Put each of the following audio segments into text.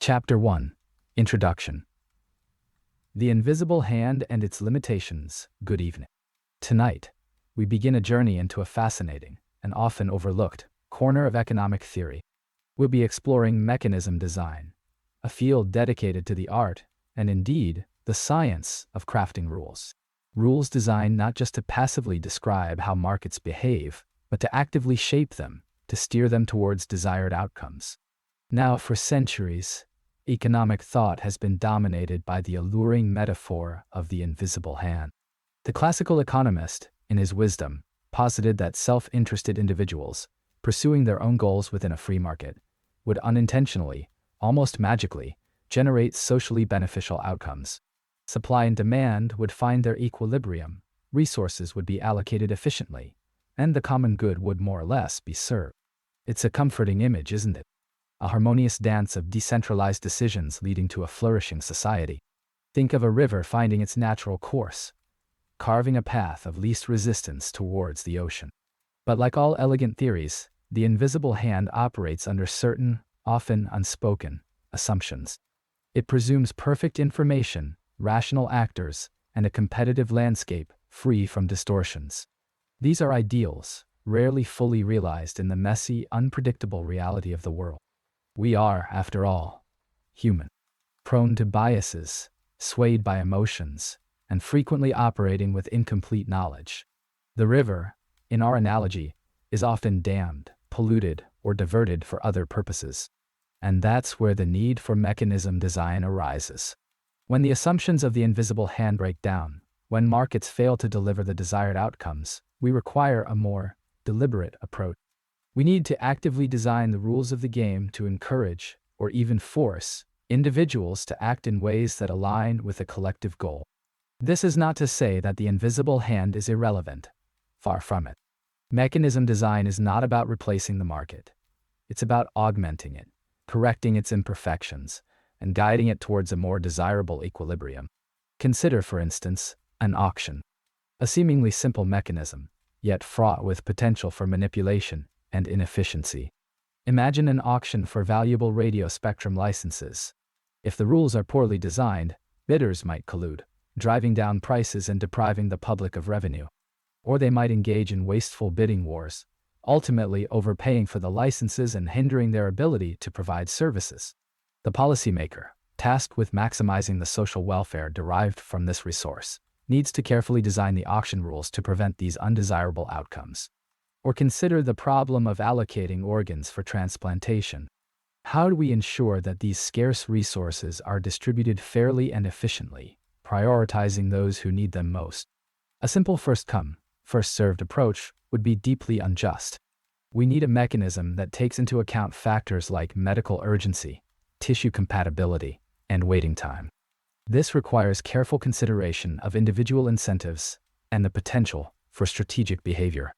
Chapter 1. Introduction. The Invisible Hand and Its Limitations. Good evening. Tonight, we begin a journey into a fascinating and often overlooked corner of economic theory. We'll be exploring mechanism design, a field dedicated to the art, and indeed, the science of crafting rules. Rules designed not just to passively describe how markets behave, but to actively shape them, to steer them towards desired outcomes. Now, for centuries, economic thought has been dominated by the alluring metaphor of the invisible hand. The classical economist, in his wisdom, posited that self-interested individuals, pursuing their own goals within a free market, would unintentionally, almost magically, generate socially beneficial outcomes. Supply and demand would find their equilibrium, resources would be allocated efficiently, and the common good would more or less be served. It's a comforting image, isn't it? A harmonious dance of decentralized decisions leading to a flourishing society. Think of a river finding its natural course, carving a path of least resistance towards the ocean. But like all elegant theories, the invisible hand operates under certain, often unspoken, assumptions. It presumes perfect information, rational actors, and a competitive landscape free from distortions. These are ideals, rarely fully realized in the messy, unpredictable reality of the world. We are, after all, human, prone to biases, swayed by emotions, and frequently operating with incomplete knowledge. The river, in our analogy, is often dammed, polluted, or diverted for other purposes. And that's where the need for mechanism design arises. When the assumptions of the invisible hand break down, when markets fail to deliver the desired outcomes, we require a more deliberate approach. We need to actively design the rules of the game to encourage, or even force, individuals to act in ways that align with a collective goal. This is not to say that the invisible hand is irrelevant. Far from it. Mechanism design is not about replacing the market. It's about augmenting it, correcting its imperfections, and guiding it towards a more desirable equilibrium. Consider, for instance, an auction. A seemingly simple mechanism, yet fraught with potential for manipulation and inefficiency. Imagine an auction for valuable radio spectrum licenses. If the rules are poorly designed, bidders might collude, driving down prices and depriving the public of revenue. Or they might engage in wasteful bidding wars, ultimately overpaying for the licenses and hindering their ability to provide services. The policymaker, tasked with maximizing the social welfare derived from this resource, needs to carefully design the auction rules to prevent these undesirable outcomes. Or consider the problem of allocating organs for transplantation. How do we ensure that these scarce resources are distributed fairly and efficiently, prioritizing those who need them most? A simple first-come, first-served approach would be deeply unjust. We need a mechanism that takes into account factors like medical urgency, tissue compatibility, and waiting time. This requires careful consideration of individual incentives and the potential for strategic behavior.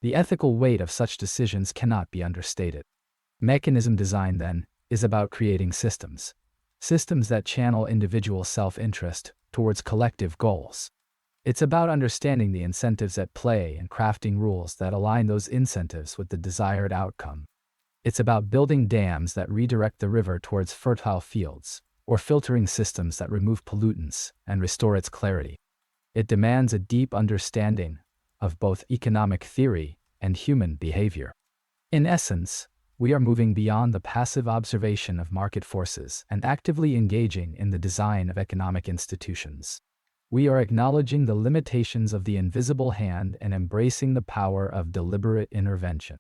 The ethical weight of such decisions cannot be understated. Mechanism design, then, is about creating systems that channel individual self-interest towards collective goals. It's about understanding the incentives at play and crafting rules that align those incentives with the desired outcome. It's about building dams that redirect the river towards fertile fields, or filtering systems that remove pollutants and restore its clarity. It demands a deep understanding of both economic theory and human behavior. In essence, we are moving beyond the passive observation of market forces and actively engaging in the design of economic institutions. We are acknowledging the limitations of the invisible hand and embracing the power of deliberate intervention.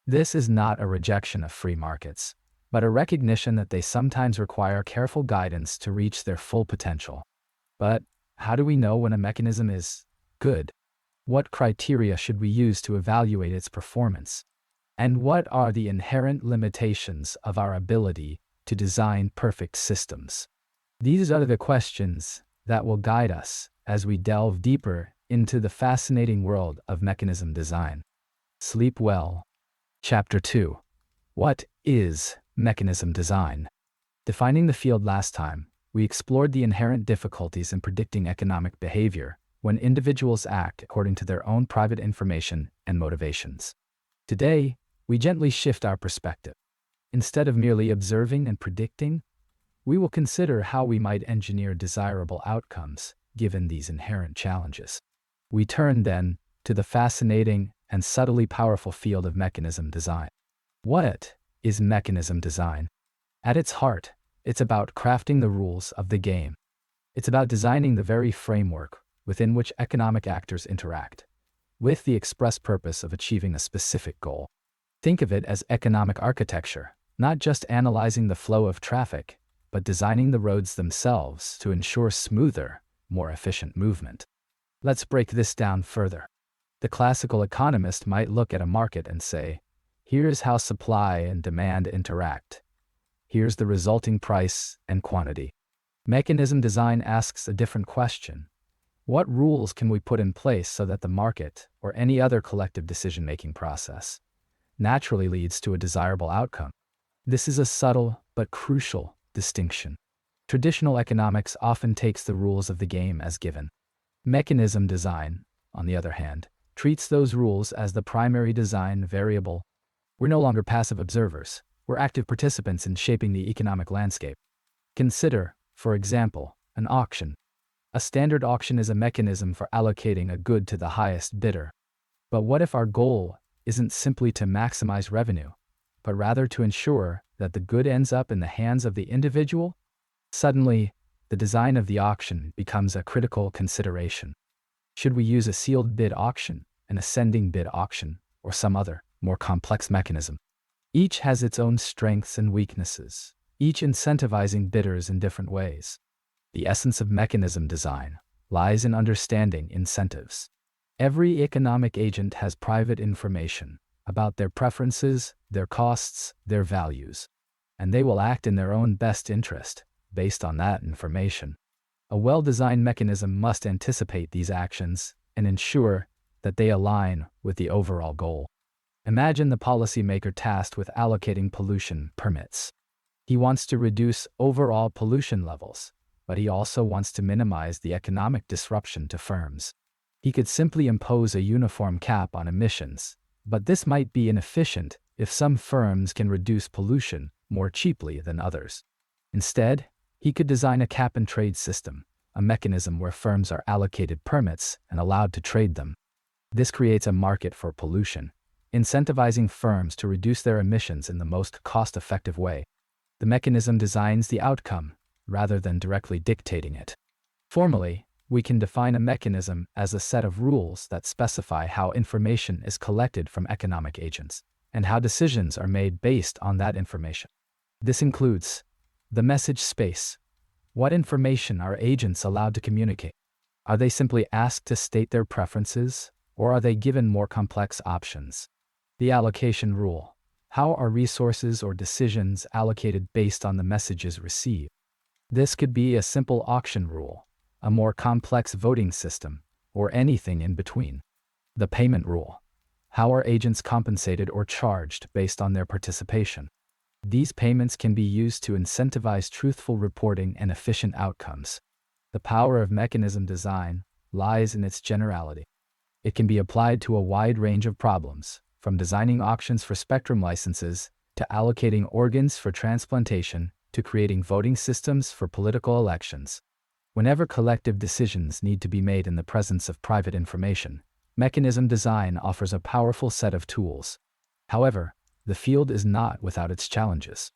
This is not a rejection of free markets, but a recognition that they sometimes require careful guidance to reach their full potential. But how do we know when a mechanism is good? What criteria should we use to evaluate its performance? And what are the inherent limitations of our ability to design perfect systems? These are the questions that will guide us as we delve deeper into the fascinating world of mechanism design. Sleep well. Chapter 2. What is mechanism design? Defining the field last time, we explored the inherent difficulties in predicting economic behavior when individuals act according to their own private information and motivations. Today, we gently shift our perspective. Instead of merely observing and predicting, We will consider how we might engineer desirable outcomes given these inherent challenges. We turn then to the fascinating and subtly powerful field of mechanism design. What is mechanism design? At its heart, it's about crafting the rules of the game. It's about designing the very framework within which economic actors interact, with the express purpose of achieving a specific goal. Think of it as economic architecture, not just analyzing the flow of traffic, but designing the roads themselves to ensure smoother, more efficient movement. Let's break this down further. The classical economist might look at a market and say, here's how supply and demand interact. Here's the resulting price and quantity. Mechanism design asks a different question. What rules can we put in place so that the market, or any other collective decision-making process, naturally leads to a desirable outcome? This is a subtle but crucial distinction. Traditional economics often takes the rules of the game as given. Mechanism design, on the other hand, treats those rules as the primary design variable. We're no longer passive observers. We're active participants in shaping the economic landscape. Consider, for example, an auction. A standard auction is a mechanism for allocating a good to the highest bidder. But what if our goal isn't simply to maximize revenue, but rather to ensure that the good ends up in the hands of the individual? Suddenly, the design of the auction becomes a critical consideration. Should we use a sealed bid auction, an ascending bid auction, or some other, more complex mechanism? Each has its own strengths and weaknesses, each incentivizing bidders in different ways. The essence of mechanism design lies in understanding incentives. Every economic agent has private information about their preferences, their costs, their values, and they will act in their own best interest based on that information. A well-designed mechanism must anticipate these actions and ensure that they align with the overall goal. Imagine the policymaker tasked with allocating pollution permits. He wants to reduce overall pollution levels, but he also wants to minimize the economic disruption to firms. He could simply impose a uniform cap on emissions, but this might be inefficient if some firms can reduce pollution more cheaply than others. Instead, he could design a cap-and-trade system, a mechanism where firms are allocated permits and allowed to trade them. This creates a market for pollution, incentivizing firms to reduce their emissions in the most cost-effective way. The mechanism designs the outcome, rather than directly dictating it. Formally, we can define a mechanism as a set of rules that specify how information is collected from economic agents, and how decisions are made based on that information. This includes the message space. What information are agents allowed to communicate? Are they simply asked to state their preferences, or are they given more complex options? The allocation rule. How are resources or decisions allocated based on the messages received? This could be a simple auction rule, a more complex voting system, or anything in between. The payment rule. How are agents compensated or charged based on their participation? These payments can be used to incentivize truthful reporting and efficient outcomes. The power of mechanism design lies in its generality. It can be applied to a wide range of problems, from designing auctions for spectrum licenses, to allocating organs for transplantation, to creating voting systems for political elections. Whenever collective decisions need to be made in the presence of private information, mechanism design offers a powerful set of tools. However, the field is not without its challenges.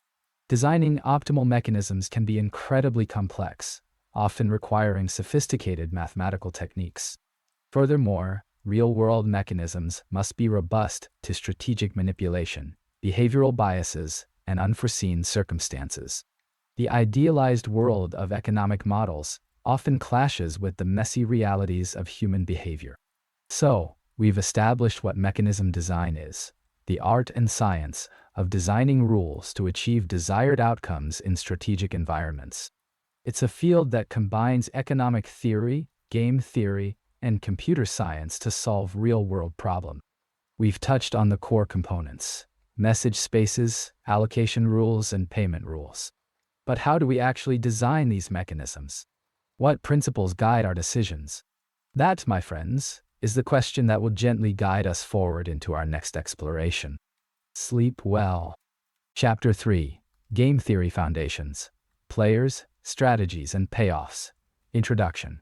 Designing optimal mechanisms can be incredibly complex, often requiring sophisticated mathematical techniques. Furthermore, real-world mechanisms must be robust to strategic manipulation, behavioral biases, and unforeseen circumstances. The idealized world of economic models often clashes with the messy realities of human behavior. So, we've established what mechanism design is: the art and science of designing rules to achieve desired outcomes in strategic environments. It's a field that combines economic theory, game theory, and computer science to solve real-world problems. We've touched on the core components: message spaces, allocation rules, and payment rules. But how do we actually design these mechanisms? What principles guide our decisions? That, my friends, is the question that will gently guide us forward into our next exploration. Sleep well. Chapter 3: Game Theory Foundations. Players, strategies, and payoffs. Introduction.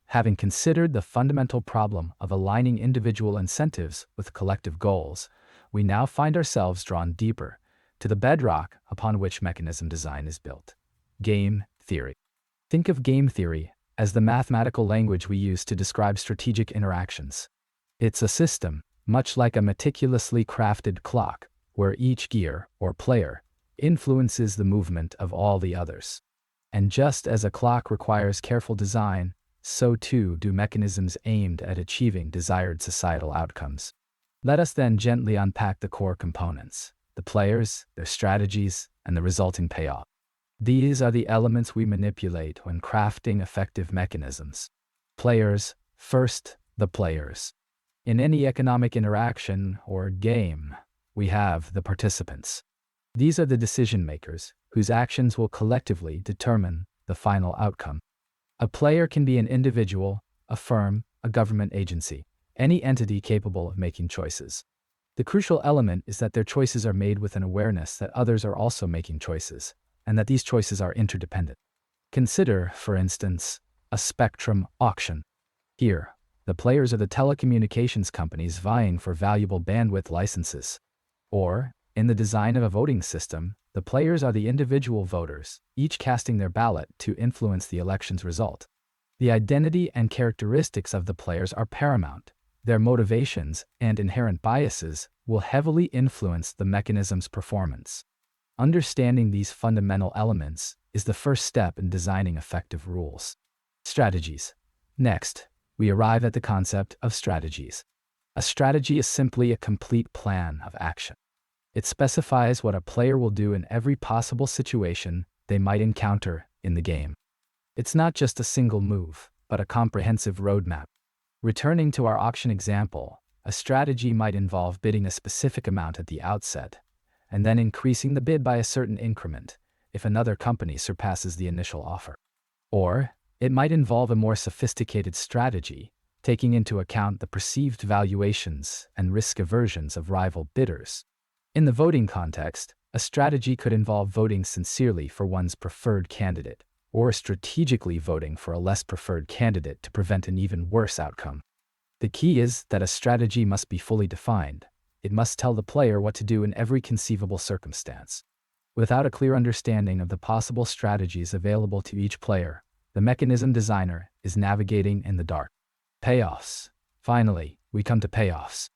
Having considered the fundamental problem of aligning individual incentives with collective goals, we now find ourselves drawn deeper to the bedrock upon which mechanism design is built. Game theory. Think of game theory as the mathematical language we use to describe strategic interactions. It's a system, much like a meticulously crafted clock, where each gear, or player, influences the movement of all the others. And just as a clock requires careful design, so too do mechanisms aimed at achieving desired societal outcomes. Let us then gently unpack the core components: the players, their strategies, and the resulting payoff. These are the elements we manipulate when crafting effective mechanisms. Players. First, the players. In any economic interaction or game, we have the participants. These are the decision makers, whose actions will collectively determine the final outcome. A player can be an individual, a firm, a government agency, any entity capable of making choices. The crucial element is that their choices are made with an awareness that others are also making choices, and that these choices are interdependent. Consider, for instance, a spectrum auction. Here, the players are the telecommunications companies vying for valuable bandwidth licenses. Or, in the design of a voting system, the players are the individual voters, each casting their ballot to influence the election's result. The identity and characteristics of the players are paramount. Their motivations and inherent biases will heavily influence the mechanism's performance. Understanding these fundamental elements is the first step in designing effective rules. Strategies. Next, we arrive at the concept of strategies. A strategy is simply a complete plan of action. It specifies what a player will do in every possible situation they might encounter in the game. It's not just a single move, but a comprehensive roadmap. Returning to our auction example, a strategy might involve bidding a specific amount at the outset, and then increasing the bid by a certain increment if another company surpasses the initial offer. Or, it might involve a more sophisticated strategy, taking into account the perceived valuations and risk aversions of rival bidders. In the voting context, a strategy could involve voting sincerely for one's preferred candidate, or strategically voting for a less preferred candidate to prevent an even worse outcome. The key is that a strategy must be fully defined. It must tell the player what to do in every conceivable circumstance. Without a clear understanding of the possible strategies available to each player, the mechanism designer is navigating in the dark. Payoffs. Finally, we come to payoffs.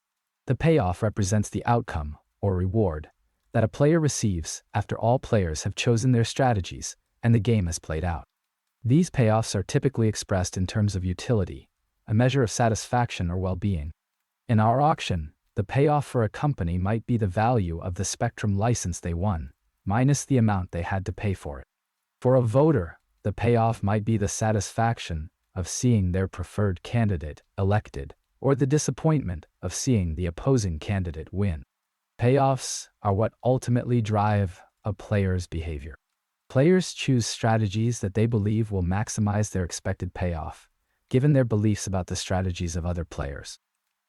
The payoff represents the outcome, or reward, that a player receives after all players have chosen their strategies and the game has played out. These payoffs are typically expressed in terms of utility, a measure of satisfaction or well-being. In our auction, the payoff for a company might be the value of the spectrum license they won, minus the amount they had to pay for it. For a voter, the payoff might be the satisfaction of seeing their preferred candidate elected, or the disappointment of seeing the opposing candidate win. Payoffs are what ultimately drive a player's behavior. Players choose strategies that they believe will maximize their expected payoff, given their beliefs about the strategies of other players.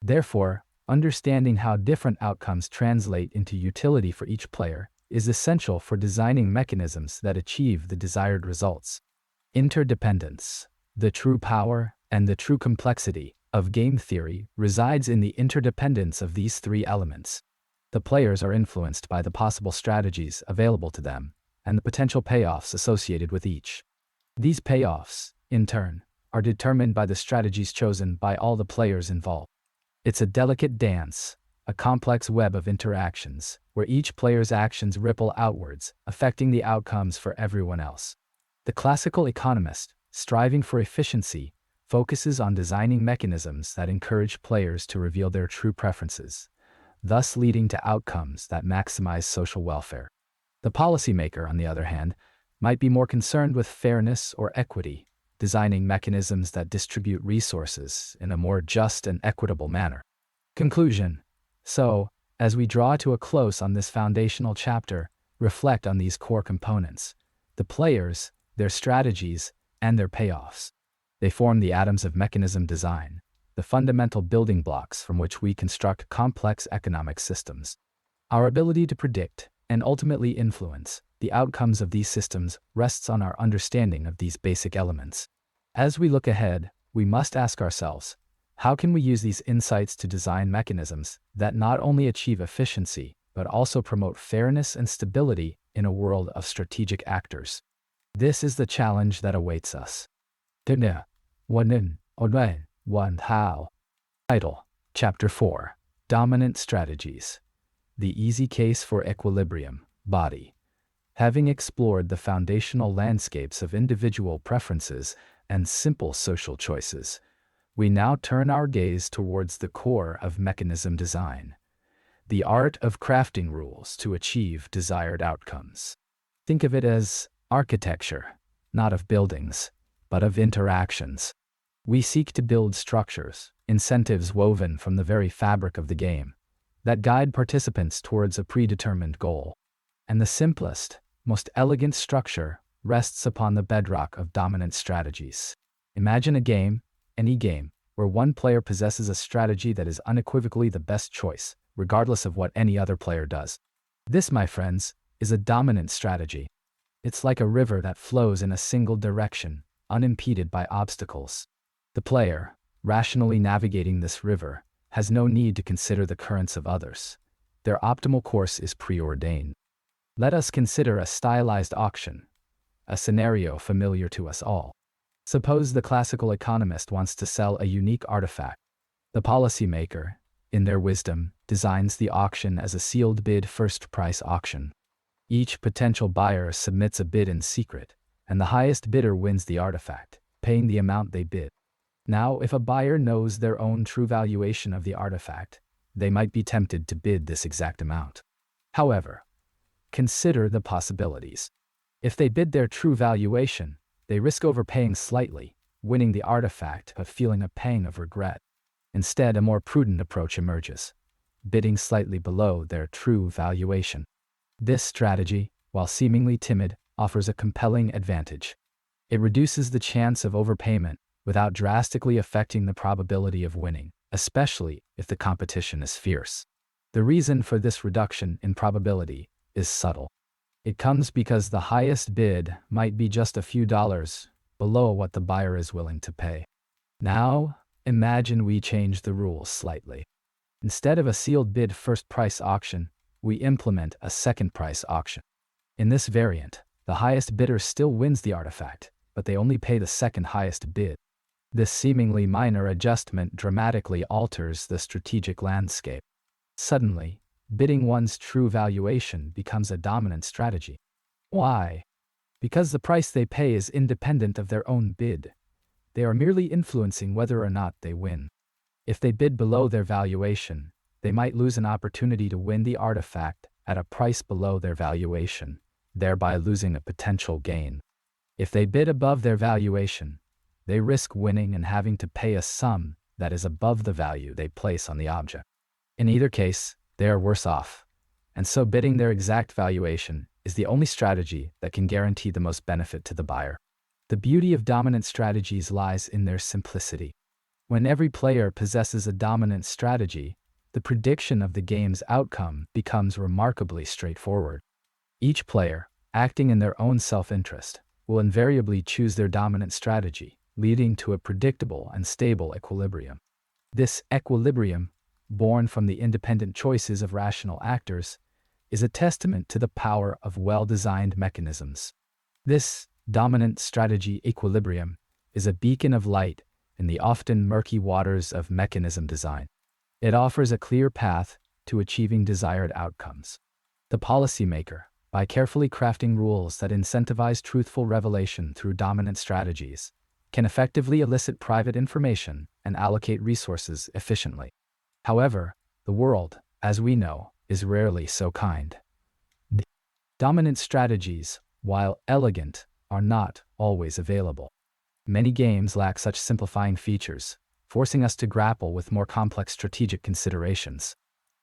Therefore, understanding how different outcomes translate into utility for each player is essential for designing mechanisms that achieve the desired results. Interdependence. The true power and the true complexity of game theory resides in the interdependence of these three elements. The players are influenced by the possible strategies available to them and the potential payoffs associated with each. These payoffs, in turn, are determined by the strategies chosen by all the players involved. It's a delicate dance, a complex web of interactions, where each player's actions ripple outwards, affecting the outcomes for everyone else. The classical economist, striving for efficiency, focuses on designing mechanisms that encourage players to reveal their true preferences, thus leading to outcomes that maximize social welfare. The policymaker, on the other hand, might be more concerned with fairness or equity, designing mechanisms that distribute resources in a more just and equitable manner. Conclusion. So, as we draw to a close on this foundational chapter, reflect on these core components: the players, their strategies, and their payoffs. They form the atoms of mechanism design, the fundamental building blocks from which we construct complex economic systems. Our ability to predict, and ultimately influence, the outcomes of these systems rests on our understanding of these basic elements. As we look ahead, we must ask ourselves, how can we use these insights to design mechanisms that not only achieve efficiency, but also promote fairness and stability in a world of strategic actors? This is the challenge that awaits us. How. Title, Chapter 4, Dominant Strategies. The Easy Case for Equilibrium, Body. Having explored the foundational landscapes of individual preferences and simple social choices, we now turn our gaze towards the core of mechanism design, the art of crafting rules to achieve desired outcomes. Think of it as architecture, not of buildings, but of interactions. We seek to build structures, incentives woven from the very fabric of the game, that guide participants towards a predetermined goal. And the simplest, most elegant structure rests upon the bedrock of dominant strategies. Imagine a game, any game, where one player possesses a strategy that is unequivocally the best choice, regardless of what any other player does. This, my friends, is a dominant strategy. It's like a river that flows in a single direction, unimpeded by obstacles. The player, rationally navigating this river, has no need to consider the currents of others. Their optimal course is preordained. Let us consider a stylized auction, a scenario familiar to us all. Suppose the classical economist wants to sell a unique artifact. The policymaker, in their wisdom, designs the auction as a sealed bid first price auction. Each potential buyer submits a bid in secret, and the highest bidder wins the artifact, paying the amount they bid. Now, if a buyer knows their own true valuation of the artifact, they might be tempted to bid this exact amount. However, consider the possibilities. If they bid their true valuation, they risk overpaying slightly, winning the artifact but feeling a pang of regret. Instead, a more prudent approach emerges, bidding slightly below their true valuation. This strategy, while seemingly timid, offers a compelling advantage. It reduces the chance of overpayment without drastically affecting the probability of winning, especially if the competition is fierce. The reason for this reduction in probability is subtle. It comes because the highest bid might be just a few dollars below what the buyer is willing to pay. Now, imagine we change the rules slightly. Instead of a sealed bid first price auction, we implement a second price auction. In this variant, the highest bidder still wins the artifact, but they only pay the second highest bid. This seemingly minor adjustment dramatically alters the strategic landscape. Suddenly, bidding one's true valuation becomes a dominant strategy. Why? Because the price they pay is independent of their own bid. They are merely influencing whether or not they win. If they bid below their valuation, they might lose an opportunity to win the artifact at a price below their valuation, thereby losing a potential gain. If they bid above their valuation, they risk winning and having to pay a sum that is above the value they place on the object. In either case, they are worse off, and so bidding their exact valuation is the only strategy that can guarantee the most benefit to the buyer. The beauty of dominant strategies lies in their simplicity. When every player possesses a dominant strategy, the prediction of the game's outcome becomes remarkably straightforward. Each player, acting in their own self-interest, will invariably choose their dominant strategy, leading to a predictable and stable equilibrium. This equilibrium, born from the independent choices of rational actors, is a testament to the power of well-designed mechanisms. This dominant strategy equilibrium is a beacon of light in the often murky waters of mechanism design. It offers a clear path to achieving desired outcomes. The policymaker, by carefully crafting rules that incentivize truthful revelation through dominant strategies, can effectively elicit private information and allocate resources efficiently. However, the world, as we know, is rarely so kind. Dominant strategies, while elegant, are not always available. Many games lack such simplifying features, forcing us to grapple with more complex strategic considerations.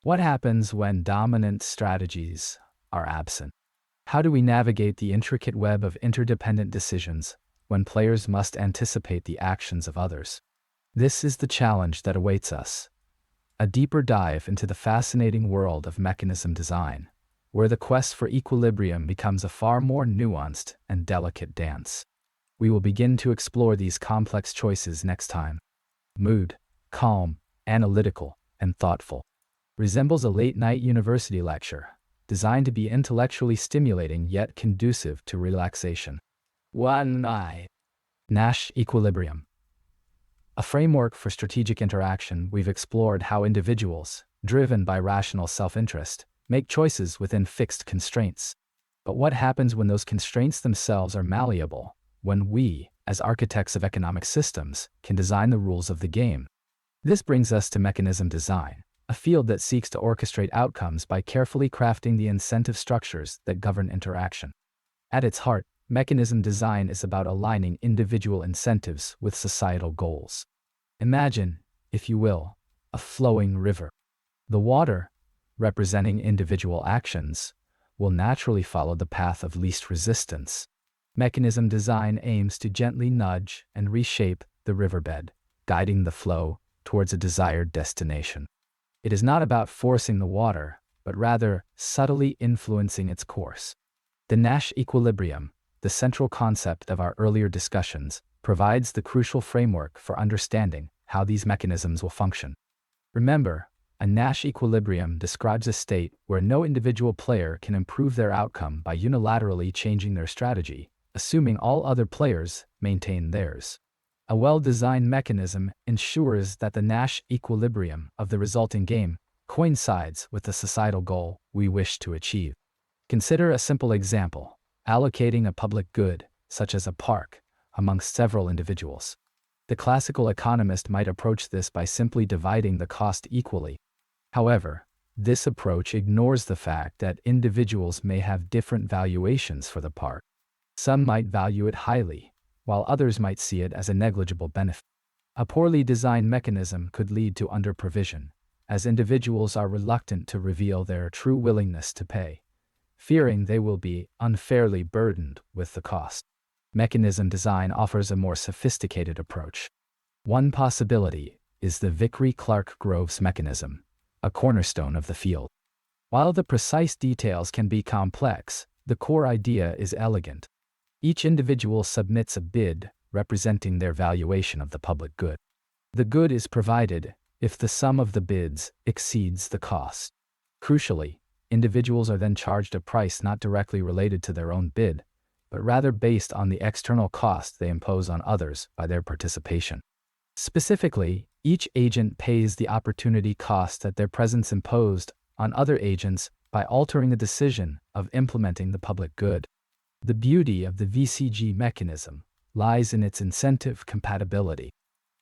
What happens when dominant strategies are absent? How do we navigate the intricate web of interdependent decisions when players must anticipate the actions of others? This is the challenge that awaits us. A deeper dive into the fascinating world of mechanism design, where the quest for equilibrium becomes a far more nuanced and delicate dance. We will begin to explore these complex choices next time. Mood, calm, analytical, and thoughtful, resembles a late-night university lecture, designed to be intellectually stimulating yet conducive to relaxation. 1. Nash equilibrium. A framework for strategic interaction. We've explored how individuals, driven by rational self-interest, make choices within fixed constraints. But what happens when those constraints themselves are malleable, when we, as architects of economic systems, can design the rules of the game? This brings us to mechanism design, a field that seeks to orchestrate outcomes by carefully crafting the incentive structures that govern interaction. At its heart, mechanism design is about aligning individual incentives with societal goals. Imagine, if you will, a flowing river. The water, representing individual actions, will naturally follow the path of least resistance. Mechanism design aims to gently nudge and reshape the riverbed, guiding the flow towards a desired destination. It is not about forcing the water, but rather subtly influencing its course. The Nash equilibrium, the central concept of our earlier discussions, provides the crucial framework for understanding how these mechanisms will function. Remember, a Nash equilibrium describes a state where no individual player can improve their outcome by unilaterally changing their strategy, assuming all other players maintain theirs. A well-designed mechanism ensures that the Nash equilibrium of the resulting game coincides with the societal goal we wish to achieve. Consider a simple example: allocating a public good, such as a park, amongst several individuals. The classical economist might approach this by simply dividing the cost equally. However, this approach ignores the fact that individuals may have different valuations for the park. Some might value it highly, while others might see it as a negligible benefit. A poorly designed mechanism could lead to underprovision, as individuals are reluctant to reveal their true willingness to pay, fearing they will be unfairly burdened with the cost. Mechanism design offers a more sophisticated approach. One possibility is the Vickrey-Clark-Groves mechanism, a cornerstone of the field. While the precise details can be complex, the core idea is elegant. Each individual submits a bid representing their valuation of the public good. The good is provided if the sum of the bids exceeds the cost. Crucially, individuals are then charged a price not directly related to their own bid, but rather based on the external cost they impose on others by their participation. Specifically, each agent pays the opportunity cost that their presence imposed on other agents by altering the decision of implementing the public good. The beauty of the VCG mechanism lies in its incentive compatibility.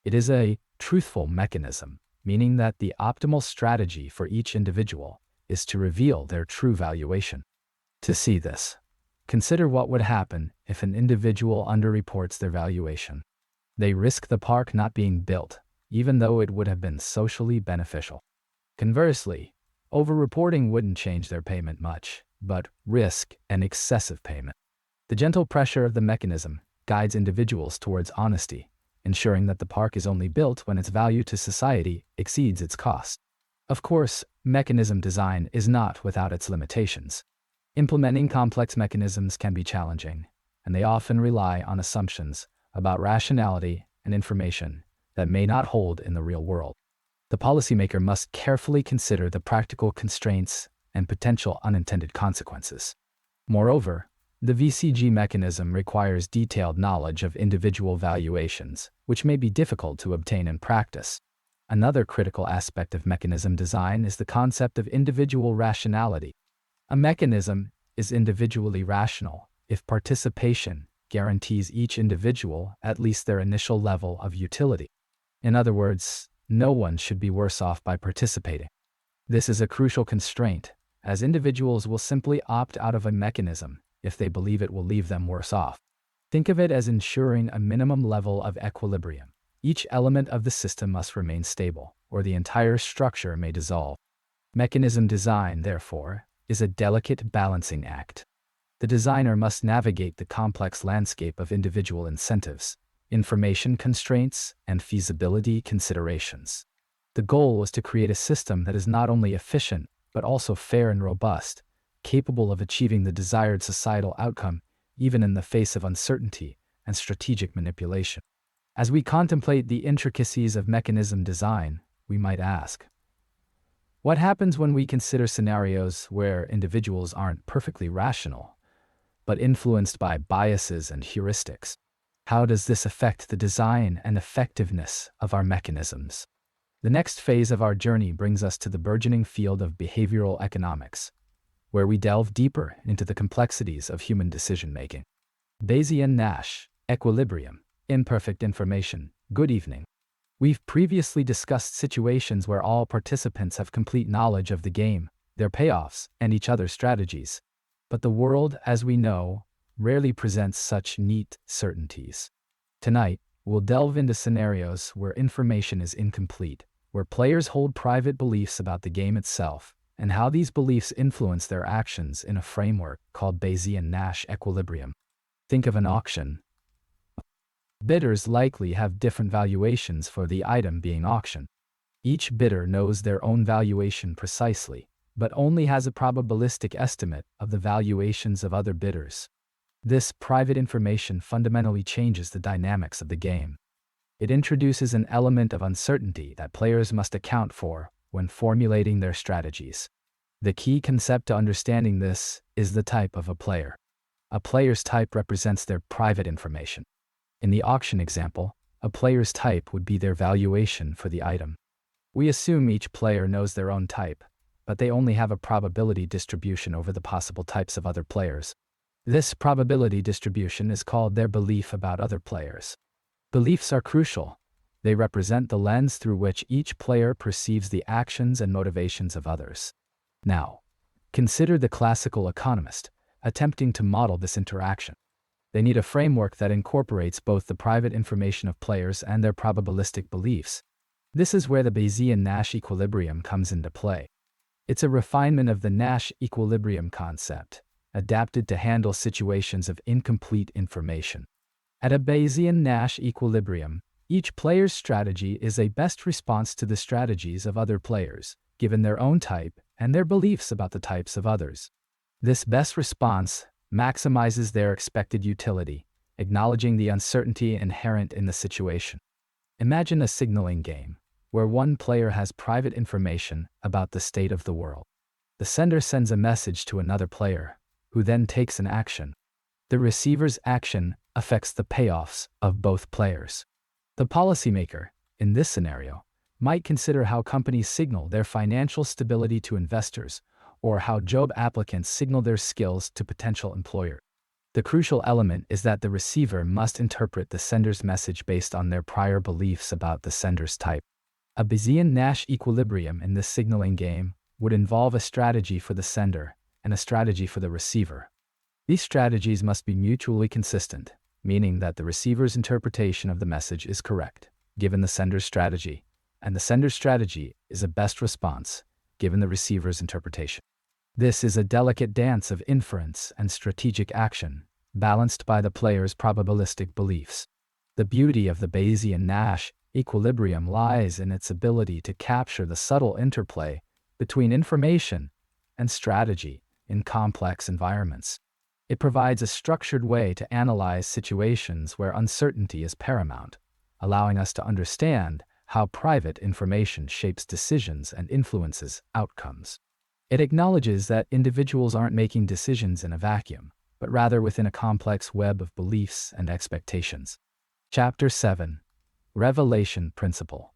It is a truthful mechanism, meaning that the optimal strategy for each individual is to reveal their true valuation. To see this, consider what would happen if an individual underreports their valuation. They risk the park not being built, even though it would have been socially beneficial. Conversely, overreporting wouldn't change their payment much, but risk an excessive payment. The gentle pressure of the mechanism guides individuals towards honesty, ensuring that the park is only built when its value to society exceeds its cost. Of course, mechanism design is not without its limitations. Implementing complex mechanisms can be challenging, and they often rely on assumptions about rationality and information that may not hold in the real world. The policymaker must carefully consider the practical constraints and potential unintended consequences. Moreover, the VCG mechanism requires detailed knowledge of individual valuations, which may be difficult to obtain in practice. Another critical aspect of mechanism design is the concept of individual rationality. A mechanism is individually rational if participation guarantees each individual at least their initial level of utility. In other words, no one should be worse off by participating. This is a crucial constraint, as individuals will simply opt out of a mechanism if they believe it will leave them worse off. Think of it as ensuring a minimum level of equilibrium. Each element of the system must remain stable, or the entire structure may dissolve. Mechanism design, therefore, is a delicate balancing act. The designer must navigate the complex landscape of individual incentives, information constraints, and feasibility considerations. The goal is to create a system that is not only efficient, but also fair and robust, capable of achieving the desired societal outcome, even in the face of uncertainty and strategic manipulation. As we contemplate the intricacies of mechanism design, we might ask, what happens when we consider scenarios where individuals aren't perfectly rational, but influenced by biases and heuristics? How does this affect the design and effectiveness of our mechanisms? The next phase of our journey brings us to the burgeoning field of behavioral economics, where we delve deeper into the complexities of human decision-making. Bayesian-Nash, equilibrium, imperfect information. Good evening. We've previously discussed situations where all participants have complete knowledge of the game, their payoffs, and each other's strategies. But the world, as we know, rarely presents such neat certainties. Tonight, we'll delve into scenarios where information is incomplete, where players hold private beliefs about the game itself, and how these beliefs influence their actions in a framework called Bayesian-Nash equilibrium. Think of an auction. Bidders likely have different valuations for the item being auctioned. Each bidder knows their own valuation precisely, but only has a probabilistic estimate of the valuations of other bidders. This private information fundamentally changes the dynamics of the game. It introduces an element of uncertainty that players must account for when formulating their strategies. The key concept to understanding this is the type of a player. A player's type represents their private information. In the auction example, a player's type would be their valuation for the item. We assume each player knows their own type, but they only have a probability distribution over the possible types of other players. This probability distribution is called their belief about other players. Beliefs are crucial. They represent the lens through which each player perceives the actions and motivations of others. Now, consider the classical economist attempting to model this interaction. They need a framework that incorporates both the private information of players and their probabilistic beliefs. This is where the Bayesian-Nash equilibrium comes into play. It's a refinement of the Nash equilibrium concept, adapted to handle situations of incomplete information. At a Bayesian-Nash equilibrium, each player's strategy is a best response to the strategies of other players, given their own type and their beliefs about the types of others. This best response maximizes their expected utility, acknowledging the uncertainty inherent in the situation. Imagine a signaling game, where one player has private information about the state of the world. The sender sends a message to another player, who then takes an action. The receiver's action affects the payoffs of both players. The policymaker, in this scenario, might consider how companies signal their financial stability to investors, or how job applicants signal their skills to potential employers. The crucial element is that the receiver must interpret the sender's message based on their prior beliefs about the sender's type. A Bayesian-Nash equilibrium in this signaling game would involve a strategy for the sender and a strategy for the receiver. These strategies must be mutually consistent, meaning that the receiver's interpretation of the message is correct, given the sender's strategy, and the sender's strategy is a best response, given the receiver's interpretation. This is a delicate dance of inference and strategic action, balanced by the player's probabilistic beliefs. The beauty of the Bayesian-Nash equilibrium lies in its ability to capture the subtle interplay between information and strategy in complex environments. It provides a structured way to analyze situations where uncertainty is paramount, allowing us to understand how private information shapes decisions and influences outcomes. It acknowledges that individuals aren't making decisions in a vacuum, but rather within a complex web of beliefs and expectations. Chapter 7. Revelation Principle.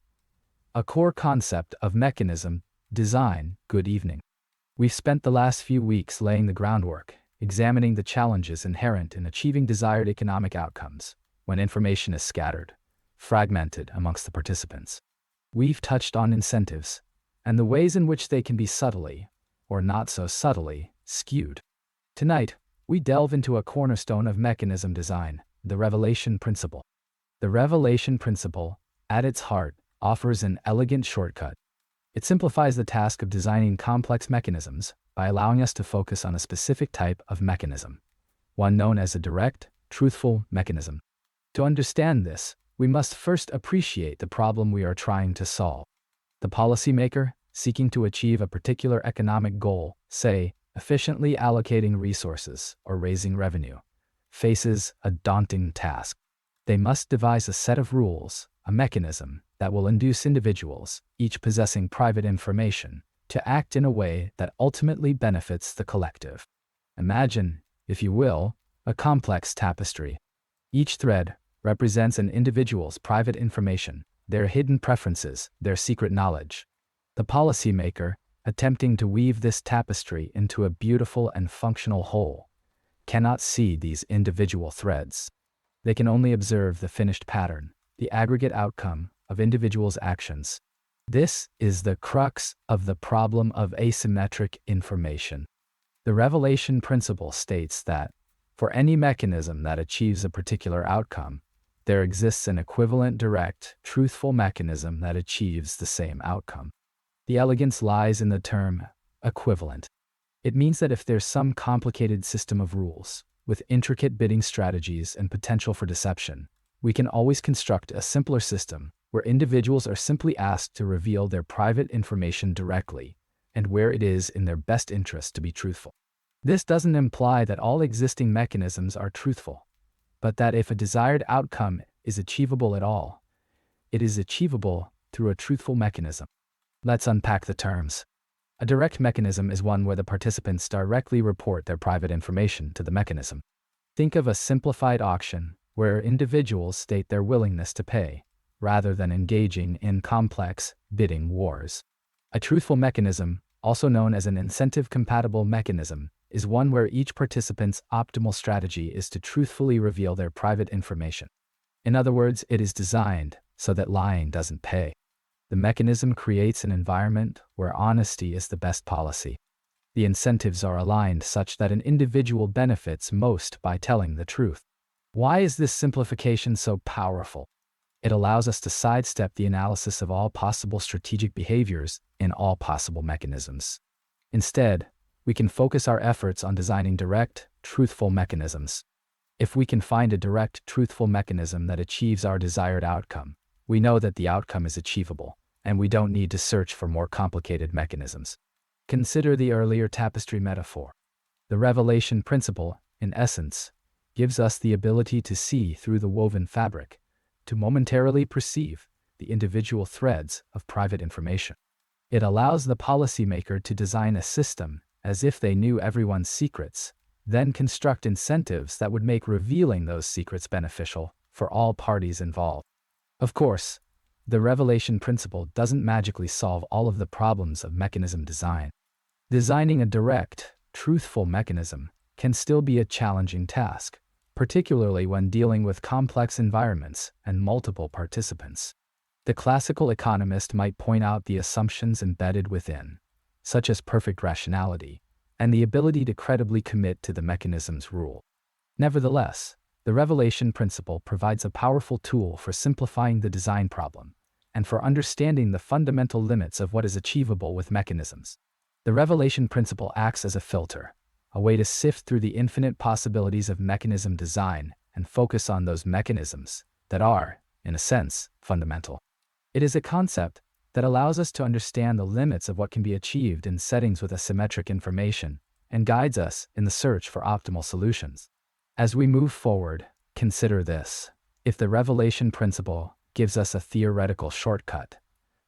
A core concept of mechanism design. Good evening. We've spent the last few weeks laying the groundwork, examining the challenges inherent in achieving desired economic outcomes when information is scattered, fragmented amongst the participants. We've touched on incentives and the ways in which they can be subtly, or not so subtly, skewed. Tonight, we delve into a cornerstone of mechanism design, the revelation principle. The revelation principle, at its heart, offers an elegant shortcut. It simplifies the task of designing complex mechanisms by allowing us to focus on a specific type of mechanism, one known as a direct, truthful mechanism. To understand this, we must first appreciate the problem we are trying to solve. The policymaker, seeking to achieve a particular economic goal, say, efficiently allocating resources or raising revenue faces a daunting task. They must devise a set of rules, a mechanism that will induce individuals, each possessing private information, to act in a way that ultimately benefits the collective. Imagine, if you will, a complex tapestry. Each thread represents an individual's private information, their hidden preferences, their secret knowledge. The policymaker, attempting to weave this tapestry into a beautiful and functional whole, cannot see these individual threads. They can only observe the finished pattern, the aggregate outcome of individuals' actions. This is the crux of the problem of asymmetric information. The revelation principle states that, for any mechanism that achieves a particular outcome, there exists an equivalent direct, truthful mechanism that achieves the same outcome. The elegance lies in the term equivalent. It means that if there's some complicated system of rules, with intricate bidding strategies and potential for deception, we can always construct a simpler system where individuals are simply asked to reveal their private information directly, and where it is in their best interest to be truthful. This doesn't imply that all existing mechanisms are truthful, but that if a desired outcome is achievable at all, it is achievable through a truthful mechanism. Let's unpack the terms. A direct mechanism is one where the participants directly report their private information to the mechanism. Think of a simplified auction where individuals state their willingness to pay, rather than engaging in complex bidding wars. A truthful mechanism, also known as an incentive-compatible mechanism, is one where each participant's optimal strategy is to truthfully reveal their private information. In other words, it is designed so that lying doesn't pay. The mechanism creates an environment where honesty is the best policy. The incentives are aligned such that an individual benefits most by telling the truth. Why is this simplification so powerful? It allows us to sidestep the analysis of all possible strategic behaviors in all possible mechanisms. Instead, we can focus our efforts on designing direct, truthful mechanisms. If we can find a direct, truthful mechanism that achieves our desired outcome, we know that the outcome is achievable, and we don't need to search for more complicated mechanisms. Consider the earlier tapestry metaphor. The revelation principle, in essence, gives us the ability to see through the woven fabric, to momentarily perceive the individual threads of private information. It allows the policymaker to design a system as if they knew everyone's secrets, then construct incentives that would make revealing those secrets beneficial for all parties involved. Of course, the revelation principle doesn't magically solve all of the problems of mechanism design. Designing a direct, truthful mechanism can still be a challenging task, particularly when dealing with complex environments and multiple participants. The classical economist might point out the assumptions embedded within, such as perfect rationality, and the ability to credibly commit to the mechanism's rule. Nevertheless, the revelation principle provides a powerful tool for simplifying the design problem, and for understanding the fundamental limits of what is achievable with mechanisms. The revelation principle acts as a filter, a way to sift through the infinite possibilities of mechanism design and focus on those mechanisms that are, in a sense, fundamental. It is a concept that allows us to understand the limits of what can be achieved in settings with asymmetric information and guides us in the search for optimal solutions. As we move forward, consider this. If the revelation principle gives us a theoretical shortcut,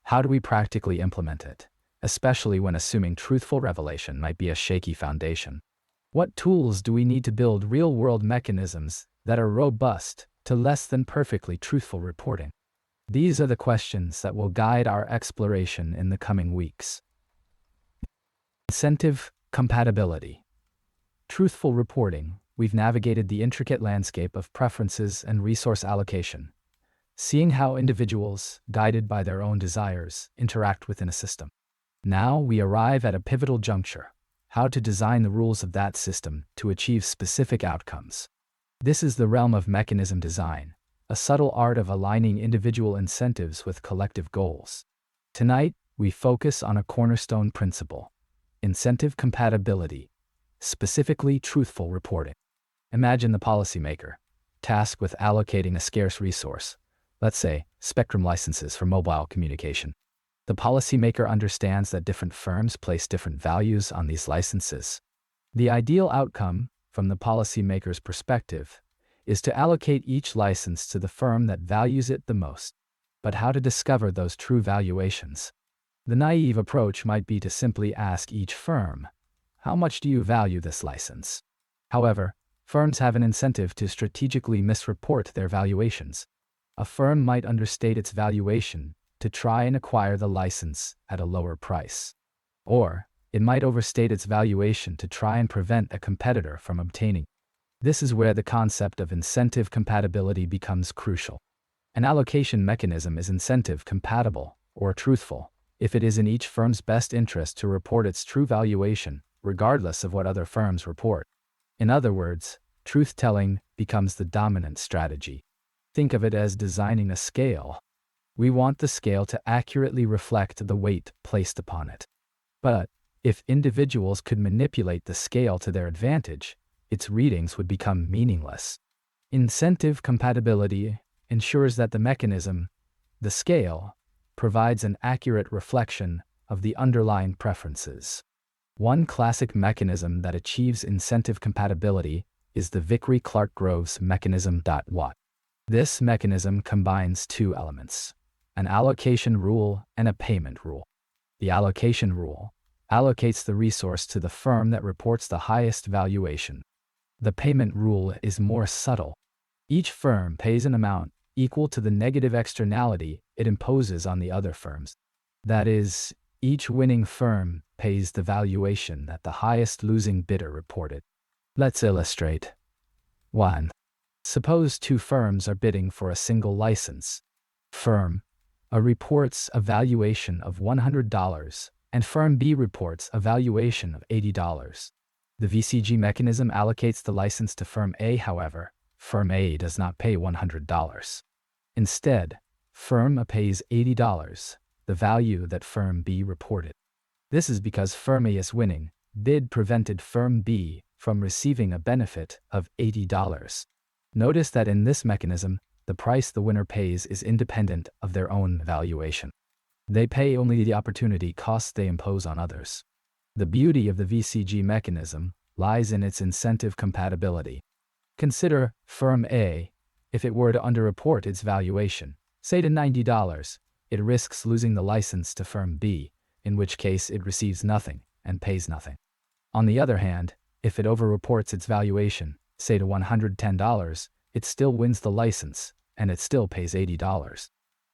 how do we practically implement it, especially when assuming truthful revelation might be a shaky foundation? What tools do we need to build real-world mechanisms that are robust to less than perfectly truthful reporting? These are the questions that will guide our exploration in the coming weeks. Incentive compatibility. Truthful reporting. We've navigated the intricate landscape of preferences and resource allocation, seeing how individuals, guided by their own desires, interact within a system. Now we arrive at a pivotal juncture: how to design the rules of that system to achieve specific outcomes. This is the realm of mechanism design, a subtle art of aligning individual incentives with collective goals. Tonight, we focus on a cornerstone principle: incentive compatibility, specifically truthful reporting. Imagine the policymaker, tasked with allocating a scarce resource, let's say spectrum licenses for mobile communication. The policymaker understands that different firms place different values on these licenses, The ideal outcome, from the policymaker's perspective, is to allocate each license to the firm that values it the most. But how to discover those true valuations? The naive approach might be to simply ask each firm, how much do you value this license? However, firms have an incentive to strategically misreport their valuations. A firm might understate its valuation to try and acquire the license at a lower price. Or, it might overstate its valuation to try and prevent a competitor from obtaining. This is where the concept of incentive compatibility becomes crucial. An allocation mechanism is incentive compatible, or truthful, if it is in each firm's best interest to report its true valuation, regardless of what other firms report. In other words, truth-telling becomes the dominant strategy. Think of it as designing a scale. We want the scale to accurately reflect the weight placed upon it. But, if individuals could manipulate the scale to their advantage, its readings would become meaningless. Incentive compatibility ensures that the mechanism, the scale, provides an accurate reflection of the underlying preferences. One classic mechanism that achieves incentive compatibility is the Vickrey-Clark-Groves mechanism. What? This mechanism combines two elements, an allocation rule and a payment rule. The allocation rule allocates the resource to the firm that reports the highest valuation. The payment rule is more subtle. Each firm pays an amount equal to the negative externality it imposes on the other firms. That is, each winning firm pays the valuation that the highest losing bidder reported. Let's illustrate. 1. Suppose two firms are bidding for a single license. Firm A reports a valuation of $100, and Firm B reports a valuation of $80. The VCG mechanism allocates the license to Firm A. However, Firm A does not pay $100. Instead, Firm A pays $80, the value that Firm B reported. This is because Firm A's winning bid prevented Firm B from receiving a benefit of $80. Notice that in this mechanism, the price the winner pays is independent of their own valuation. They pay only the opportunity costs they impose on others. The beauty of the VCG mechanism lies in its incentive compatibility. Consider Firm A. If it were to underreport its valuation, say to $90, it risks losing the license to Firm B, in which case it receives nothing and pays nothing. On the other hand, if it overreports its valuation, say to $110, it still wins the license, and it still pays $80.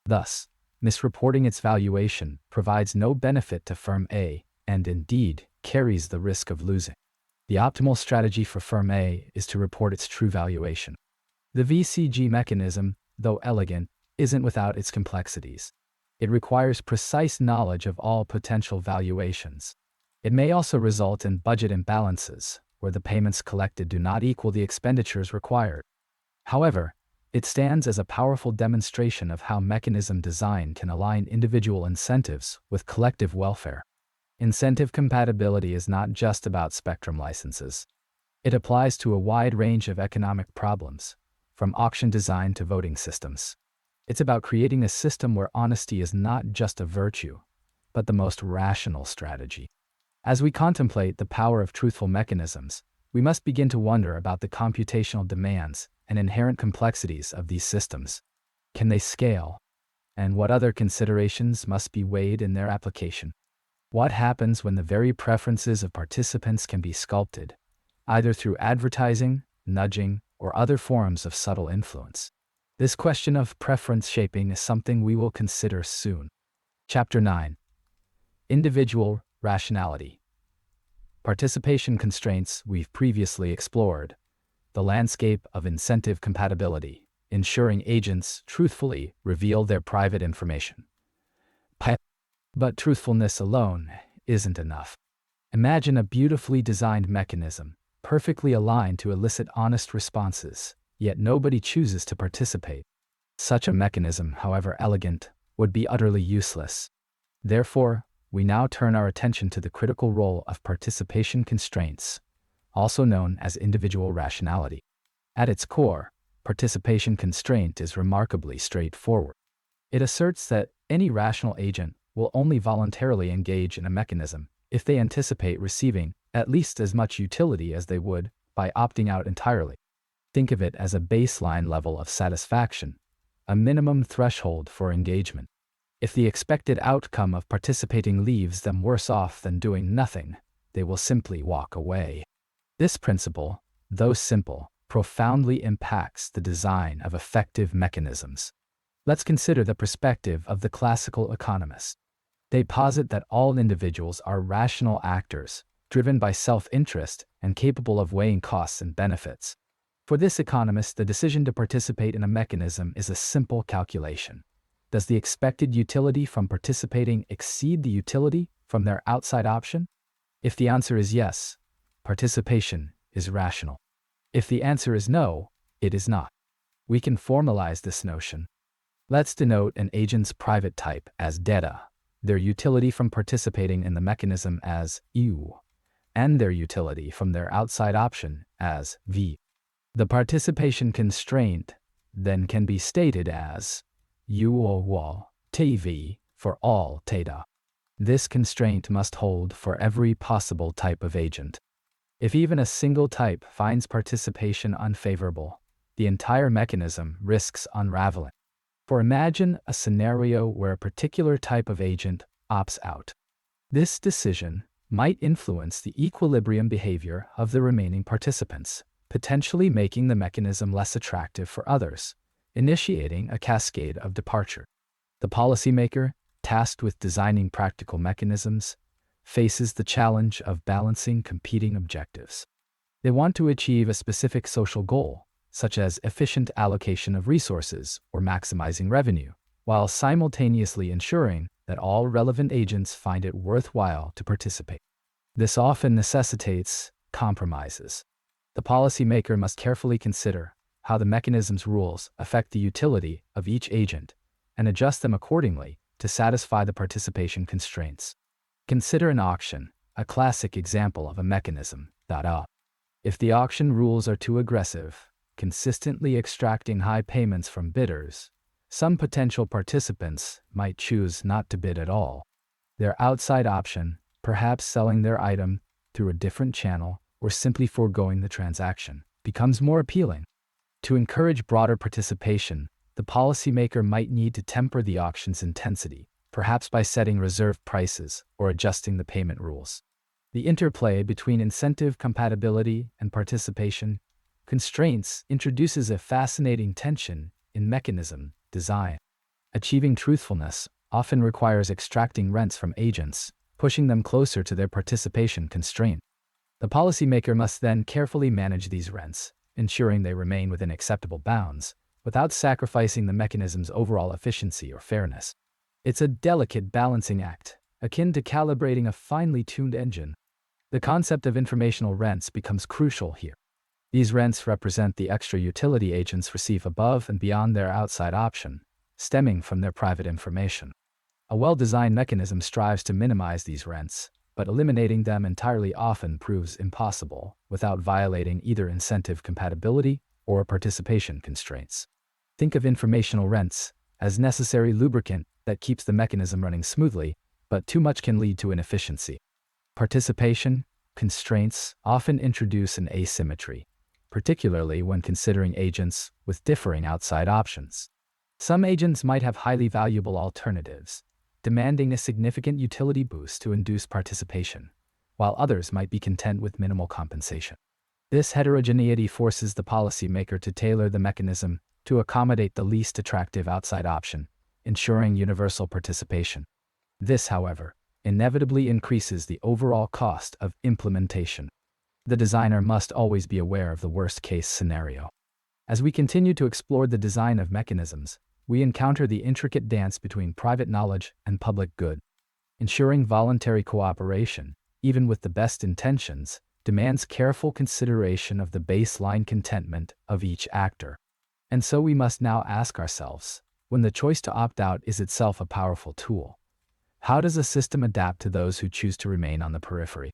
Thus, misreporting its valuation provides no benefit to Firm A, and indeed carries the risk of losing. The optimal strategy for Firm A is to report its true valuation. The VCG mechanism, though elegant, isn't without its complexities. It requires precise knowledge of all potential valuations. It may also result in budget imbalances, where the payments collected do not equal the expenditures required. However, it stands as a powerful demonstration of how mechanism design can align individual incentives with collective welfare. Incentive compatibility is not just about spectrum licenses. It applies to a wide range of economic problems, from auction design to voting systems. It's about creating a system where honesty is not just a virtue, but the most rational strategy. As we contemplate the power of truthful mechanisms, we must begin to wonder about the computational demands and inherent complexities of these systems. Can they scale? And what other considerations must be weighed in their application? What happens when the very preferences of participants can be sculpted, either through advertising, nudging, or other forms of subtle influence? This question of preference shaping is something we will consider soon. Chapter 9. Individual rationality. Participation constraints we've previously explored. The landscape of incentive compatibility, ensuring agents truthfully reveal their private information. But truthfulness alone isn't enough. Imagine a beautifully designed mechanism, perfectly aligned to elicit honest responses, yet nobody chooses to participate. Such a mechanism, however elegant, would be utterly useless. Therefore, we now turn our attention to the critical role of participation constraints, also known as individual rationality. At its core, participation constraint is remarkably straightforward. It asserts that any rational agent will only voluntarily engage in a mechanism if they anticipate receiving at least as much utility as they would by opting out entirely. Think of it as a baseline level of satisfaction, a minimum threshold for engagement. If the expected outcome of participating leaves them worse off than doing nothing, they will simply walk away. This principle, though simple, profoundly impacts the design of effective mechanisms. Let's consider the perspective of the classical economists. They posit that all individuals are rational actors, driven by self-interest and capable of weighing costs and benefits. For this economist, the decision to participate in a mechanism is a simple calculation. Does the expected utility from participating exceed the utility from their outside option? If the answer is yes, participation is rational. If the answer is no, it is not. We can formalize this notion. Let's denote an agent's private type as data, their utility from participating in the mechanism as U, and their utility from their outside option as V. The participation constraint then can be stated as U or TV for all data. This constraint must hold for every possible type of agent. If even a single type finds participation unfavorable, the entire mechanism risks unraveling. For imagine a scenario where a particular type of agent opts out. This decision might influence the equilibrium behavior of the remaining participants, potentially making the mechanism less attractive for others, initiating a cascade of departure. The policymaker, tasked with designing practical mechanisms, faces the challenge of balancing competing objectives. They want to achieve a specific social goal, such as efficient allocation of resources or maximizing revenue, while simultaneously ensuring that all relevant agents find it worthwhile to participate. This often necessitates compromises. The policymaker must carefully consider how the mechanism's rules affect the utility of each agent and adjust them accordingly to satisfy the participation constraints. Consider an auction, a classic example of a mechanism. If the auction rules are too aggressive, consistently extracting high payments from bidders, some potential participants might choose not to bid at all. Their outside option, perhaps selling their item through a different channel or simply foregoing the transaction, becomes more appealing. To encourage broader participation, the policymaker might need to temper the auction's intensity, perhaps by setting reserve prices or adjusting the payment rules. The interplay between incentive compatibility and participation constraints introduces a fascinating tension in mechanism design. Achieving truthfulness often requires extracting rents from agents, pushing them closer to their participation constraint. The policymaker must then carefully manage these rents, ensuring they remain within acceptable bounds, without sacrificing the mechanism's overall efficiency or fairness. It's a delicate balancing act, akin to calibrating a finely tuned engine. The concept of informational rents becomes crucial here. These rents represent the extra utility agents receive above and beyond their outside option, stemming from their private information. A well-designed mechanism strives to minimize these rents, but eliminating them entirely often proves impossible without violating either incentive compatibility or participation constraints. Think of informational rents as necessary lubricant that keeps the mechanism running smoothly, but too much can lead to inefficiency. Participation constraints often introduce an asymmetry, particularly when considering agents with differing outside options. Some agents might have highly valuable alternatives, demanding a significant utility boost to induce participation, while others might be content with minimal compensation. This heterogeneity forces the policymaker to tailor the mechanism to accommodate the least attractive outside option, ensuring universal participation. This, however, inevitably increases the overall cost of implementation. The designer must always be aware of the worst-case scenario. As we continue to explore the design of mechanisms, we encounter the intricate dance between private knowledge and public good. Ensuring voluntary cooperation, even with the best intentions, demands careful consideration of the baseline contentment of each actor. And so we must now ask ourselves, when the choice to opt out is itself a powerful tool, how does a system adapt to those who choose to remain on the periphery?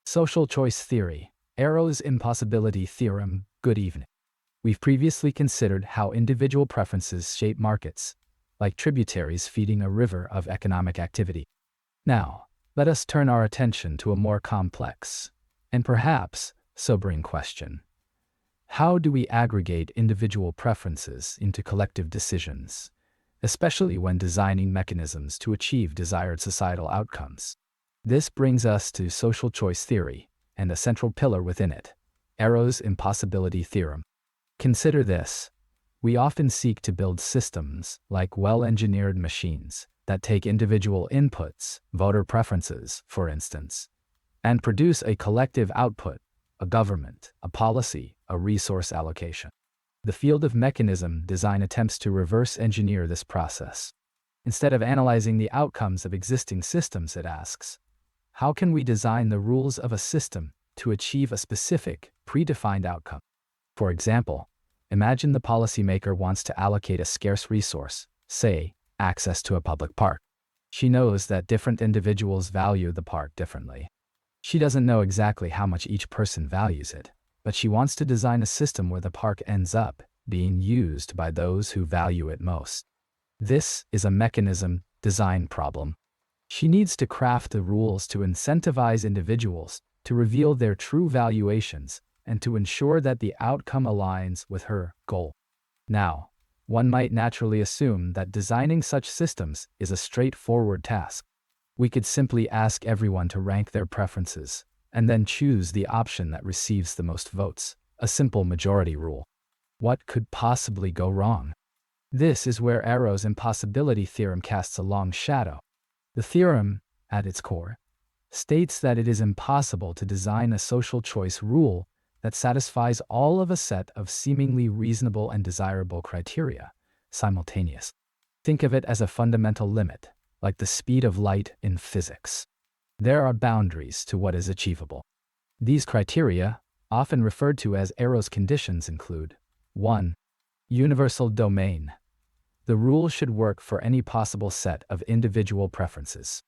Social choice theory, Arrow's impossibility theorem. Good evening. We've previously considered how individual preferences shape markets, like tributaries feeding a river of economic activity. Now, let us turn our attention to a more complex, And perhaps, sobering question, how do we aggregate individual preferences into collective decisions, especially when designing mechanisms to achieve desired societal outcomes? This brings us to social choice theory, and a central pillar within it, Arrow's impossibility theorem. Consider this. We often seek to build systems, like well-engineered machines, that take individual inputs, voter preferences, for instance, and produce a collective output, a government, a policy, a resource allocation. The field of mechanism design attempts to reverse engineer this process. Instead of analyzing the outcomes of existing systems, it asks, how can we design the rules of a system to achieve a specific, predefined outcome? For example, imagine the policymaker wants to allocate a scarce resource, say, access to a public park. She knows that different individuals value the park differently. She doesn't know exactly how much each person values it, but she wants to design a system where the park ends up being used by those who value it most. This is a mechanism design problem. She needs to craft the rules to incentivize individuals to reveal their true valuations and to ensure that the outcome aligns with her goal. Now, one might naturally assume that designing such systems is a straightforward task. We could simply ask everyone to rank their preferences, and then choose the option that receives the most votes, a simple majority rule. What could possibly go wrong? This is where Arrow's impossibility theorem casts a long shadow. The theorem, at its core, states that it is impossible to design a social choice rule that satisfies all of a set of seemingly reasonable and desirable criteria simultaneously. Think of it as a fundamental limit, like the speed of light in physics. There are boundaries to what is achievable. These criteria, often referred to as Arrow's conditions, include 1. Universal domain. The rule should work for any possible set of individual preferences.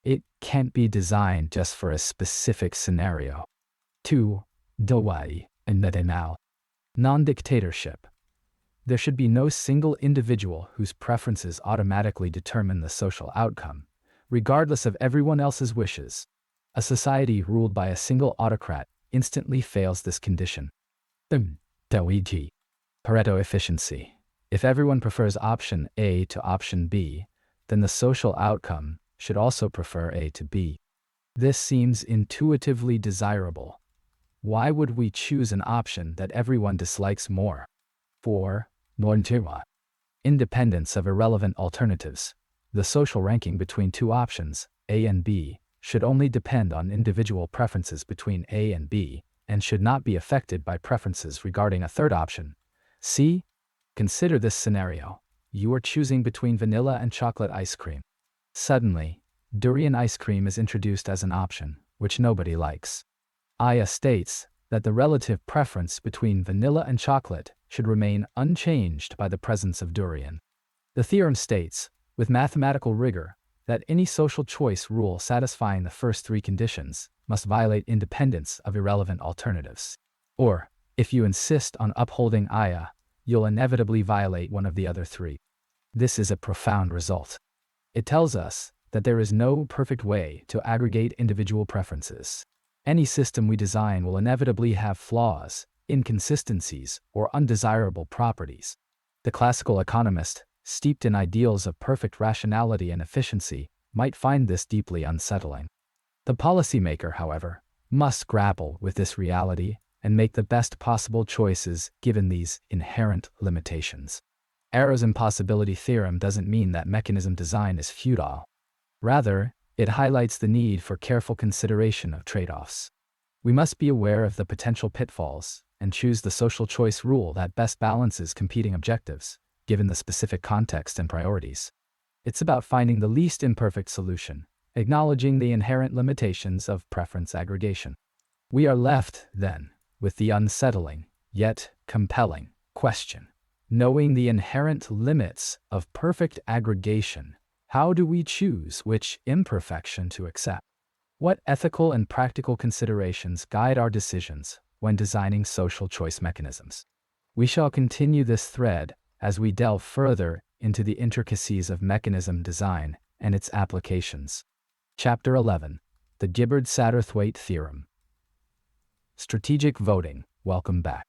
It can't be designed just for a specific scenario. 2. Dewei and Nedenal. Non-dictatorship. There should be no single individual whose preferences automatically determine the social outcome, regardless of everyone else's wishes. A society ruled by a single autocrat instantly fails this condition. Pareto efficiency. If everyone prefers option A to option B, then the social outcome should also prefer A to B. This seems intuitively desirable. Why would we choose an option that everyone dislikes more? 4. Normativa. Independence of irrelevant alternatives. The social ranking between two options, A and B, should only depend on individual preferences between A and B, and should not be affected by preferences regarding a third option, C. Consider this scenario. You are choosing between vanilla and chocolate ice cream. Suddenly, durian ice cream is introduced as an option, which nobody likes. Aya states that the relative preference between vanilla and chocolate should remain unchanged by the presence of durian. The theorem states, with mathematical rigor, that any social choice rule satisfying the first three conditions must violate independence of irrelevant alternatives. Or, if you insist on upholding Aya, you'll inevitably violate one of the other three. This is a profound result. It tells us that there is no perfect way to aggregate individual preferences. Any system we design will inevitably have flaws, inconsistencies, or undesirable properties. The classical economist, steeped in ideals of perfect rationality and efficiency, might find this deeply unsettling. The policymaker, however, must grapple with this reality and make the best possible choices given these inherent limitations. Arrow's impossibility theorem doesn't mean that mechanism design is futile. Rather, it highlights the need for careful consideration of trade-offs. We must be aware of the potential pitfalls and choose the social choice rule that best balances competing objectives, given the specific context and priorities. It's about finding the least imperfect solution, acknowledging the inherent limitations of preference aggregation. We are left, then, with the unsettling, yet compelling, question. Knowing the inherent limits of perfect aggregation, how do we choose which imperfection to accept? What ethical and practical considerations guide our decisions when designing social choice mechanisms? We shall continue this thread as we delve further into the intricacies of mechanism design and its applications. Chapter 11. The Gibbard-Satterthwaite Theorem. Strategic voting, welcome back.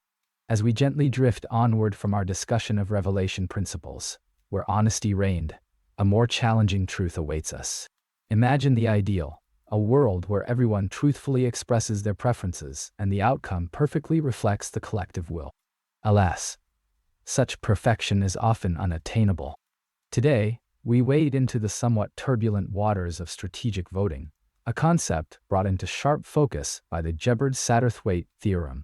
As we gently drift onward from our discussion of revelation principles, where honesty reigned, a more challenging truth awaits us. Imagine the ideal, a world where everyone truthfully expresses their preferences and the outcome perfectly reflects the collective will. Alas, such perfection is often unattainable. Today, we wade into the somewhat turbulent waters of strategic voting, a concept brought into sharp focus by the Shepard-Satterthwaite theorem.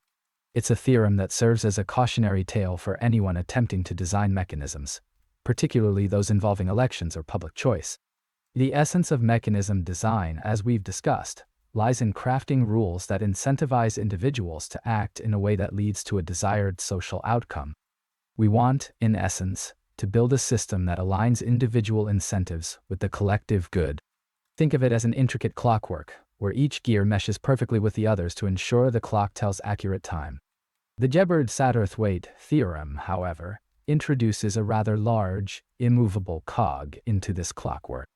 It's a theorem that serves as a cautionary tale for anyone attempting to design mechanisms, particularly those involving elections or public choice. The essence of mechanism design, as we've discussed, lies in crafting rules that incentivize individuals to act in a way that leads to a desired social outcome. We want, in essence, to build a system that aligns individual incentives with the collective good. Think of it as an intricate clockwork, where each gear meshes perfectly with the others to ensure the clock tells accurate time. The Shepard-Satterthwaite theorem, however, introduces a rather large, immovable cog into this clockwork.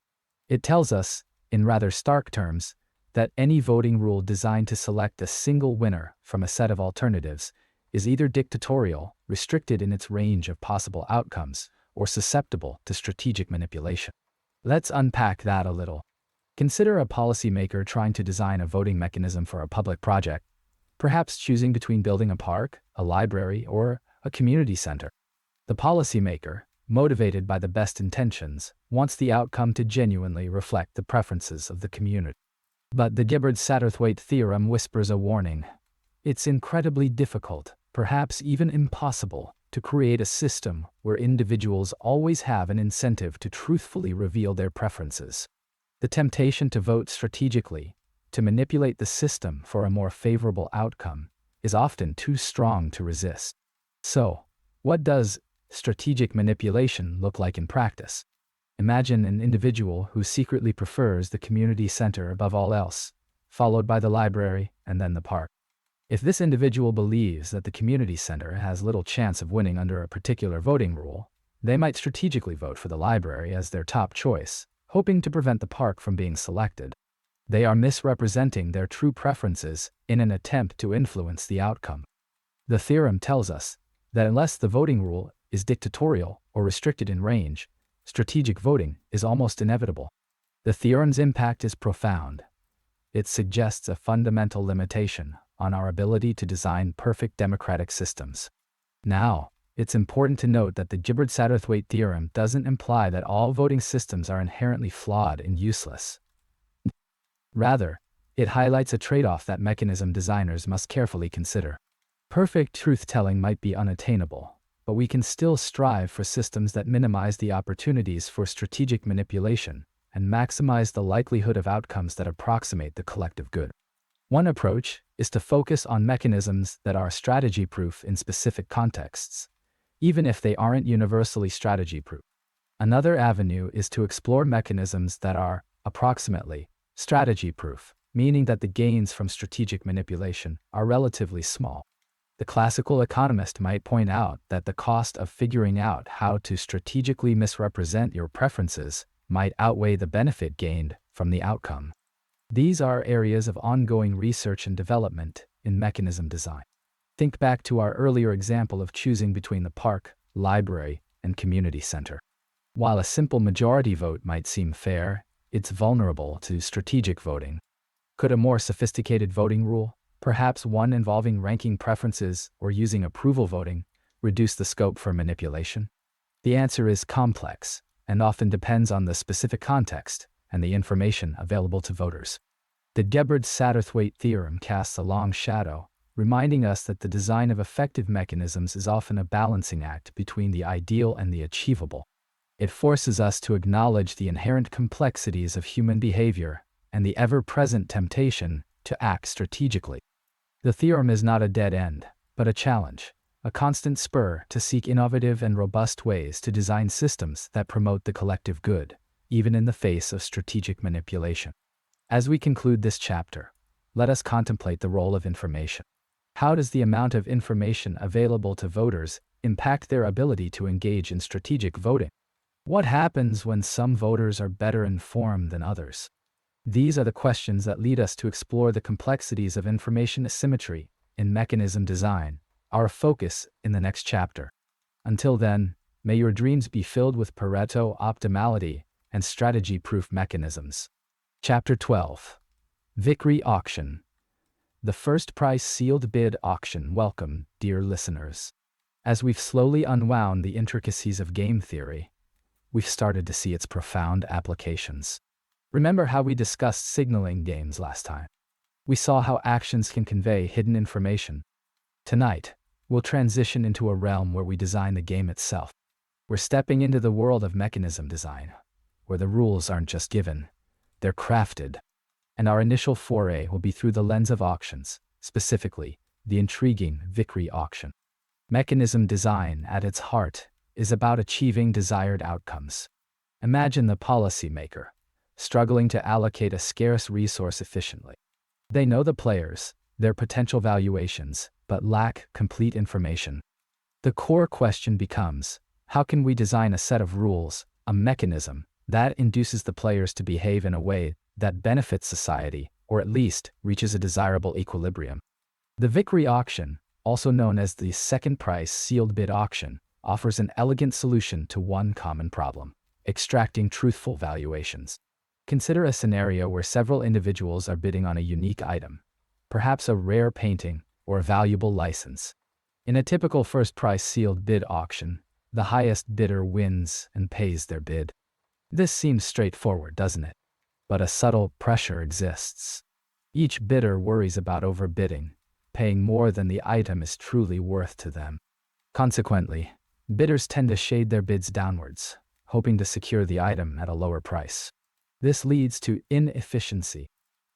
It tells us, in rather stark terms, that any voting rule designed to select a single winner from a set of alternatives is either dictatorial, restricted in its range of possible outcomes, or susceptible to strategic manipulation. Let's unpack that a little. Consider a policymaker trying to design a voting mechanism for a public project, perhaps choosing between building a park, a library, or a community center. The policymaker, motivated by the best intentions, wants the outcome to genuinely reflect the preferences of the community. But the Shepard-Satterthwaite theorem whispers a warning. It's incredibly difficult, perhaps even impossible, to create a system where individuals always have an incentive to truthfully reveal their preferences. The temptation to vote strategically, to manipulate the system for a more favorable outcome, is often too strong to resist. So, what does strategic manipulation look like in practice? Imagine an individual who secretly prefers the community center above all else, followed by the library and then the park. If this individual believes that the community center has little chance of winning under a particular voting rule, they might strategically vote for the library as their top choice, hoping to prevent the park from being selected. They are misrepresenting their true preferences in an attempt to influence the outcome. The theorem tells us that unless the voting rule is dictatorial or restricted in range, strategic voting is almost inevitable. The theorem's impact is profound. It suggests a fundamental limitation on our ability to design perfect democratic systems. Now, it's important to note that the Shepard-Satterthwaite theorem doesn't imply that all voting systems are inherently flawed and useless. Rather, it highlights a trade-off that mechanism designers must carefully consider. Perfect truth-telling might be unattainable, but we can still strive for systems that minimize the opportunities for strategic manipulation and maximize the likelihood of outcomes that approximate the collective good. One approach is to focus on mechanisms that are strategy-proof in specific contexts, even if they aren't universally strategy-proof. Another avenue is to explore mechanisms that are, approximately, strategy-proof, meaning that the gains from strategic manipulation are relatively small. The classical economist might point out that the cost of figuring out how to strategically misrepresent your preferences might outweigh the benefit gained from the outcome. These are areas of ongoing research and development in mechanism design. Think back to our earlier example of choosing between the park, library, and community center. While a simple majority vote might seem fair, it's vulnerable to strategic voting. Could a more sophisticated voting rule, perhaps one involving ranking preferences or using approval voting, reduce the scope for manipulation? The answer is complex and often depends on the specific context and the information available to voters. The Shepard-Satterthwaite theorem casts a long shadow, reminding us that the design of effective mechanisms is often a balancing act between the ideal and the achievable. It forces us to acknowledge the inherent complexities of human behavior and the ever-present temptation to act strategically. The theorem is not a dead end, but a challenge, a constant spur to seek innovative and robust ways to design systems that promote the collective good, even in the face of strategic manipulation. As we conclude this chapter, let us contemplate the role of information. How does the amount of information available to voters impact their ability to engage in strategic voting? What happens when some voters are better informed than others? These are the questions that lead us to explore the complexities of information asymmetry in mechanism design, our focus in the next chapter. Until then, may your dreams be filled with Pareto optimality and strategy-proof mechanisms. Chapter 12. Vickrey Auction. The first price sealed bid auction. Welcome, dear listeners. As we've slowly unwound the intricacies of game theory, we've started to see its profound applications. Remember how we discussed signaling games last time? We saw how actions can convey hidden information. Tonight, we'll transition into a realm where we design the game itself. We're stepping into the world of mechanism design, where the rules aren't just given, they're crafted. And our initial foray will be through the lens of auctions, specifically, the intriguing Vickrey auction. Mechanism design, at its heart, is about achieving desired outcomes. Imagine the policymaker, struggling to allocate a scarce resource efficiently. They know the players, their potential valuations, but lack complete information. The core question becomes, how can we design a set of rules, a mechanism, that induces the players to behave in a way that benefits society, or at least reaches a desirable equilibrium? The Vickrey auction, also known as the second price sealed bid auction, offers an elegant solution to one common problem: extracting truthful valuations. Consider a scenario where several individuals are bidding on a unique item, perhaps a rare painting or a valuable license. In a typical first price sealed bid auction, the highest bidder wins and pays their bid. This seems straightforward, doesn't it? But a subtle pressure exists. Each bidder worries about overbidding, paying more than the item is truly worth to them. Consequently, bidders tend to shade their bids downwards, hoping to secure the item at a lower price. This leads to inefficiency.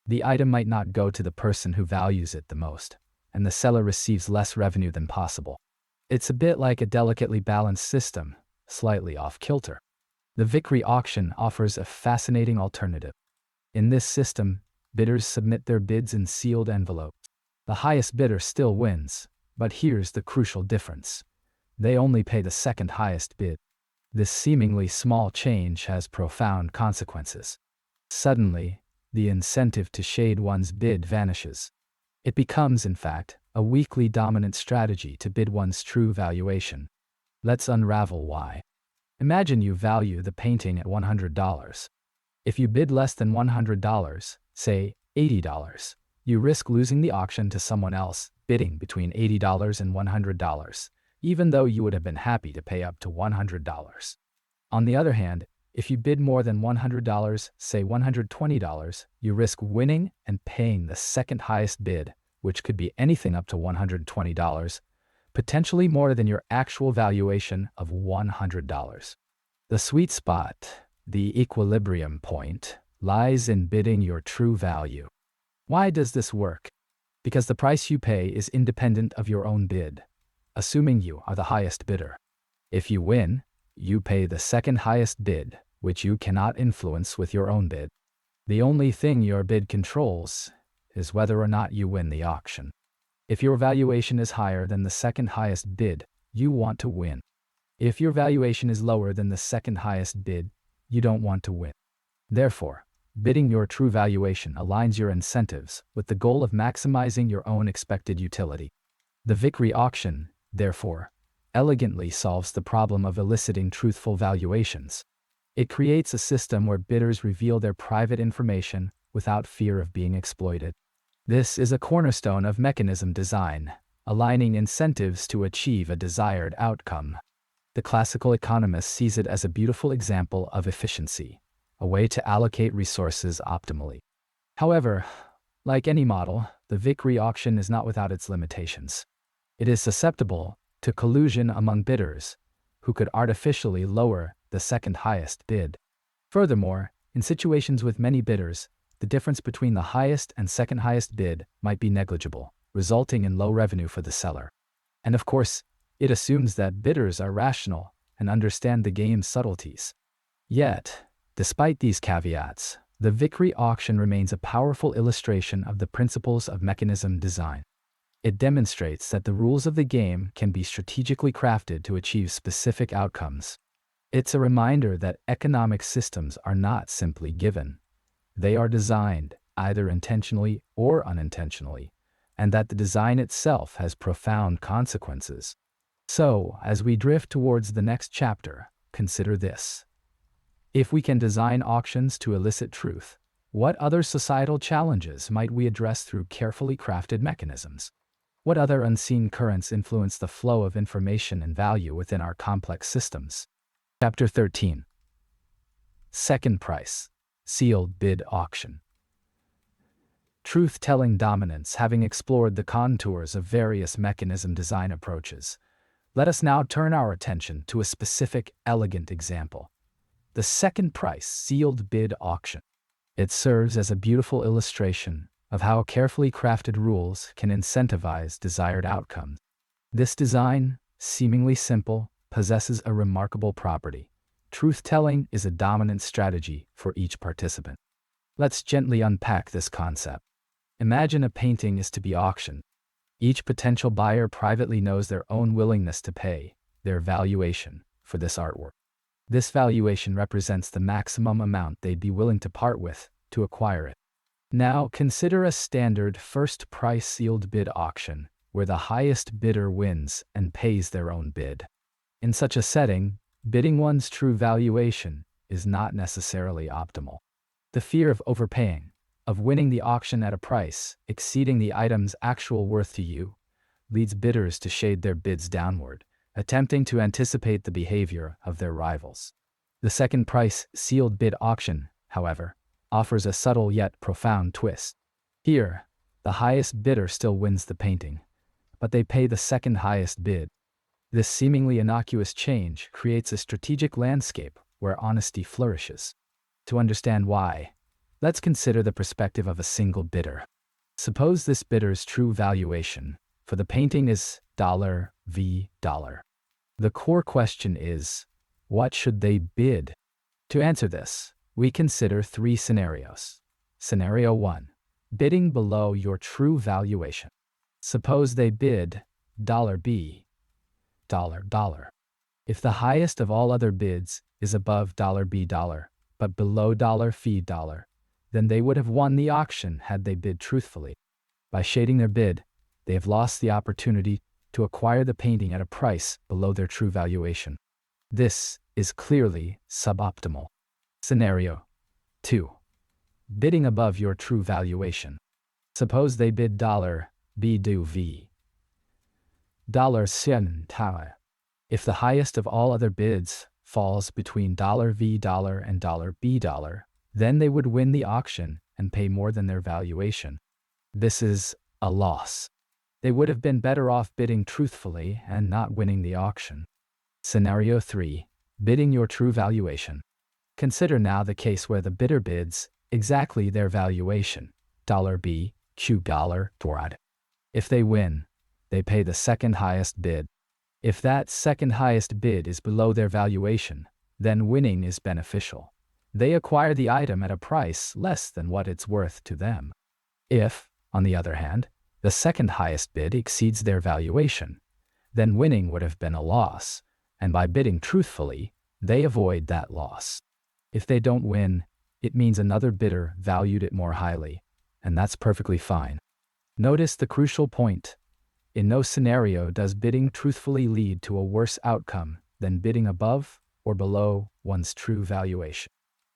The item might not go to the person who values it the most, and the seller receives less revenue than possible. It's a bit like a delicately balanced system, slightly off kilter. The Vickrey auction offers a fascinating alternative. In this system, bidders submit their bids in sealed envelopes. The highest bidder still wins, but here's the crucial difference. They only pay the second highest bid. This seemingly small change has profound consequences. Suddenly, the incentive to shade one's bid vanishes. It becomes, in fact, a weakly dominant strategy to bid one's true valuation. Let's unravel why. Imagine you value the painting at $100. If you bid less than $100, say $80, you risk losing the auction to someone else bidding between $80 and $100, even though you would have been happy to pay up to $100. On the other hand, if you bid more than $100, say $120, you risk winning and paying the second highest bid, which could be anything up to $120, potentially more than your actual valuation of $100. The sweet spot, the equilibrium point, lies in bidding your true value. Why does this work? Because the price you pay is independent of your own bid, assuming you are the highest bidder. If you win, you pay the second highest bid, which you cannot influence with your own bid. The only thing your bid controls is whether or not you win the auction. If your valuation is higher than the second highest bid, you want to win. If your valuation is lower than the second highest bid, you don't want to win. Therefore, bidding your true valuation aligns your incentives with the goal of maximizing your own expected utility. The Vickrey auction, therefore, elegantly solves the problem of eliciting truthful valuations. It creates a system where bidders reveal their private information without fear of being exploited. This is a cornerstone of mechanism design, aligning incentives to achieve a desired outcome. The classical economist sees it as a beautiful example of efficiency, a way to allocate resources optimally. However, like any model, the Vickrey auction is not without its limitations. It is susceptible to collusion among bidders, who could artificially lower the second highest bid. Furthermore, in situations with many bidders, the difference between the highest and second highest bid might be negligible, resulting in low revenue for the seller. And of course, it assumes that bidders are rational and understand the game's subtleties. Yet, despite these caveats, the Vickrey auction remains a powerful illustration of the principles of mechanism design. It demonstrates that the rules of the game can be strategically crafted to achieve specific outcomes. It's a reminder that economic systems are not simply given. They are designed, either intentionally or unintentionally, and that the design itself has profound consequences. So, as we drift towards the next chapter, consider this. If we can design auctions to elicit truth, what other societal challenges might we address through carefully crafted mechanisms? What other unseen currents influence the flow of information and value within our complex systems? Chapter 13. Second price, sealed bid auction. Truth-telling dominance. Having explored the contours of various mechanism design approaches, let us now turn our attention to a specific, elegant example. The second price, sealed bid auction. It serves as a beautiful illustration of how carefully crafted rules can incentivize desired outcomes. This design, seemingly simple, possesses a remarkable property. Truth-telling is a dominant strategy for each participant. Let's gently unpack this concept. Imagine a painting is to be auctioned. Each potential buyer privately knows their own willingness to pay, their valuation, for this artwork. This valuation represents the maximum amount they'd be willing to part with to acquire it. Now, consider a standard first price sealed bid auction, where the highest bidder wins and pays their own bid. In such a setting, bidding one's true valuation is not necessarily optimal. The fear of overpaying, of winning the auction at a price exceeding the item's actual worth to you, leads bidders to shade their bids downward, attempting to anticipate the behavior of their rivals. The second price sealed bid auction, however, offers a subtle yet profound twist. Here, the highest bidder still wins the painting, but they pay the second highest bid. This seemingly innocuous change creates a strategic landscape where honesty flourishes. To understand why, let's consider the perspective of a single bidder. Suppose this bidder's true valuation for the painting is $V. The core question is, what should they bid? To answer this, we consider three scenarios. Scenario 1. Bidding below your true valuation. Suppose they bid $B. If the highest of all other bids is above $B, but below $F, then they would have won the auction had they bid truthfully. By shading their bid, they have lost the opportunity to acquire the painting at a price below their true valuation. This is clearly suboptimal. Scenario 2. Bidding above your true valuation. Suppose they bid $B. If the highest of all other bids falls between $V and $B, then they would win the auction and pay more than their valuation. This is a loss. They would have been better off bidding truthfully and not winning the auction. Scenario 3. Bidding your true valuation. Consider now the case where the bidder bids exactly their valuation, $B, $. If they win, they pay the second highest bid. If that second highest bid is below their valuation, then winning is beneficial. They acquire the item at a price less than what it's worth to them. If, on the other hand, the second highest bid exceeds their valuation, then winning would have been a loss, and by bidding truthfully, they avoid that loss. If they don't win, it means another bidder valued it more highly, and that's perfectly fine. Notice the crucial point. In no scenario does bidding truthfully lead to a worse outcome than bidding above or below one's true valuation.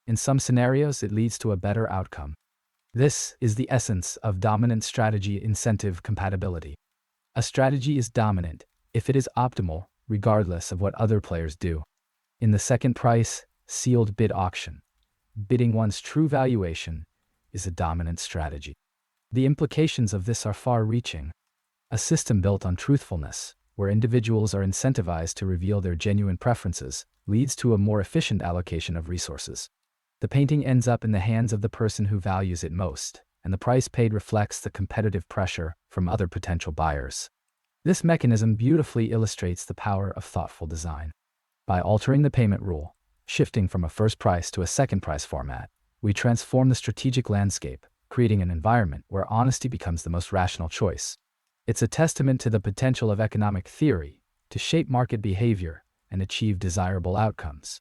In some scenarios, it leads to a better outcome. This is the essence of dominant strategy incentive compatibility. A strategy is dominant if it is optimal, regardless of what other players do. In the second price, sealed bid auction, bidding one's true valuation is a dominant strategy. The implications of this are far-reaching. A system built on truthfulness, where individuals are incentivized to reveal their genuine preferences, leads to a more efficient allocation of resources. The painting ends up in the hands of the person who values it most, and the price paid reflects the competitive pressure from other potential buyers. This mechanism beautifully illustrates the power of thoughtful design. By altering the payment rule, shifting from a first price to a second price format, we transform the strategic landscape, creating an environment where honesty becomes the most rational choice. It's a testament to the potential of economic theory to shape market behavior and achieve desirable outcomes.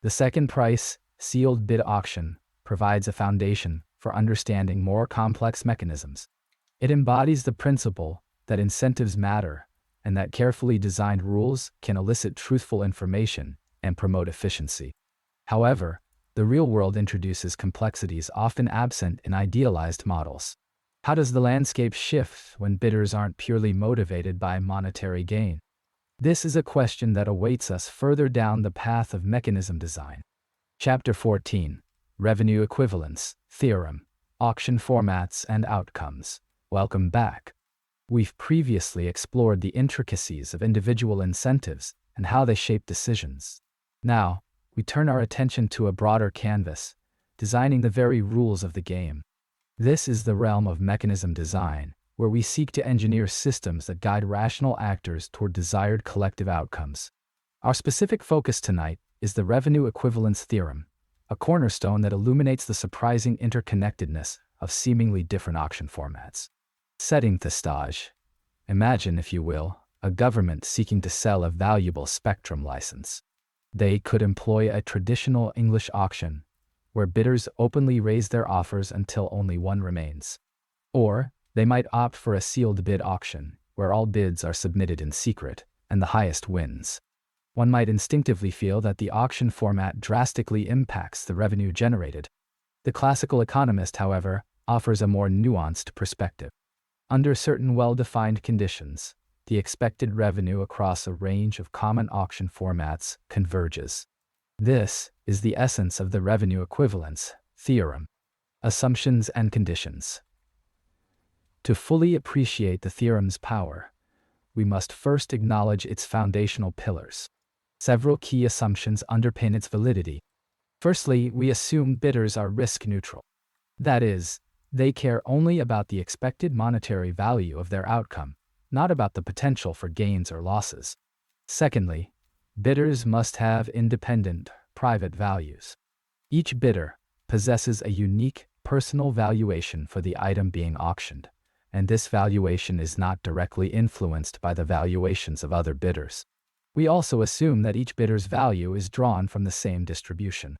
The second price, sealed bid auction, provides a foundation for understanding more complex mechanisms. It embodies the principle that incentives matter and that carefully designed rules can elicit truthful information and promote efficiency. However, the real world introduces complexities often absent in idealized models. How does the landscape shift when bidders aren't purely motivated by monetary gain? This is a question that awaits us further down the path of mechanism design. Chapter 14: Revenue Equivalence, Theorem, Auction Formats and Outcomes. Welcome back. We've previously explored the intricacies of individual incentives and how they shape decisions. Now, we turn our attention to a broader canvas, designing the very rules of the game. This is the realm of mechanism design, where we seek to engineer systems that guide rational actors toward desired collective outcomes. Our specific focus tonight is the revenue equivalence theorem, a cornerstone that illuminates the surprising interconnectedness of seemingly different auction formats. Setting the stage. Imagine, if you will, a government seeking to sell a valuable spectrum license. They could employ a traditional English auction, where bidders openly raise their offers until only one remains. Or, they might opt for a sealed bid auction, where all bids are submitted in secret, and the highest wins. One might instinctively feel that the auction format drastically impacts the revenue generated. The classical economist, however, offers a more nuanced perspective. Under certain well-defined conditions, the expected revenue across a range of common auction formats converges. This is the essence of the revenue equivalence theorem. Assumptions and conditions. To fully appreciate the theorem's power, we must first acknowledge its foundational pillars. Several key assumptions underpin its validity. Firstly, we assume bidders are risk neutral. That is, they care only about the expected monetary value of their outcome, not about the potential for gains or losses. Secondly, bidders must have independent, private values. Each bidder possesses a unique, personal valuation for the item being auctioned, and this valuation is not directly influenced by the valuations of other bidders. We also assume that each bidder's value is drawn from the same distribution.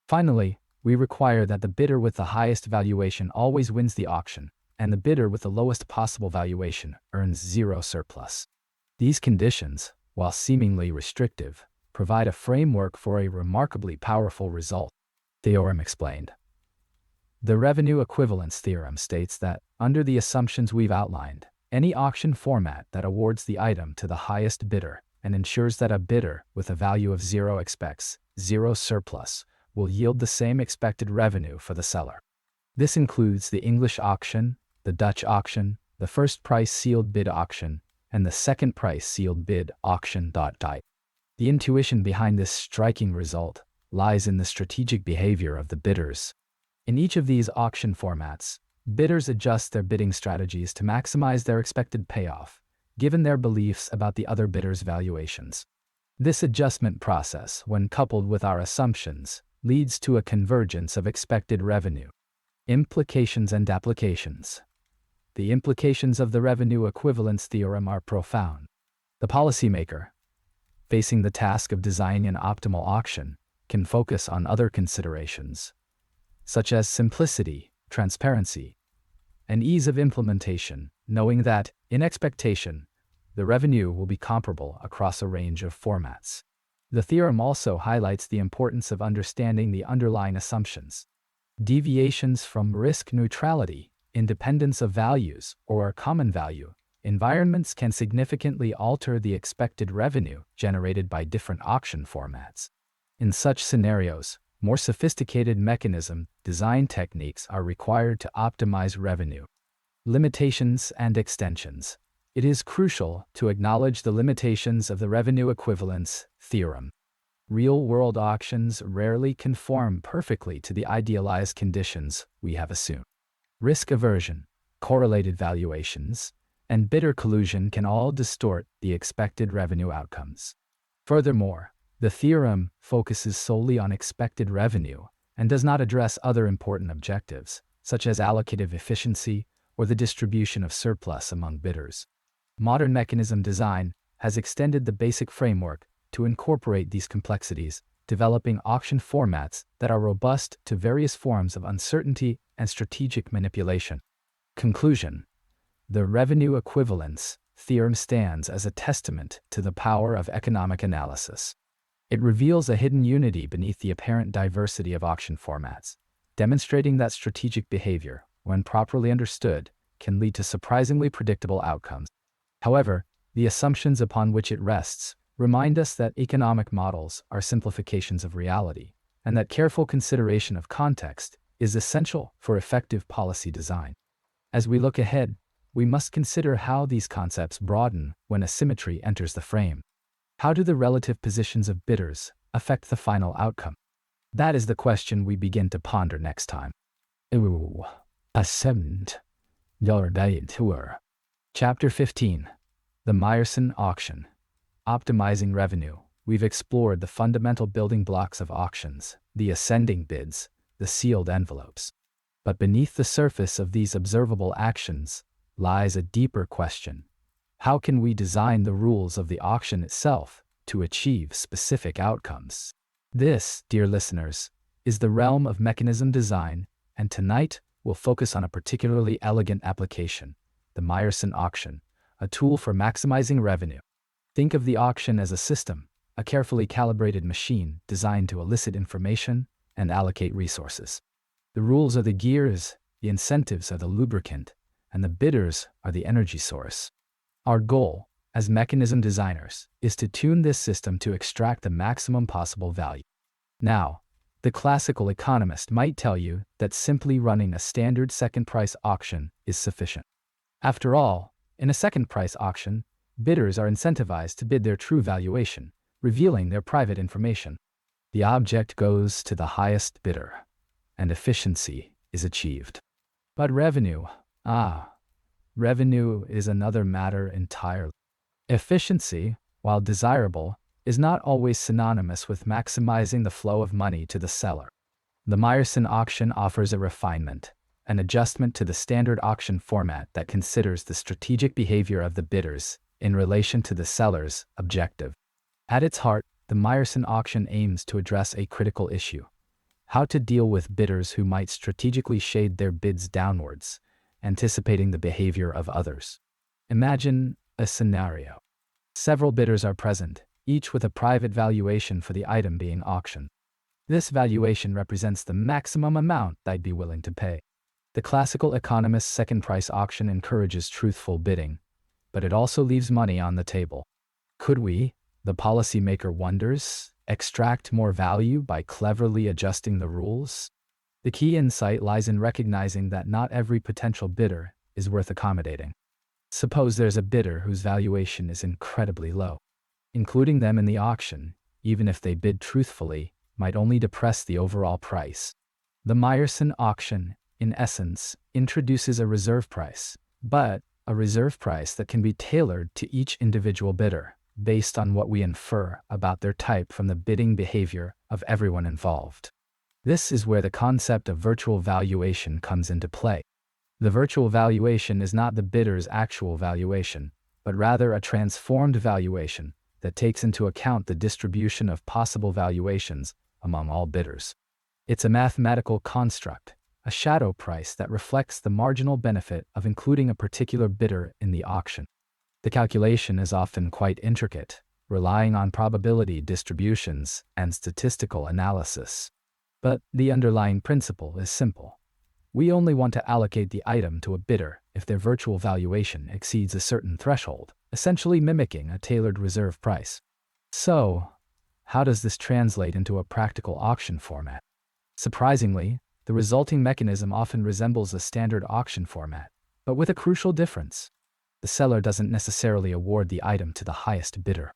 Finally, we require that the bidder with the highest valuation always wins the auction, and the bidder with the lowest possible valuation earns zero surplus. These conditions, while seemingly restrictive, provide a framework for a remarkably powerful result. Theorem explained. The revenue equivalence theorem states that, under the assumptions we've outlined, any auction format that awards the item to the highest bidder and ensures that a bidder with a value of zero expects zero surplus will yield the same expected revenue for the seller. This includes the English auction, the Dutch auction, the first price sealed bid auction, and the second price sealed bid auction. The intuition behind this striking result lies in the strategic behavior of the bidders. In each of these auction formats, bidders adjust their bidding strategies to maximize their expected payoff, given their beliefs about the other bidders' valuations. This adjustment process, when coupled with our assumptions, leads to a convergence of expected revenue. Implications and applications. The implications of the revenue equivalence theorem are profound. The policymaker, facing the task of designing an optimal auction, can focus on other considerations, such as simplicity, transparency, and ease of implementation, knowing that, in expectation, the revenue will be comparable across a range of formats. The theorem also highlights the importance of understanding the underlying assumptions. Deviations from risk neutrality, independence of values, or common value environments can significantly alter the expected revenue generated by different auction formats. In such scenarios, more sophisticated mechanism design techniques are required to optimize revenue. Limitations and extensions. It is crucial to acknowledge the limitations of the revenue equivalence theorem. Real-world auctions rarely conform perfectly to the idealized conditions we have assumed. Risk aversion, correlated valuations, and bidder collusion can all distort the expected revenue outcomes. Furthermore, the theorem focuses solely on expected revenue and does not address other important objectives, such as allocative efficiency or the distribution of surplus among bidders. Modern mechanism design has extended the basic framework to incorporate these complexities, developing auction formats that are robust to various forms of uncertainty and strategic manipulation. Conclusion. The revenue equivalence theorem stands as a testament to the power of economic analysis. It reveals a hidden unity beneath the apparent diversity of auction formats, demonstrating that strategic behavior, when properly understood, can lead to surprisingly predictable outcomes. However, the assumptions upon which it rests remind us that economic models are simplifications of reality, and that careful consideration of context is essential for effective policy design. As we look ahead, we must consider how these concepts broaden when asymmetry enters the frame. How do the relative positions of bidders affect the final outcome? That is the question we begin to ponder next time. Chapter 15. The Meyerson Auction. Optimizing revenue. We've explored the fundamental building blocks of auctions, the ascending bids, the sealed envelopes. But beneath the surface of these observable actions lies a deeper question. How can we design the rules of the auction itself to achieve specific outcomes? This, dear listeners, is the realm of mechanism design, and tonight we'll focus on a particularly elegant application, the Meyerson Auction, a tool for maximizing revenue. Think of the auction as a system, a carefully calibrated machine designed to elicit information and allocate resources. The rules are the gears, the incentives are the lubricant, and the bidders are the energy source. Our goal, as mechanism designers, is to tune this system to extract the maximum possible value. Now, the classical economist might tell you that simply running a standard second price auction is sufficient. After all, in a second price auction, bidders are incentivized to bid their true valuation, revealing their private information. The object goes to the highest bidder, and efficiency is achieved. But revenue is another matter entirely. Efficiency, while desirable, is not always synonymous with maximizing the flow of money to the seller. The Meyerson Auction offers a refinement, an adjustment to the standard auction format that considers the strategic behavior of the bidders in relation to the seller's objective. At its heart, the Meyerson Auction aims to address a critical issue: how to deal with bidders who might strategically shade their bids downwards, anticipating the behavior of others. Imagine a scenario. Several bidders are present, each with a private valuation for the item being auctioned. This valuation represents the maximum amount they'd be willing to pay. The classical economist's second price auction encourages truthful bidding, but it also leaves money on the table. Could we, the policymaker wonders, extract more value by cleverly adjusting the rules? The key insight lies in recognizing that not every potential bidder is worth accommodating. Suppose there's a bidder whose valuation is incredibly low. Including them in the auction, even if they bid truthfully, might only depress the overall price. The Meyerson Auction, in essence, introduces a reserve price, but a reserve price that can be tailored to each individual bidder, based on what we infer about their type from the bidding behavior of everyone involved. This is where the concept of virtual valuation comes into play. The virtual valuation is not the bidder's actual valuation, but rather a transformed valuation that takes into account the distribution of possible valuations among all bidders. It's a mathematical construct, a shadow price that reflects the marginal benefit of including a particular bidder in the auction. The calculation is often quite intricate, relying on probability distributions and statistical analysis. But the underlying principle is simple. We only want to allocate the item to a bidder if their virtual valuation exceeds a certain threshold, essentially mimicking a tailored reserve price. So, how does this translate into a practical auction format? Surprisingly, the resulting mechanism often resembles a standard auction format, but with a crucial difference. The seller doesn't necessarily award the item to the highest bidder.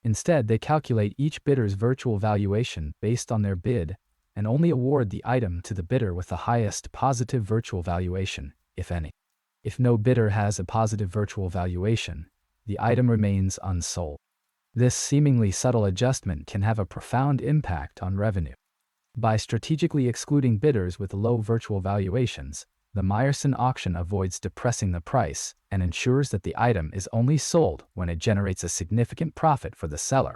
Instead, they calculate each bidder's virtual valuation based on their bid and only award the item to the bidder with the highest positive virtual valuation, if any. If no bidder has a positive virtual valuation, the item remains unsold. This seemingly subtle adjustment can have a profound impact on revenue. By strategically excluding bidders with low virtual valuations, the Meyerson Auction avoids depressing the price and ensures that the item is only sold when it generates a significant profit for the seller.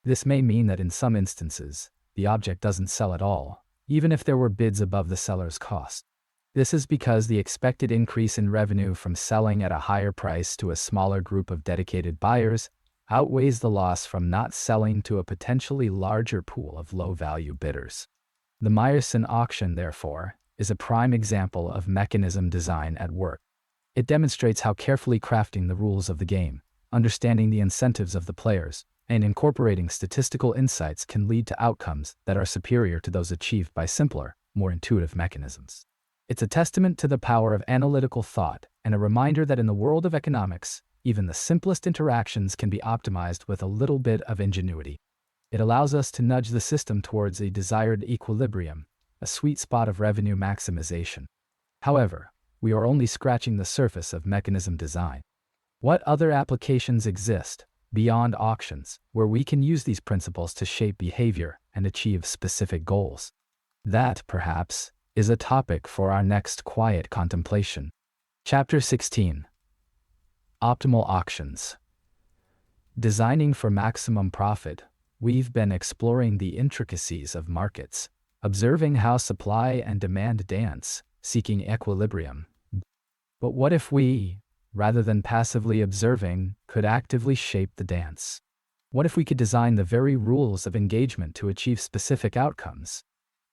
This may mean that in some instances, the object doesn't sell at all, even if there were bids above the seller's cost. This is because the expected increase in revenue from selling at a higher price to a smaller group of dedicated buyers outweighs the loss from not selling to a potentially larger pool of low-value bidders. The Meyerson auction, therefore, is a prime example of mechanism design at work. It demonstrates how carefully crafting the rules of the game, understanding the incentives of the players, and incorporating statistical insights can lead to outcomes that are superior to those achieved by simpler, more intuitive mechanisms. It's a testament to the power of analytical thought and a reminder that in the world of economics, even the simplest interactions can be optimized with a little bit of ingenuity. It allows us to nudge the system towards a desired equilibrium, a sweet spot of revenue maximization. However, we are only scratching the surface of mechanism design. What other applications exist, beyond auctions, where we can use these principles to shape behavior and achieve specific goals? That, perhaps, is a topic for our next quiet contemplation. Chapter 16. Optimal Auctions. Designing for maximum profit, we've been exploring the intricacies of markets, observing how supply and demand dance, seeking equilibrium. But what if we, rather than passively observing, could actively shape the dance? What if we could design the very rules of engagement to achieve specific outcomes?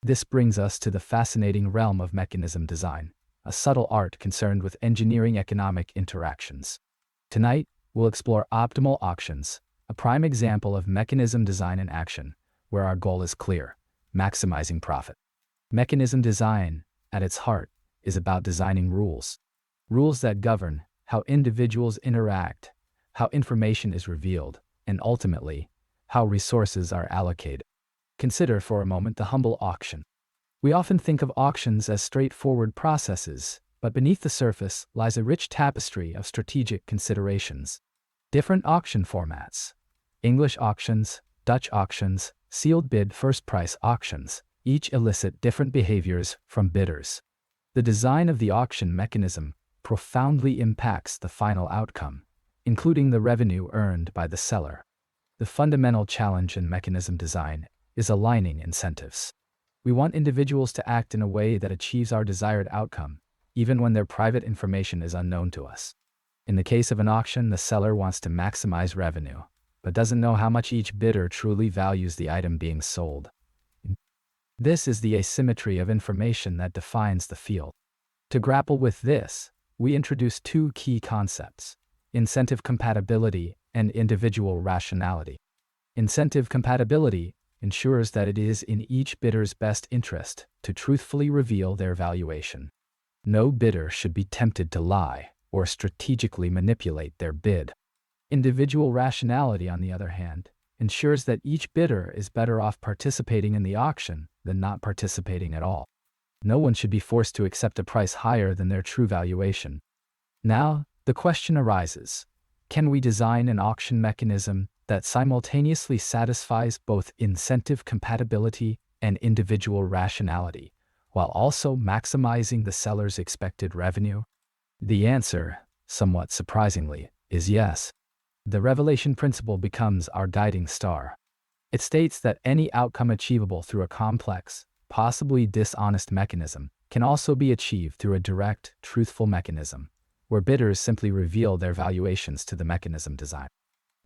This brings us to the fascinating realm of mechanism design, a subtle art concerned with engineering economic interactions. Tonight, we'll explore optimal auctions, a prime example of mechanism design in action, where our goal is clear: maximizing profit. Mechanism design, at its heart, is about designing rules. Rules that govern how individuals interact, how information is revealed, and ultimately, how resources are allocated. Consider for a moment the humble auction. We often think of auctions as straightforward processes, but beneath the surface lies a rich tapestry of strategic considerations. Different auction formats: English auctions, Dutch auctions, sealed bid first price auctions, each elicit different behaviors from bidders. The design of the auction mechanism profoundly impacts the final outcome, including the revenue earned by the seller. The fundamental challenge in mechanism design is aligning incentives. We want individuals to act in a way that achieves our desired outcome, even when their private information is unknown to us. In the case of an auction, the seller wants to maximize revenue, but doesn't know how much each bidder truly values the item being sold. This is the asymmetry of information that defines the field. To grapple with this, we introduce two key concepts: incentive compatibility and individual rationality. Incentive compatibility ensures that it is in each bidder's best interest to truthfully reveal their valuation. No bidder should be tempted to lie or strategically manipulate their bid. Individual rationality, on the other hand, ensures that each bidder is better off participating in the auction than not participating at all. No one should be forced to accept a price higher than their true valuation. Now, the question arises: can we design an auction mechanism that simultaneously satisfies both incentive compatibility and individual rationality, while also maximizing the seller's expected revenue? The answer, somewhat surprisingly, is yes. The revelation principle becomes our guiding star. It states that any outcome achievable through a complex, possibly dishonest mechanism can also be achieved through a direct, truthful mechanism, where bidders simply reveal their valuations to the mechanism design.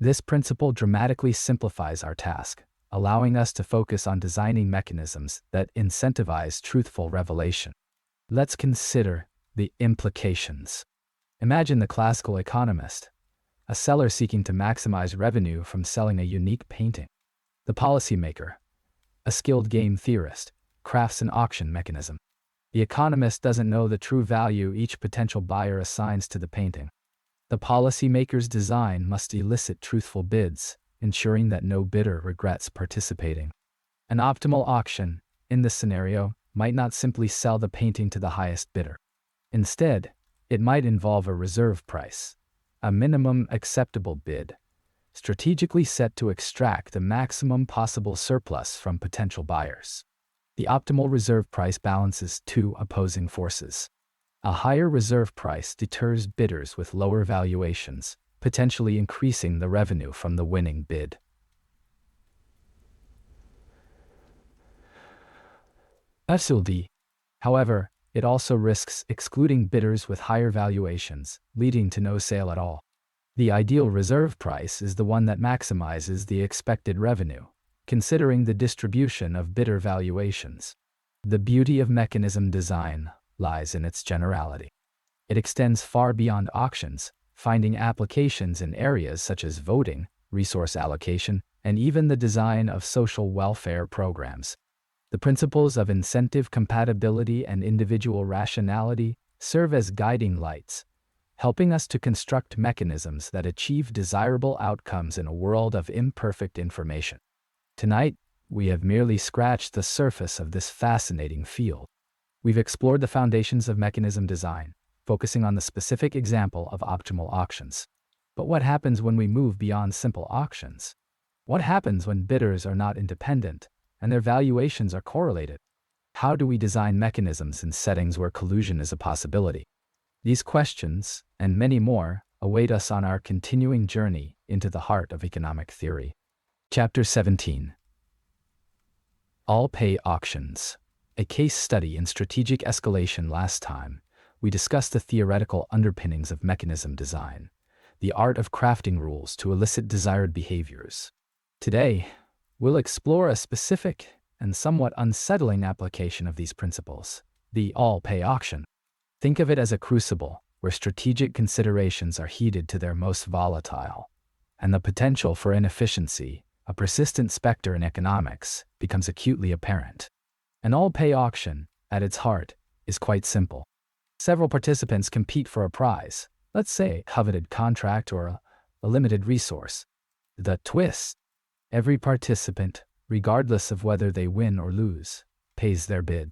This principle dramatically simplifies our task, allowing us to focus on designing mechanisms that incentivize truthful revelation. Let's consider the implications. Imagine the classical economist, a seller seeking to maximize revenue from selling a unique painting. The policymaker, a skilled game theorist, crafts an auction mechanism. The economist doesn't know the true value each potential buyer assigns to the painting. The policymaker's design must elicit truthful bids, ensuring that no bidder regrets participating. An optimal auction, in this scenario, might not simply sell the painting to the highest bidder. Instead, it might involve a reserve price, a minimum acceptable bid, strategically set to extract the maximum possible surplus from potential buyers. The optimal reserve price balances two opposing forces. A higher reserve price deters bidders with lower valuations, potentially increasing the revenue from the winning bid. However, it also risks excluding bidders with higher valuations, leading to no sale at all. The ideal reserve price is the one that maximizes the expected revenue, considering the distribution of bidder valuations. The beauty of mechanism design lies in its generality. It extends far beyond auctions, finding applications in areas such as voting, resource allocation, and even the design of social welfare programs. The principles of incentive compatibility and individual rationality serve as guiding lights, helping us to construct mechanisms that achieve desirable outcomes in a world of imperfect information. Tonight, we have merely scratched the surface of this fascinating field. We've explored the foundations of mechanism design, focusing on the specific example of optimal auctions. But what happens when we move beyond simple auctions? What happens when bidders are not independent and their valuations are correlated? How do we design mechanisms in settings where collusion is a possibility? These questions, and many more, await us on our continuing journey into the heart of economic theory. Chapter 17. All-pay auctions. A case study in strategic escalation. Last time, we discussed the theoretical underpinnings of mechanism design, the art of crafting rules to elicit desired behaviors. Today, we'll explore a specific and somewhat unsettling application of these principles, the all-pay auction. Think of it as a crucible where strategic considerations are heated to their most volatile, and the potential for inefficiency, a persistent specter in economics, becomes acutely apparent. An all-pay auction, at its heart, is quite simple. Several participants compete for a prize, let's say a coveted contract or a limited resource. The twist: every participant, regardless of whether they win or lose, pays their bid.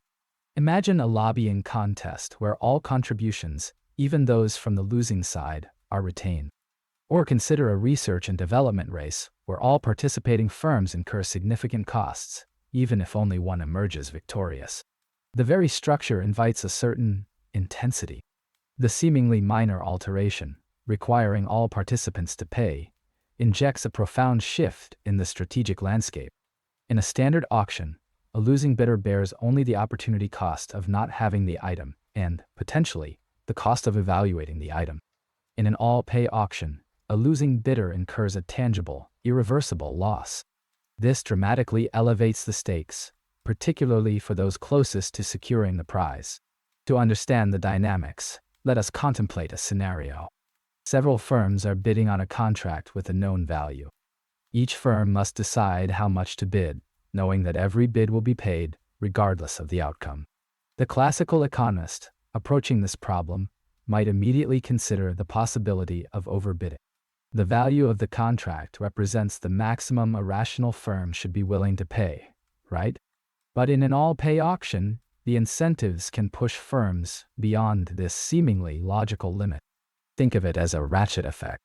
Imagine a lobbying contest where all contributions, even those from the losing side, are retained. Or consider a research and development race where all participating firms incur significant costs, even if only one emerges victorious. The very structure invites a certain intensity. The seemingly minor alteration, requiring all participants to pay, injects a profound shift in the strategic landscape. In a standard auction, a losing bidder bears only the opportunity cost of not having the item and, potentially, the cost of evaluating the item. In an all-pay auction, a losing bidder incurs a tangible, irreversible loss. This dramatically elevates the stakes, particularly for those closest to securing the prize. To understand the dynamics, let us contemplate a scenario. Several firms are bidding on a contract with a known value. Each firm must decide how much to bid, knowing that every bid will be paid, regardless of the outcome. The classical economist, approaching this problem, might immediately consider the possibility of overbidding. The value of the contract represents the maximum a rational firm should be willing to pay, right? But in an all-pay auction, the incentives can push firms beyond this seemingly logical limit. Think of it as a ratchet effect.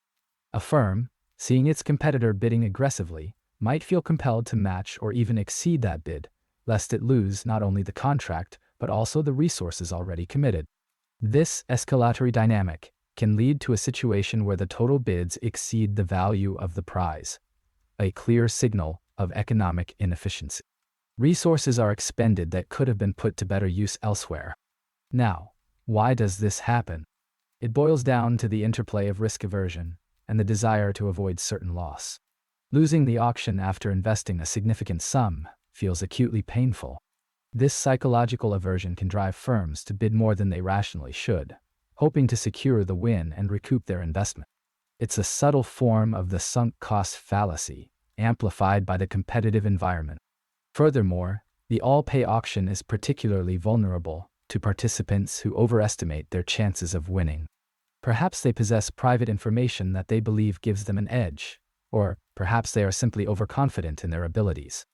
A firm, seeing its competitor bidding aggressively, might feel compelled to match or even exceed that bid, lest it lose not only the contract, but also the resources already committed. This escalatory dynamic can lead to a situation where the total bids exceed the value of the prize, a clear signal of economic inefficiency. Resources are expended that could have been put to better use elsewhere. Now, why does this happen? It boils down to the interplay of risk aversion and the desire to avoid certain loss. Losing the auction after investing a significant sum feels acutely painful. This psychological aversion can drive firms to bid more than they rationally should, hoping to secure the win and recoup their investment. It's a subtle form of the sunk cost fallacy, amplified by the competitive environment. Furthermore, the all-pay auction is particularly vulnerable to participants who overestimate their chances of winning. Perhaps they possess private information that they believe gives them an edge, or perhaps they are simply overconfident in their abilities.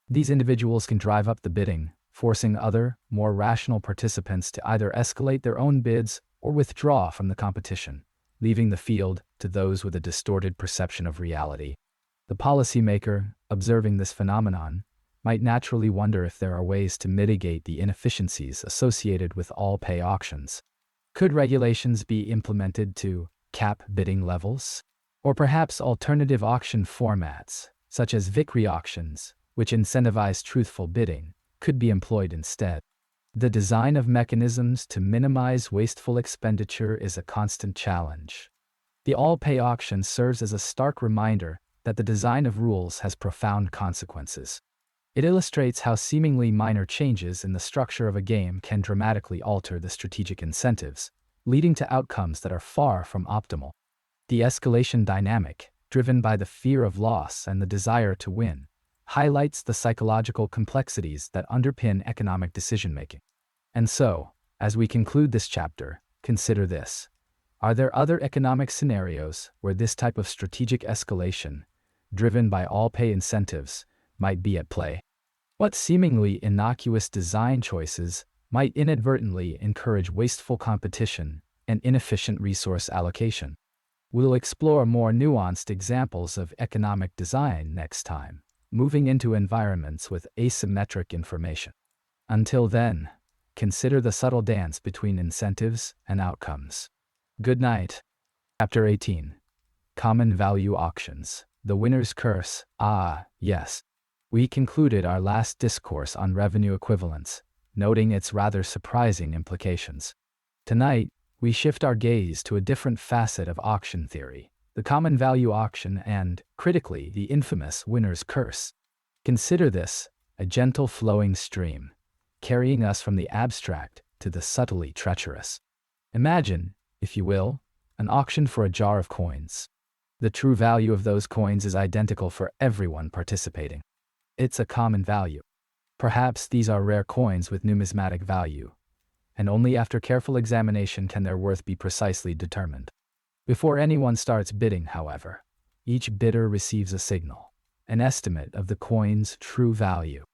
These individuals can drive up the bidding, forcing other, more rational participants to either escalate their own bids or withdraw from the competition, leaving the field to those with a distorted perception of reality. The policymaker, observing this phenomenon, might naturally wonder if there are ways to mitigate the inefficiencies associated with all-pay auctions. Could regulations be implemented to cap bidding levels? Or perhaps alternative auction formats, such as victory auctions, which incentivize truthful bidding, could be employed instead. The design of mechanisms to minimize wasteful expenditure is a constant challenge. The all-pay auction serves as a stark reminder that the design of rules has profound consequences. It illustrates how seemingly minor changes in the structure of a game can dramatically alter the strategic incentives, leading to outcomes that are far from optimal. The escalation dynamic, driven by the fear of loss and the desire to win, highlights the psychological complexities that underpin economic decision-making. And so, as we conclude this chapter, consider this. Are there other economic scenarios where this type of strategic escalation, driven by all-pay incentives, might be at play? What seemingly innocuous design choices might inadvertently encourage wasteful competition and inefficient resource allocation? We'll explore more nuanced examples of economic design next time, moving into environments with asymmetric information. Until then, consider the subtle dance between incentives and outcomes. Good night. Chapter 18. Common Value Auctions. The Winner's Curse. Ah, yes. We concluded our last discourse on revenue equivalence, noting its rather surprising implications. Tonight, we shift our gaze to a different facet of auction theory, the common value auction and, critically, the infamous winner's curse. Consider this, a gentle flowing stream, carrying us from the abstract to the subtly treacherous. Imagine, if you will, an auction for a jar of coins. The true value of those coins is identical for everyone participating. It's a common value. Perhaps these are rare coins with numismatic value, and only after careful examination can their worth be precisely determined. Before anyone starts bidding, however, each bidder receives a signal, an estimate of the coin's true value.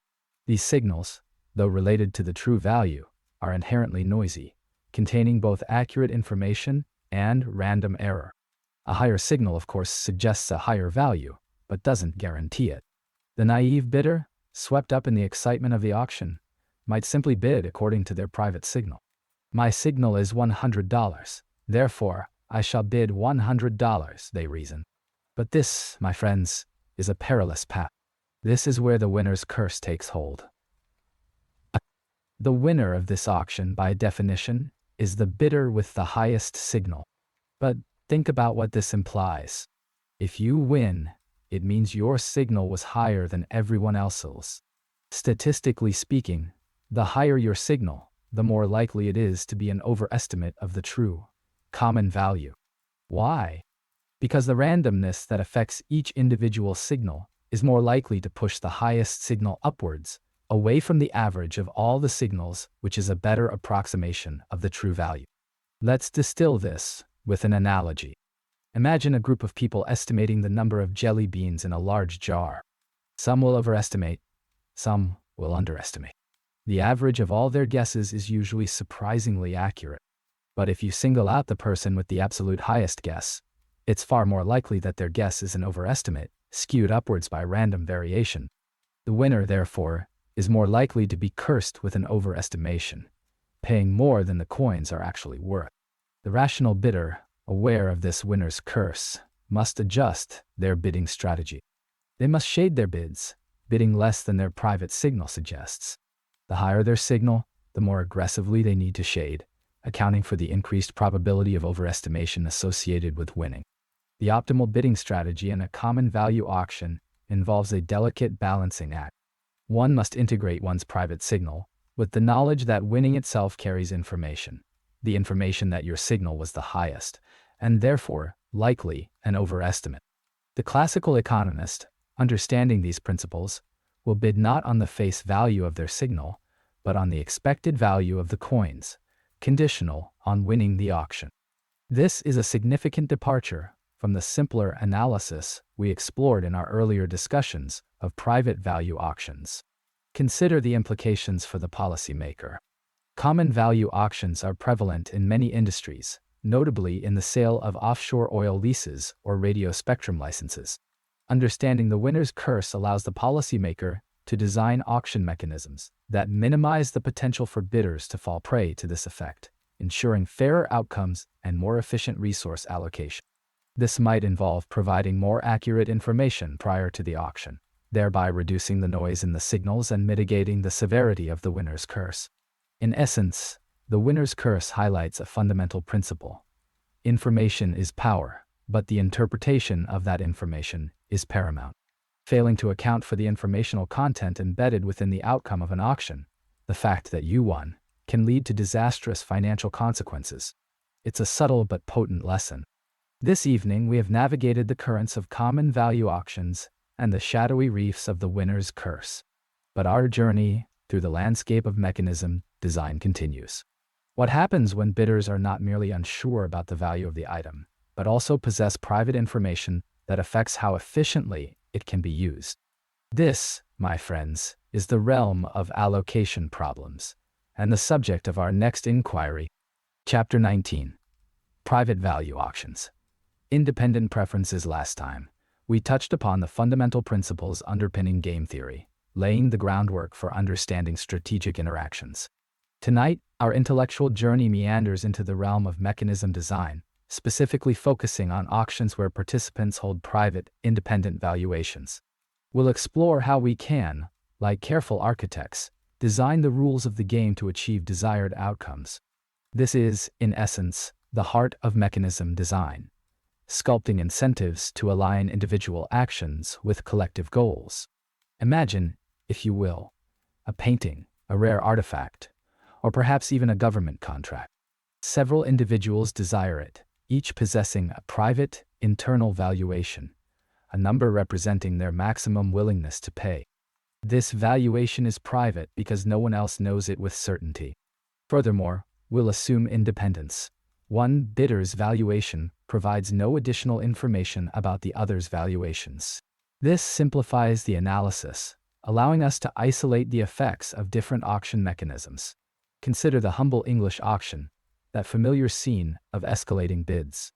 These signals, though related to the true value, are inherently noisy, containing both accurate information and random error. A higher signal, of course, suggests a higher value, but doesn't guarantee it. The naive bidder, swept up in the excitement of the auction, might simply bid according to their private signal. My signal is $100, therefore I shall bid $100, they reason. But this, my friends, is a perilous path. This is where the winner's curse takes hold. The winner of this auction, by definition, is the bidder with the highest signal. But think about what this implies. If you win, it means your signal was higher than everyone else's. Statistically speaking, the higher your signal, the more likely it is to be an overestimate of the true, common value. Why? Because the randomness that affects each individual signal is more likely to push the highest signal upwards, away from the average of all the signals, which is a better approximation of the true value. Let's distill this with an analogy. Imagine a group of people estimating the number of jelly beans in a large jar. Some will overestimate, some will underestimate. The average of all their guesses is usually surprisingly accurate. But if you single out the person with the absolute highest guess, it's far more likely that their guess is an overestimate, skewed upwards by random variation. The winner, therefore, is more likely to be cursed with an overestimation, paying more than the coins are actually worth. The rational bidder, aware of this winner's curse, must adjust their bidding strategy. They must shade their bids, bidding less than their private signal suggests. The higher their signal, the more aggressively they need to shade, accounting for the increased probability of overestimation associated with winning. The optimal bidding strategy in a common value auction involves a delicate balancing act. One must integrate one's private signal with the knowledge that winning itself carries information, the information that your signal was the highest, and therefore, likely, an overestimate. The classical economist, understanding these principles, will bid not on the face value of their signal, but on the expected value of the coins, conditional on winning the auction. This is a significant departure from the simpler analysis we explored in our earlier discussions of private value auctions. Consider the implications for the policymaker. Common value auctions are prevalent in many industries, notably in the sale of offshore oil leases or radio spectrum licenses. Understanding the winner's curse allows the policymaker to design auction mechanisms that minimize the potential for bidders to fall prey to this effect, ensuring fairer outcomes and more efficient resource allocation. This might involve providing more accurate information prior to the auction, thereby reducing the noise in the signals and mitigating the severity of the winner's curse. In essence, the winner's curse highlights a fundamental principle. Information is power, but the interpretation of that information is paramount. Failing to account for the informational content embedded within the outcome of an auction, the fact that you won, can lead to disastrous financial consequences. It's a subtle but potent lesson. This evening, we have navigated the currents of common value auctions and the shadowy reefs of the winner's curse. But our journey through the landscape of mechanism design continues. What happens when bidders are not merely unsure about the value of the item, but also possess private information that affects how efficiently it can be used? This, my friends, is the realm of allocation problems, and the subject of our next inquiry. Chapter 19. Private Value Auctions. Independent preferences. Last time, we touched upon the fundamental principles underpinning game theory, laying the groundwork for understanding strategic interactions. Tonight, our intellectual journey meanders into the realm of mechanism design, specifically focusing on auctions where participants hold private, independent valuations. We'll explore how we can, like careful architects, design the rules of the game to achieve desired outcomes. This is, in essence, the heart of mechanism design, sculpting incentives to align individual actions with collective goals. Imagine, if you will, a painting, a rare artifact, or perhaps even a government contract. Several individuals desire it, each possessing a private, internal valuation, a number representing their maximum willingness to pay. This valuation is private because no one else knows it with certainty. Furthermore, we'll assume independence. One bidder's valuation provides no additional information about the other's valuations. This simplifies the analysis, allowing us to isolate the effects of different auction mechanisms. Consider the humble English auction, that familiar scene of escalating bids.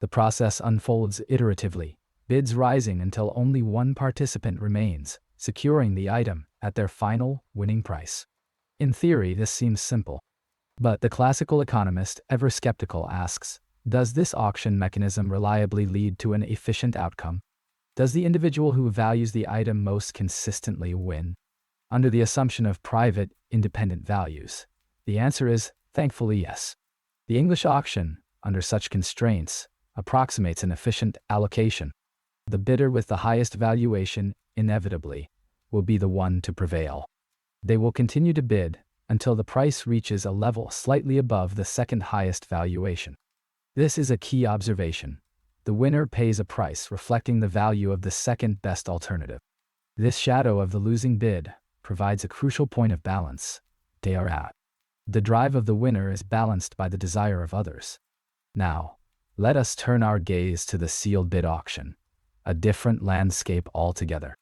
The process unfolds iteratively, bids rising until only one participant remains, securing the item at their final winning price. In theory, this seems simple. But the classical economist, ever skeptical, asks, does this auction mechanism reliably lead to an efficient outcome? Does the individual who values the item most consistently win? Under the assumption of private, independent values, the answer is, thankfully, yes. The English auction, under such constraints, approximates an efficient allocation. The bidder with the highest valuation, inevitably, will be the one to prevail. They will continue to bid until the price reaches a level slightly above the second highest valuation. This is a key observation. The winner pays a price reflecting the value of the second best alternative. This shadow of the losing bid provides a crucial point of balance. They are out. The drive of the winner is balanced by the desire of others. Now, let us turn our gaze to the sealed bid auction, a different landscape altogether.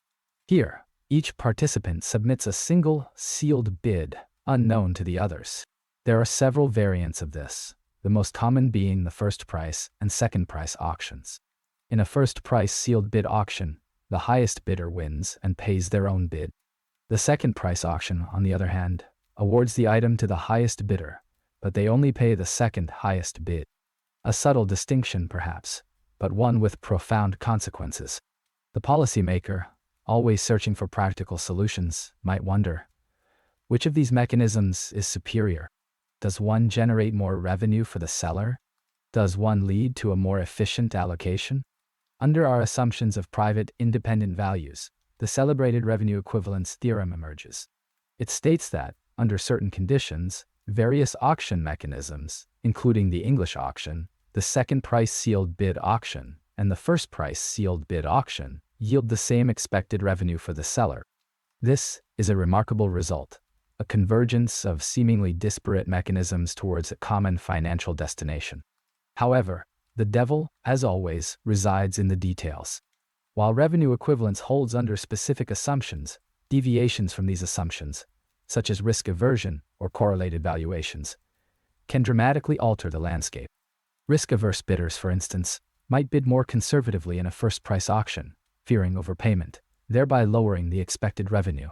Here, each participant submits a single sealed bid, unknown to the others. There are several variants of this, the most common being the first price and second price auctions. In a first price sealed bid auction, the highest bidder wins and pays their own bid. The second price auction, on the other hand, awards the item to the highest bidder, but they only pay the second highest bid. A subtle distinction, perhaps, but one with profound consequences. The policymaker, always searching for practical solutions, might wonder, which of these mechanisms is superior? Does one generate more revenue for the seller? Does one lead to a more efficient allocation? Under our assumptions of private, independent values, the celebrated revenue equivalence theorem emerges. It states that, under certain conditions, various auction mechanisms, including the English auction, the second price sealed bid auction, and the first price sealed bid auction, yield the same expected revenue for the seller. This is a remarkable result, a convergence of seemingly disparate mechanisms towards a common financial destination. However, the devil, as always, resides in the details. While revenue equivalence holds under specific assumptions, deviations from these assumptions, such as risk aversion or correlated valuations, can dramatically alter the landscape. Risk-averse bidders, for instance, might bid more conservatively in a first-price auction, fearing overpayment, thereby lowering the expected revenue.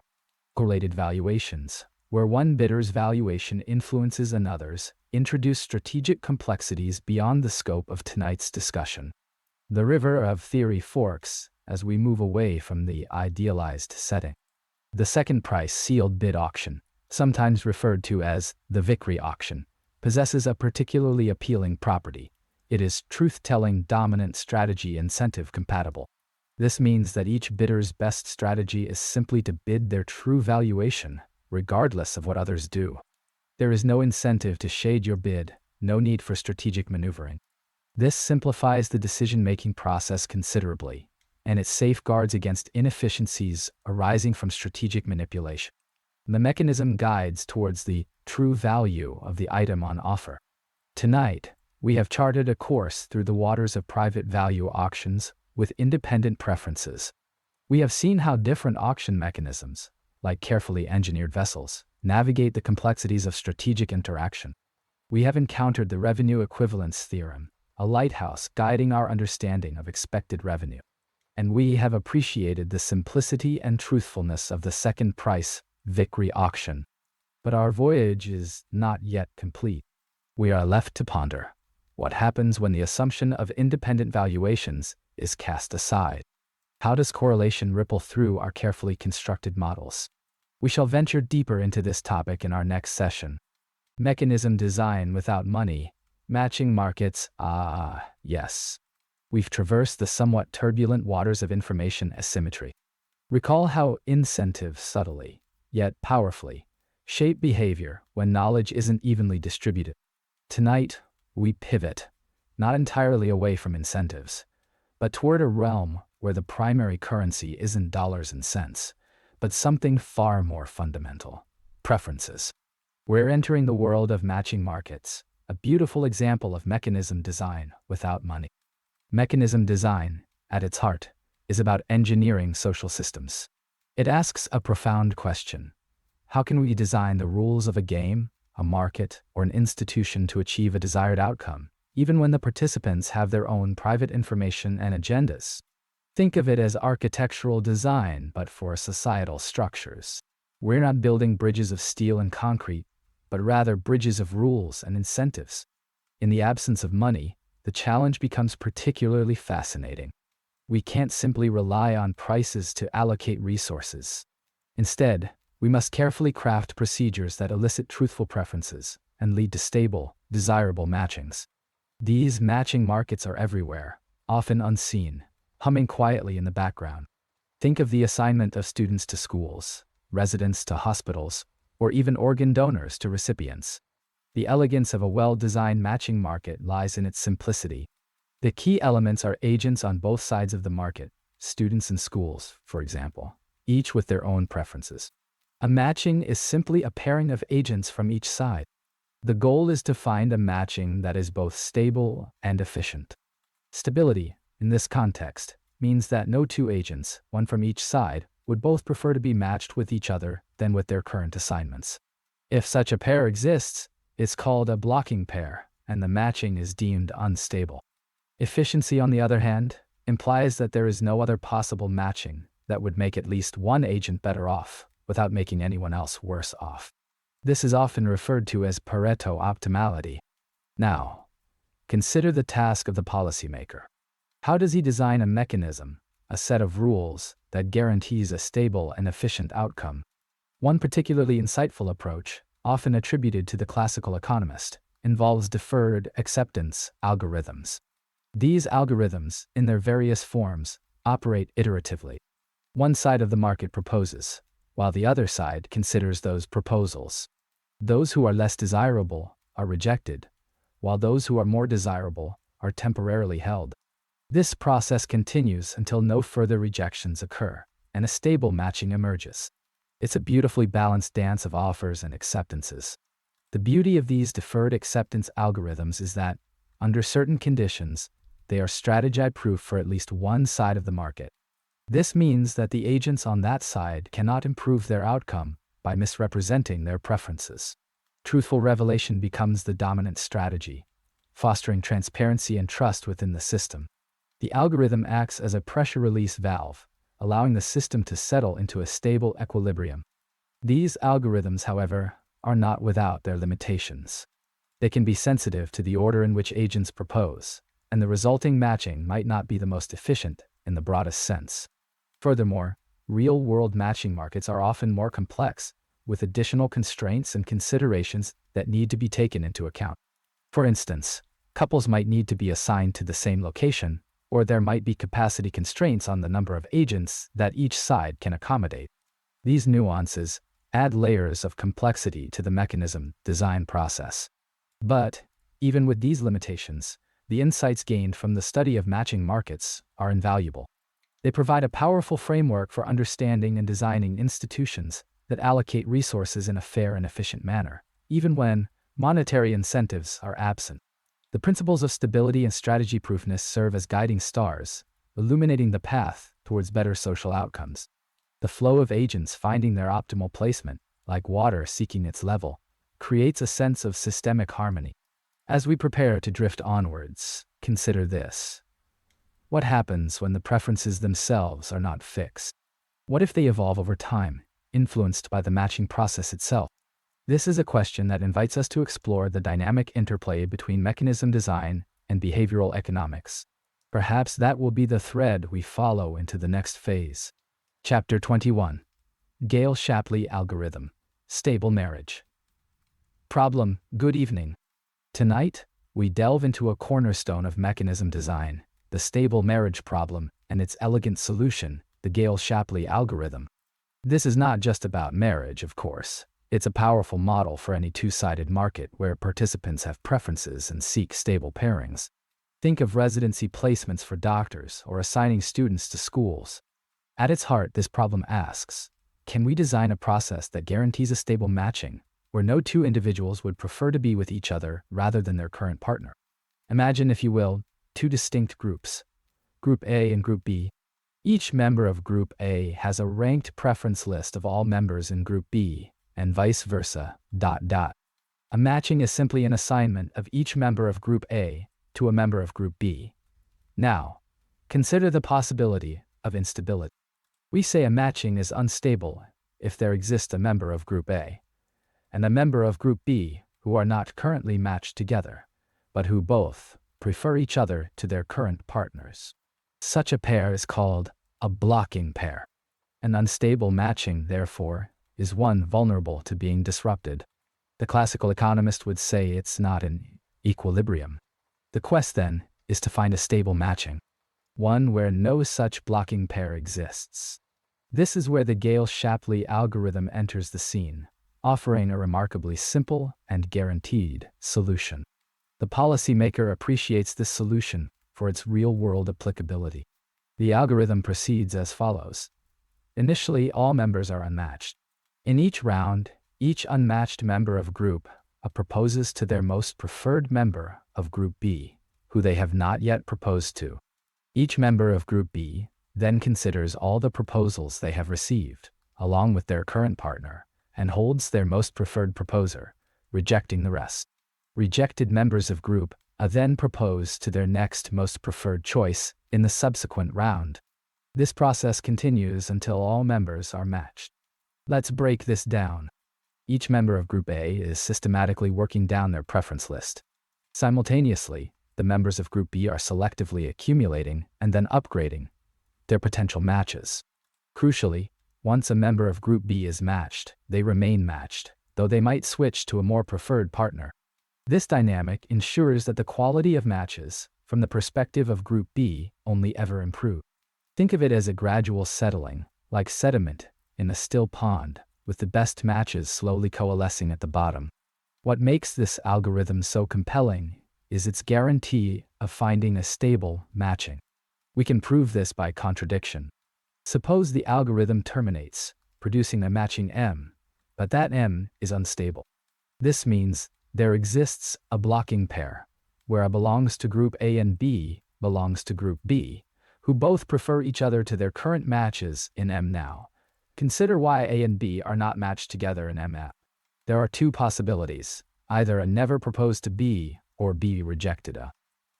Correlated valuations, where one bidder's valuation influences another's, introduce strategic complexities beyond the scope of tonight's discussion. The river of theory forks as we move away from the idealized setting. The second price sealed bid auction, sometimes referred to as the victory auction, possesses a particularly appealing property. It is truth-telling, dominant strategy incentive compatible. This means that each bidder's best strategy is simply to bid their true valuation, regardless of what others do. There is no incentive to shade your bid, no need for strategic maneuvering. This simplifies the decision-making process considerably, and it safeguards against inefficiencies arising from strategic manipulation. The mechanism guides towards the true value of the item on offer. Tonight, we have charted a course through the waters of private value auctions with independent preferences. We have seen how different auction mechanisms, like carefully engineered vessels, navigate the complexities of strategic interaction. We have encountered the revenue equivalence theorem, a lighthouse guiding our understanding of expected revenue. And we have appreciated the simplicity and truthfulness of the second price victory auction. But our voyage is not yet complete. We are left to ponder what happens when the assumption of independent valuations is cast aside. How does correlation ripple through our carefully constructed models? We shall venture deeper into this topic in our next session. Mechanism design without money, matching markets. Yes. We've traversed the somewhat turbulent waters of information asymmetry. Recall how incentives subtly, yet powerfully, shape behavior when knowledge isn't evenly distributed. Tonight, we pivot, not entirely away from incentives, but toward a realm where the primary currency isn't dollars and cents, but something far more fundamental: preferences. We're entering the world of matching markets, a beautiful example of mechanism design without money. Mechanism design, at its heart, is about engineering social systems. It asks a profound question: how can we design the rules of a game, a market, or an institution to achieve a desired outcome, even when the participants have their own private information and agendas? Think of it as architectural design, but for societal structures. We're not building bridges of steel and concrete, but rather bridges of rules and incentives. In the absence of money, the challenge becomes particularly fascinating. We can't simply rely on prices to allocate resources. Instead, we must carefully craft procedures that elicit truthful preferences and lead to stable, desirable matchings. These matching markets are everywhere, often unseen, humming quietly in the background. Think of the assignment of students to schools, residents to hospitals, or even organ donors to recipients. The elegance of a well-designed matching market lies in its simplicity. The key elements are agents on both sides of the market, students and schools, for example, each with their own preferences. A matching is simply a pairing of agents from each side. The goal is to find a matching that is both stable and efficient. Stability, in this context, means that no two agents, one from each side, would both prefer to be matched with each other than with their current assignments. If such a pair exists, it's called a blocking pair, and the matching is deemed unstable. Efficiency, on the other hand, implies that there is no other possible matching that would make at least one agent better off, without making anyone else worse off. This is often referred to as Pareto optimality. Now, consider the task of the policymaker. How does he design a mechanism, a set of rules, that guarantees a stable and efficient outcome? One particularly insightful approach, often attributed to the classical economist, involves deferred acceptance algorithms. These algorithms, in their various forms, operate iteratively. One side of the market proposes, while the other side considers those proposals. Those who are less desirable are rejected, while those who are more desirable are temporarily held. This process continues until no further rejections occur, and a stable matching emerges. It's a beautifully balanced dance of offers and acceptances. The beauty of these deferred acceptance algorithms is that, under certain conditions, they are strategy-proof for at least one side of the market. This means that the agents on that side cannot improve their outcome by misrepresenting their preferences. Truthful revelation becomes the dominant strategy, fostering transparency and trust within the system. The algorithm acts as a pressure release valve, allowing the system to settle into a stable equilibrium. These algorithms, however, are not without their limitations. They can be sensitive to the order in which agents propose, and the resulting matching might not be the most efficient in the broadest sense. Furthermore, real-world matching markets are often more complex, with additional constraints and considerations that need to be taken into account. For instance, couples might need to be assigned to the same location, or there might be capacity constraints on the number of agents that each side can accommodate. These nuances add layers of complexity to the mechanism design process. But, even with these limitations, the insights gained from the study of matching markets are invaluable. They provide a powerful framework for understanding and designing institutions that allocate resources in a fair and efficient manner, even when monetary incentives are absent. The principles of stability and strategy-proofness serve as guiding stars, illuminating the path towards better social outcomes. The flow of agents finding their optimal placement, like water seeking its level, creates a sense of systemic harmony. As we prepare to drift onwards, consider this. What happens when the preferences themselves are not fixed? What if they evolve over time, influenced by the matching process itself? This is a question that invites us to explore the dynamic interplay between mechanism design and behavioral economics. Perhaps that will be the thread we follow into the next phase. Chapter 21. Gale-Shapley Algorithm. Stable Marriage. Problem: Good evening. Tonight, we delve into a cornerstone of mechanism design, the stable marriage problem, and its elegant solution, the Gale-Shapley algorithm. This is not just about marriage, of course. It's a powerful model for any two-sided market where participants have preferences and seek stable pairings. Think of residency placements for doctors or assigning students to schools. At its heart, this problem asks, can we design a process that guarantees a stable matching, where no two individuals would prefer to be with each other rather than their current partner? Imagine, if you will, two distinct groups, Group A and Group B. Each member of Group A has a ranked preference list of all members in Group B, and vice versa. A matching is simply an assignment of each member of Group A to a member of Group B. Now, consider the possibility of instability. We say a matching is unstable if there exists a member of Group A and a member of Group B who are not currently matched together, but who both prefer each other to their current partners. Such a pair is called a blocking pair. An unstable matching, therefore, is one vulnerable to being disrupted. The classical economist would say it's not in equilibrium. The quest, then, is to find a stable matching, one where no such blocking pair exists. This is where the Gale-Shapley algorithm enters the scene, offering a remarkably simple and guaranteed solution. The policymaker appreciates this solution for its real-world applicability. The algorithm proceeds as follows. Initially, all members are unmatched. In each round, each unmatched member of Group A proposes to their most preferred member of Group B, who they have not yet proposed to. Each member of Group B then considers all the proposals they have received, along with their current partner, and holds their most preferred proposer, rejecting the rest. Rejected members of Group A then propose to their next most preferred choice in the subsequent round. This process continues until all members are matched. Let's break this down. Each member of Group A is systematically working down their preference list. Simultaneously, the members of Group B are selectively accumulating and then upgrading their potential matches. Crucially, once a member of Group B is matched, they remain matched, though they might switch to a more preferred partner. This dynamic ensures that the quality of matches, from the perspective of Group B, only ever improve. Think of it as a gradual settling, like sediment in a still pond, with the best matches slowly coalescing at the bottom. What makes this algorithm so compelling is its guarantee of finding a stable matching. We can prove this by contradiction. Suppose the algorithm terminates, producing a matching M, but that M is unstable. This means there exists a blocking pair, where A belongs to Group A and B belongs to Group B, who both prefer each other to their current matches in M now. Consider why A and B are not matched together in M. There are two possibilities, either A never proposed to B or B rejected A.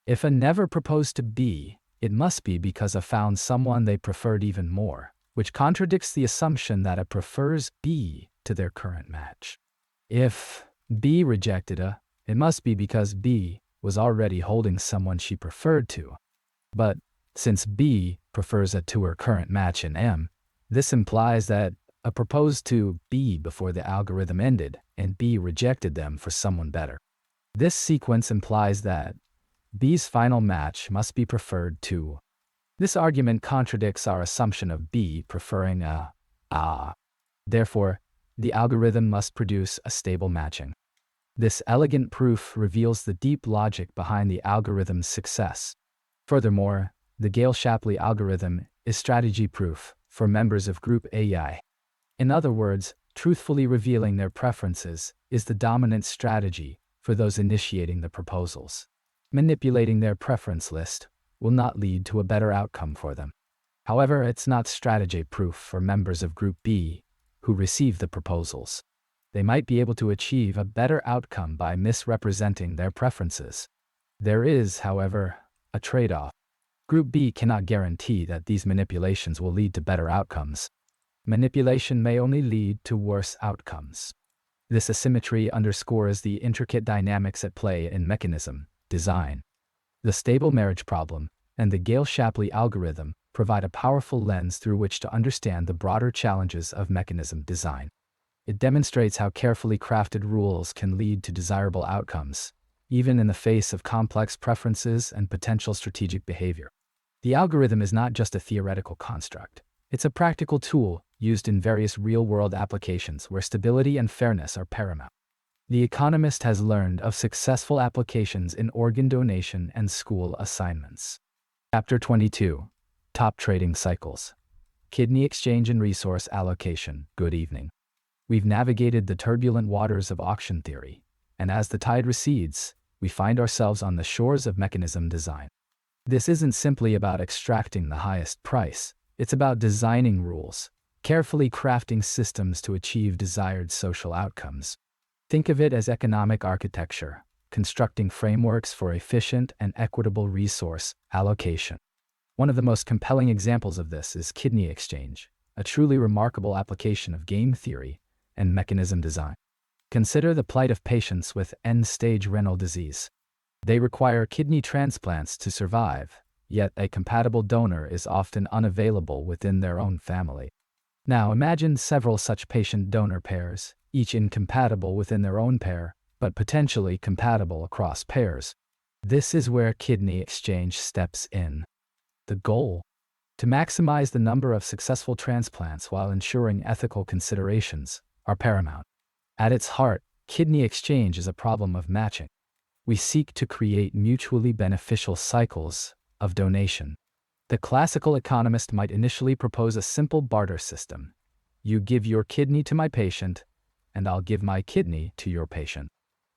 If A never proposed to B, it must be because A found someone they preferred even more, which contradicts the assumption that A prefers B to their current match. If B rejected A, it must be because B was already holding someone she preferred to. But since B prefers A to her current match in M, this implies that A proposed to B before the algorithm ended, and B rejected them for someone better. This sequence implies that B's final match must be preferred to. This argument contradicts our assumption of B preferring a. Therefore, the algorithm must produce a stable matching. This elegant proof reveals the deep logic behind the algorithm's success. Furthermore, the Gale-Shapley algorithm is strategy proof for members of Group AI. In other words, truthfully revealing their preferences is the dominant strategy for those initiating the proposals. Manipulating their preference list will not lead to a better outcome for them. However, it's not strategy proof for members of Group B who receive the proposals. They might be able to achieve a better outcome by misrepresenting their preferences. There is, however, a trade-off. Group B cannot guarantee that these manipulations will lead to better outcomes. Manipulation may only lead to worse outcomes. This asymmetry underscores the intricate dynamics at play in mechanism design. The stable marriage problem and the Gale-Shapley algorithm provide a powerful lens through which to understand the broader challenges of mechanism design. It demonstrates how carefully crafted rules can lead to desirable outcomes, even in the face of complex preferences and potential strategic behavior. The algorithm is not just a theoretical construct. It's a practical tool used in various real-world applications where stability and fairness are paramount. The Economist has learned of successful applications in organ donation and school assignments. Chapter 22. Top Trading Cycles. Kidney Exchange and Resource Allocation. Good evening. We've navigated the turbulent waters of auction theory, and as the tide recedes, we find ourselves on the shores of mechanism design. This isn't simply about extracting the highest price, it's about designing rules, carefully crafting systems to achieve desired social outcomes. Think of it as economic architecture, constructing frameworks for efficient and equitable resource allocation. One of the most compelling examples of this is kidney exchange, a truly remarkable application of game theory and mechanism design. Consider the plight of patients with end-stage renal disease. They require kidney transplants to survive, yet a compatible donor is often unavailable within their own family. Now imagine several such patient-donor pairs, each incompatible within their own pair, but potentially compatible across pairs. This is where kidney exchange steps in. The goal? To maximize the number of successful transplants while ensuring ethical considerations are paramount. At its heart, kidney exchange is a problem of matching. We seek to create mutually beneficial cycles of donation. The classical economist might initially propose a simple barter system. You give your kidney to my patient, and I'll give my kidney to your patient.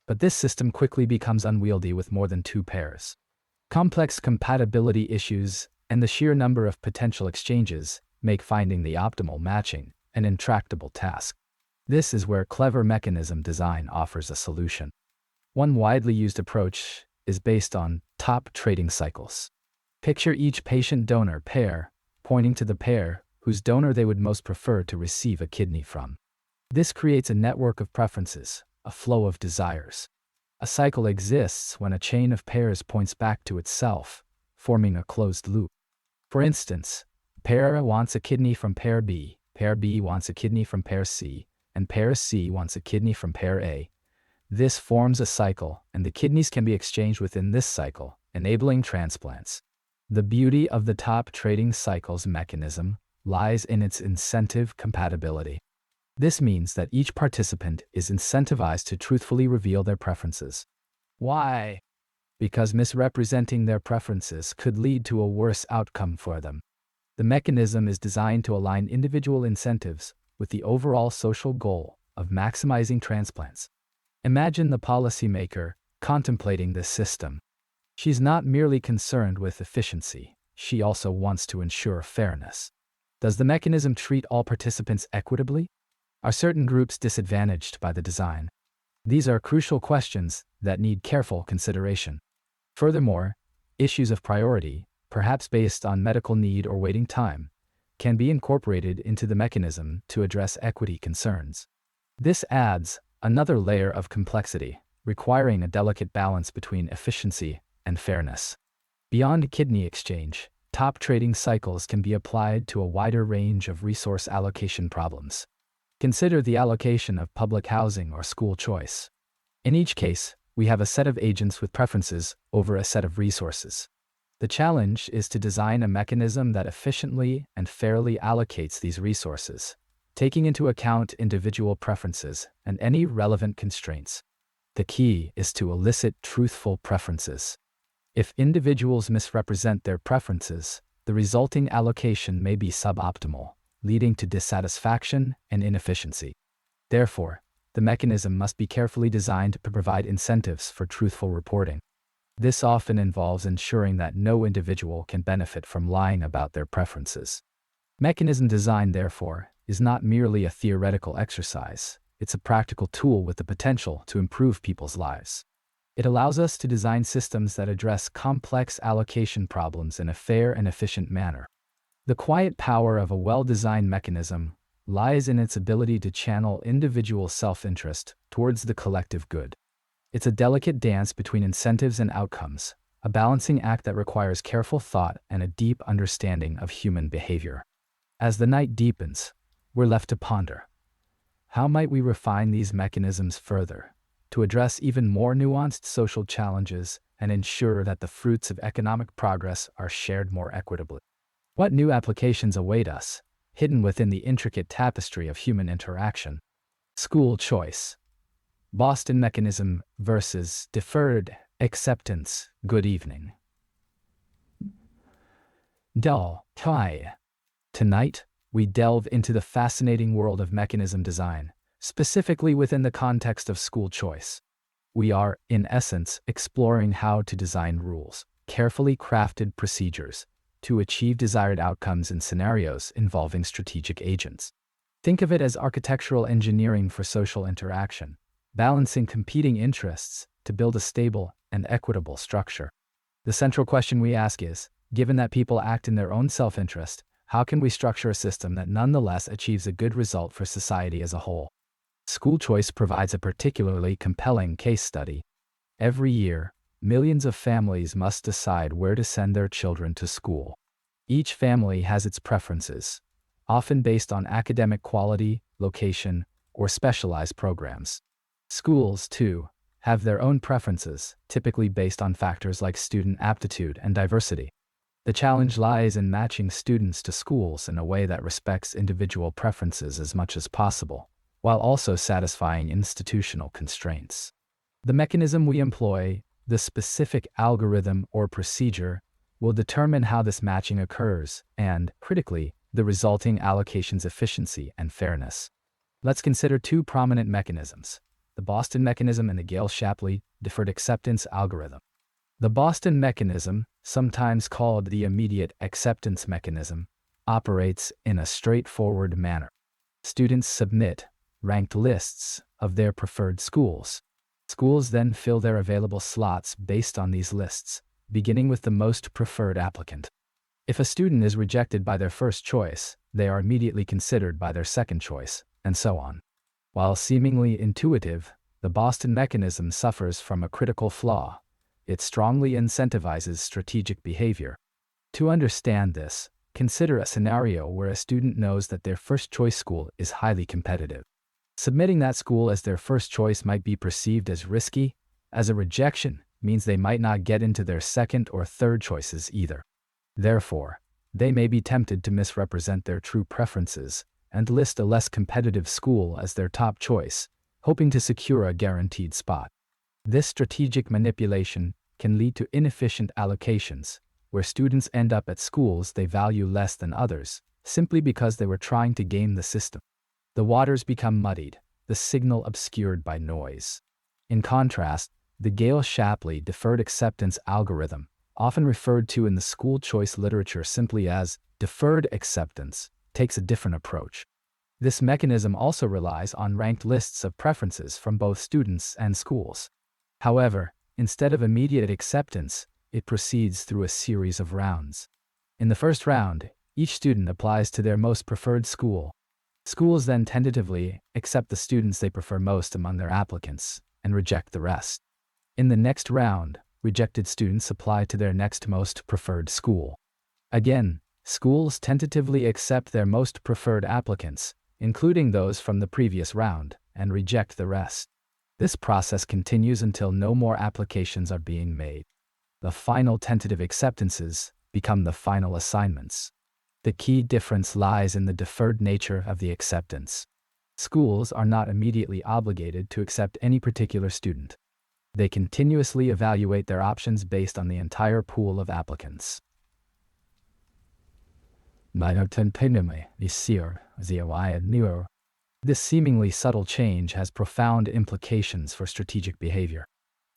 But this system quickly becomes unwieldy with more than two pairs. Complex compatibility issues and the sheer number of potential exchanges make finding the optimal matching an intractable task. This is where clever mechanism design offers a solution. One widely used approach is based on top trading cycles. Picture each patient-donor pair pointing to the pair whose donor they would most prefer to receive a kidney from. This creates a network of preferences, a flow of desires. A cycle exists when a chain of pairs points back to itself, forming a closed loop. For instance, pair A wants a kidney from pair B wants a kidney from pair C, and pair C wants a kidney from pair A. This forms a cycle, and the kidneys can be exchanged within this cycle, enabling transplants. The beauty of the top trading cycles mechanism lies in its incentive compatibility. This means that each participant is incentivized to truthfully reveal their preferences. Why? Because misrepresenting their preferences could lead to a worse outcome for them. The mechanism is designed to align individual incentives with the overall social goal of maximizing transplants. Imagine the policymaker contemplating this system. She's not merely concerned with efficiency, she also wants to ensure fairness. Does the mechanism treat all participants equitably? Are certain groups disadvantaged by the design? These are crucial questions that need careful consideration. Furthermore, issues of priority, perhaps based on medical need or waiting time, can be incorporated into the mechanism to address equity concerns. This adds another layer of complexity, requiring a delicate balance between efficiency and fairness. Beyond kidney exchange, top trading cycles can be applied to a wider range of resource allocation problems. Consider the allocation of public housing or school choice. In each case, we have a set of agents with preferences over a set of resources. The challenge is to design a mechanism that efficiently and fairly allocates these resources, taking into account individual preferences and any relevant constraints. The key is to elicit truthful preferences. If individuals misrepresent their preferences, the resulting allocation may be suboptimal, leading to dissatisfaction and inefficiency. Therefore, the mechanism must be carefully designed to provide incentives for truthful reporting. This often involves ensuring that no individual can benefit from lying about their preferences. Mechanism design, therefore, is not merely a theoretical exercise. It's a practical tool with the potential to improve people's lives. It allows us to design systems that address complex allocation problems in a fair and efficient manner. The quiet power of a well-designed mechanism lies in its ability to channel individual self-interest towards the collective good. It's a delicate dance between incentives and outcomes, a balancing act that requires careful thought and a deep understanding of human behavior. As the night deepens, we're left to ponder. How might we refine these mechanisms further to address even more nuanced social challenges and ensure that the fruits of economic progress are shared more equitably? What new applications await us, hidden within the intricate tapestry of human interaction? School choice. Boston mechanism versus deferred acceptance. Good evening. Tonight, we delve into the fascinating world of mechanism design, specifically within the context of school choice. We are, in essence, exploring how to design rules, carefully crafted procedures, to achieve desired outcomes in scenarios involving strategic agents. Think of it as architectural engineering for social interaction, balancing competing interests to build a stable and equitable structure. The central question we ask is, given that people act in their own self-interest, how can we structure a system that nonetheless achieves a good result for society as a whole? School choice provides a particularly compelling case study. Every year, millions of families must decide where to send their children to school. Each family has its preferences, often based on academic quality, location, or specialized programs. Schools, too, have their own preferences, typically based on factors like student aptitude and diversity. The challenge lies in matching students to schools in a way that respects individual preferences as much as possible, while also satisfying institutional constraints. The mechanism we employ, the specific algorithm or procedure, will determine how this matching occurs and, critically, the resulting allocation's efficiency and fairness. Let's consider two prominent mechanisms, the Boston mechanism and the Gale-Shapley deferred acceptance algorithm. The Boston mechanism, sometimes called the immediate acceptance mechanism, operates in a straightforward manner. Students submit ranked lists of their preferred schools. Schools then fill their available slots based on these lists, beginning with the most preferred applicant. If a student is rejected by their first choice, they are immediately considered by their second choice, and so on. While seemingly intuitive, the Boston mechanism suffers from a critical flaw. It strongly incentivizes strategic behavior. To understand this, consider a scenario where a student knows that their first choice school is highly competitive. Submitting that school as their first choice might be perceived as risky, as a rejection means they might not get into their second or third choices either. Therefore, they may be tempted to misrepresent their true preferences and list a less competitive school as their top choice, hoping to secure a guaranteed spot. This strategic manipulation can lead to inefficient allocations, where students end up at schools they value less than others, simply because they were trying to game the system. The waters become muddied, the signal obscured by noise. In contrast, the Gale-Shapley deferred acceptance algorithm, often referred to in the school choice literature simply as deferred acceptance, takes a different approach. This mechanism also relies on ranked lists of preferences from both students and schools. However, instead of immediate acceptance, it proceeds through a series of rounds. In the first round, each student applies to their most preferred school. Schools then tentatively accept the students they prefer most among their applicants and reject the rest. In the next round, rejected students apply to their next most preferred school. Again, schools tentatively accept their most preferred applicants, including those from the previous round, and reject the rest. This process continues until no more applications are being made. The final tentative acceptances become the final assignments. The key difference lies in the deferred nature of the acceptance. Schools are not immediately obligated to accept any particular student. They continuously evaluate their options based on the entire pool of applicants. This seemingly subtle change has profound implications for strategic behavior.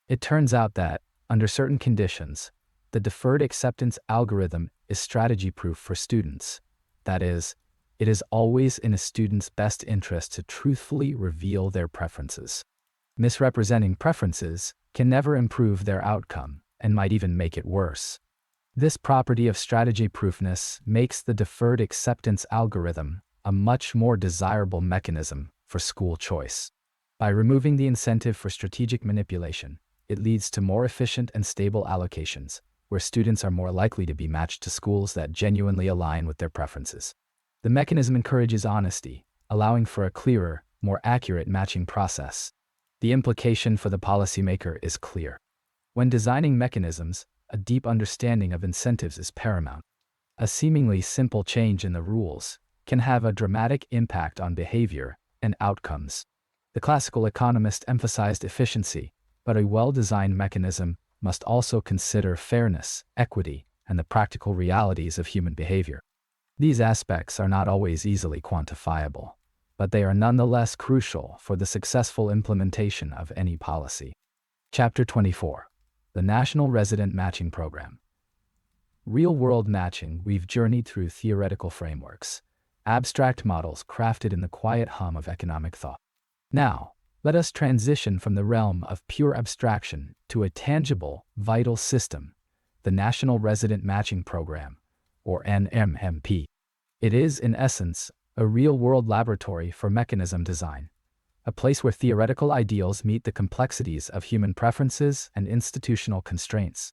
It turns out that, under certain conditions, the deferred acceptance algorithm is strategy-proof for students. That is, it is always in a student's best interest to truthfully reveal their preferences. Misrepresenting preferences can never improve their outcome and might even make it worse. This property of strategy-proofness makes the deferred acceptance algorithm a much more desirable mechanism for school choice. By removing the incentive for strategic manipulation, it leads to more efficient and stable allocations, where students are more likely to be matched to schools that genuinely align with their preferences. The mechanism encourages honesty, allowing for a clearer, more accurate matching process. The implication for the policymaker is clear. When designing mechanisms, a deep understanding of incentives is paramount. A seemingly simple change in the rules can have a dramatic impact on behavior and outcomes. The classical economist emphasized efficiency, but a well-designed mechanism must also consider fairness, equity, and the practical realities of human behavior. These aspects are not always easily quantifiable, but they are nonetheless crucial for the successful implementation of any policy. Chapter 24. The National Resident Matching Program. Real-world matching, we've journeyed through theoretical frameworks, abstract models crafted in the quiet hum of economic thought. Now, let us transition from the realm of pure abstraction to a tangible, vital system, the National Resident Matching Program, or NRMP. It is, in essence, a real-world laboratory for mechanism design, a place where theoretical ideals meet the complexities of human preferences and institutional constraints.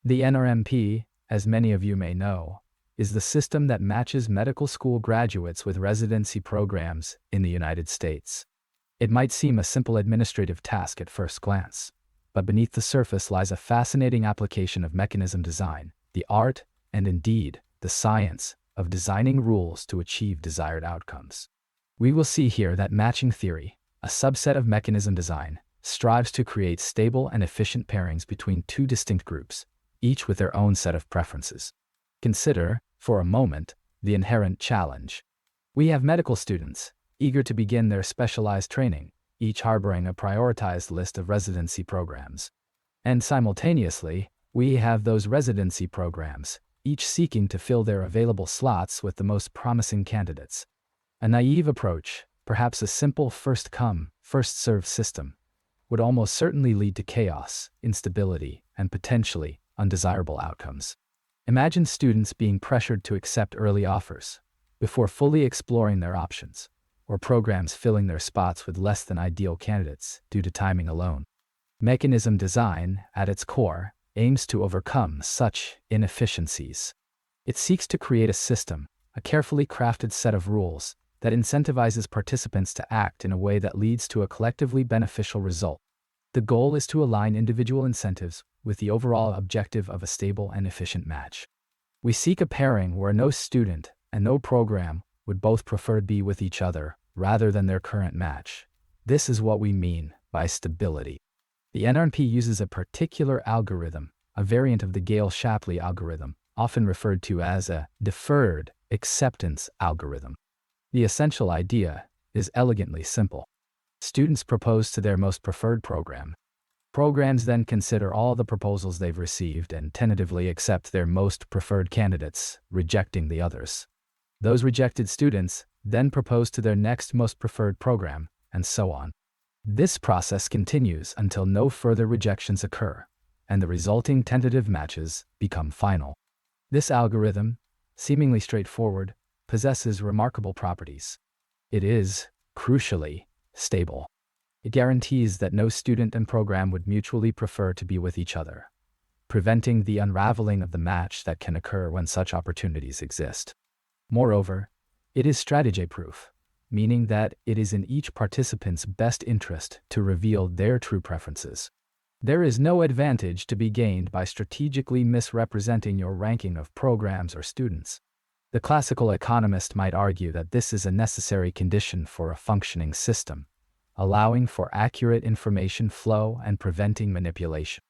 The NRMP, as many of you may know, is the system that matches medical school graduates with residency programs in the United States. It might seem a simple administrative task at first glance, but beneath the surface lies a fascinating application of mechanism design, the art, and indeed, the science, of designing rules to achieve desired outcomes. We will see here that matching theory, a subset of mechanism design, strives to create stable and efficient pairings between two distinct groups, each with their own set of preferences. Consider, for a moment, the inherent challenge. We have medical students, eager to begin their specialized training, each harboring a prioritized list of residency programs. And simultaneously, we have those residency programs, each seeking to fill their available slots with the most promising candidates. A naive approach, perhaps a simple first-come, first-served system, would almost certainly lead to chaos, instability, and potentially undesirable outcomes. Imagine students being pressured to accept early offers before fully exploring their options, or programs filling their spots with less than ideal candidates due to timing alone. Mechanism design, at its core, aims to overcome such inefficiencies. It seeks to create a system, a carefully crafted set of rules, that incentivizes participants to act in a way that leads to a collectively beneficial result. The goal is to align individual incentives with the overall objective of a stable and efficient match. We seek a pairing where no student and no program would both prefer to be with each other rather than their current match. This is what we mean by stability. The NRMP uses a particular algorithm, a variant of the Gale-Shapley algorithm, often referred to as a deferred acceptance algorithm. The essential idea is elegantly simple. Students propose to their most preferred program. Programs then consider all the proposals they've received and tentatively accept their most preferred candidates, rejecting the others. Those rejected students then propose to their next most preferred program, and so on. This process continues until no further rejections occur, and the resulting tentative matches become final. This algorithm, seemingly straightforward, possesses remarkable properties. It is, crucially, stable. It guarantees that no student and program would mutually prefer to be with each other, preventing the unraveling of the match that can occur when such opportunities exist. Moreover, it is strategy-proof, meaning that it is in each participant's best interest to reveal their true preferences. There is no advantage to be gained by strategically misrepresenting your ranking of programs or students. The classical economist might argue that this is a necessary condition for a functioning system, allowing for accurate information flow and preventing manipulation.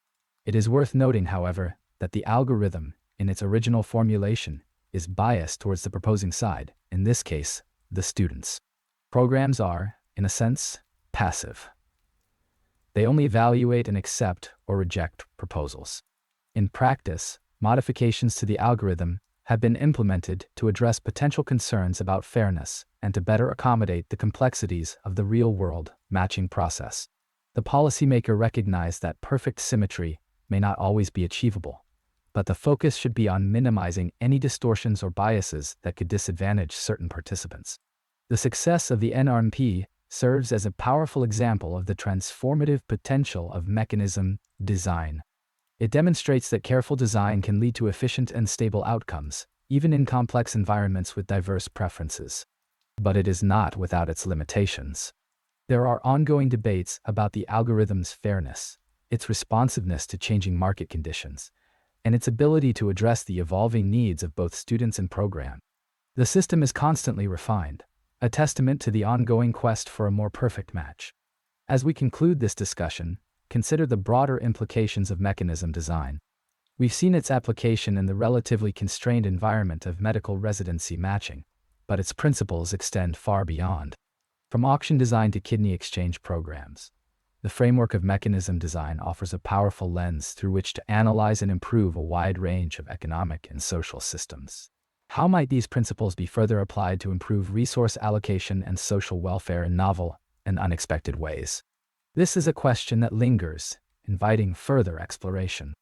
It is worth noting, however, that the algorithm, in its original formulation, is biased towards the proposing side, in this case, the students. Programs are, in a sense, passive. They only evaluate and accept or reject proposals. In practice, modifications to the algorithm have been implemented to address potential concerns about fairness and to better accommodate the complexities of the real-world matching process. The policymaker recognized that perfect symmetry may not always be achievable, but the focus should be on minimizing any distortions or biases that could disadvantage certain participants. The success of the NRMP serves as a powerful example of the transformative potential of mechanism design. It demonstrates that careful design can lead to efficient and stable outcomes, even in complex environments with diverse preferences. But it is not without its limitations. There are ongoing debates about the algorithm's fairness, its responsiveness to changing market conditions, and its ability to address the evolving needs of both students and program. The system is constantly refined, a testament to the ongoing quest for a more perfect match. As we conclude this discussion, consider the broader implications of mechanism design. We've seen its application in the relatively constrained environment of medical residency matching, but its principles extend far beyond. From auction design to kidney exchange programs, the framework of mechanism design offers a powerful lens through which to analyze and improve a wide range of economic and social systems. How might these principles be further applied to improve resource allocation and social welfare in novel and unexpected ways? This is a question that lingers, inviting further exploration.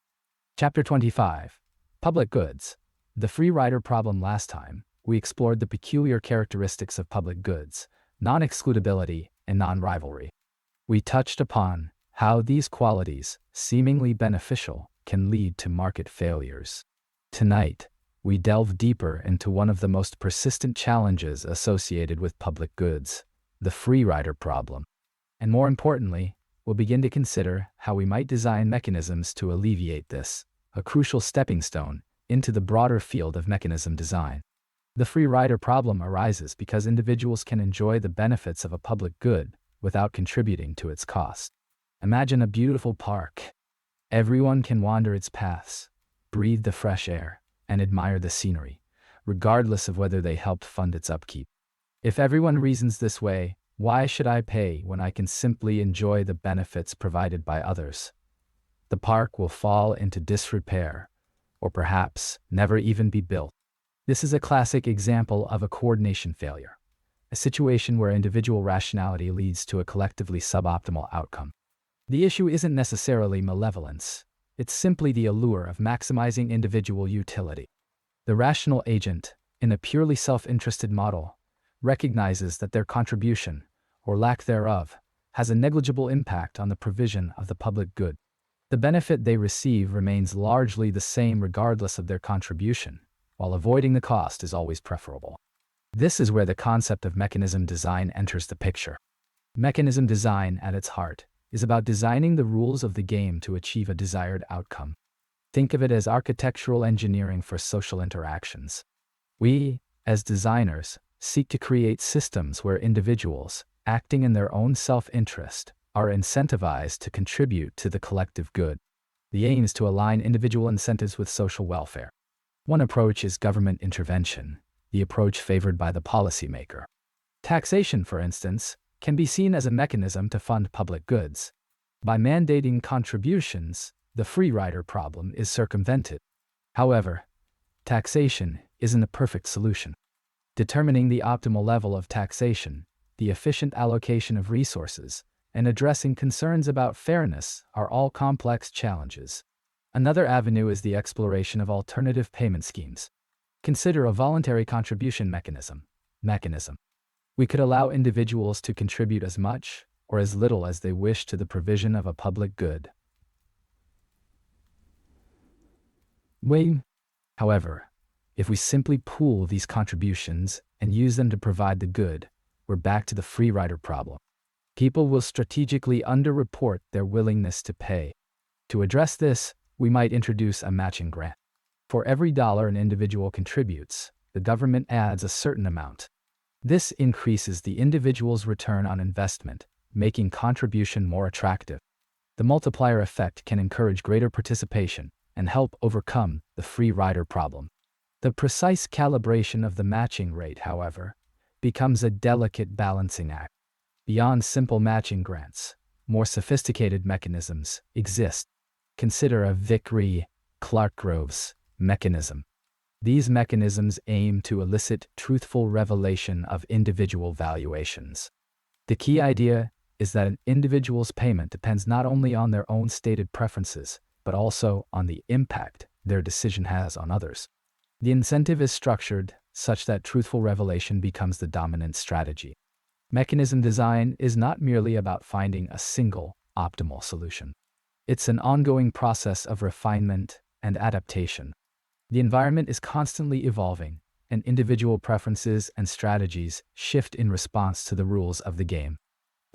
Chapter 25. Public Goods. The free rider problem. Last time, we explored the peculiar characteristics of public goods, non-excludability and non-rivalry. We touched upon how these qualities, seemingly beneficial, can lead to market failures. Tonight, we delve deeper into one of the most persistent challenges associated with public goods, the free rider problem. And more importantly, we'll begin to consider how we might design mechanisms to alleviate this, a crucial stepping stone into the broader field of mechanism design. The free rider problem arises because individuals can enjoy the benefits of a public good without contributing to its cost. Imagine a beautiful park. Everyone can wander its paths, breathe the fresh air, and admire the scenery, regardless of whether they helped fund its upkeep. If everyone reasons this way, why should I pay when I can simply enjoy the benefits provided by others? The park will fall into disrepair, or perhaps never even be built. This is a classic example of a coordination failure, a situation where individual rationality leads to a collectively suboptimal outcome. The issue isn't necessarily malevolence, it's simply the allure of maximizing individual utility. The rational agent, in a purely self-interested model, recognizes that their contribution, or lack thereof, has a negligible impact on the provision of the public good. The benefit they receive remains largely the same regardless of their contribution, while avoiding the cost is always preferable. This is where the concept of mechanism design enters the picture. Mechanism design, at its heart, is about designing the rules of the game to achieve a desired outcome. Think of it as architectural engineering for social interactions. We, as designers, seek to create systems where individuals, acting in their own self-interest, are incentivized to contribute to the collective good. The aim is to align individual incentives with social welfare. One approach is government intervention, the approach favored by the policymaker. Taxation, for instance, can be seen as a mechanism to fund public goods. By mandating contributions, the free rider problem is circumvented. However, taxation isn't a perfect solution. Determining the optimal level of taxation, the efficient allocation of resources, and addressing concerns about fairness are all complex challenges. Another avenue is the exploration of alternative payment schemes. Consider a voluntary contribution mechanism. We could allow individuals to contribute as much or as little as they wish to the provision of a public good. However, if we simply pool these contributions and use them to provide the good, we're back to the free rider problem. People will strategically underreport their willingness to pay. To address this, we might introduce a matching grant. For every dollar an individual contributes, the government adds a certain amount. This increases the individual's return on investment, making contribution more attractive. The multiplier effect can encourage greater participation and help overcome the free rider problem. The precise calibration of the matching rate, however, becomes a delicate balancing act. Beyond simple matching grants, more sophisticated mechanisms exist. Consider a Vickrey-Clark-Groves mechanism. These mechanisms aim to elicit truthful revelation of individual valuations. The key idea is that an individual's payment depends not only on their own stated preferences, but also on the impact their decision has on others. The incentive is structured such that truthful revelation becomes the dominant strategy. Mechanism design is not merely about finding a single, optimal solution. It's an ongoing process of refinement and adaptation. The environment is constantly evolving, and individual preferences and strategies shift in response to the rules of the game.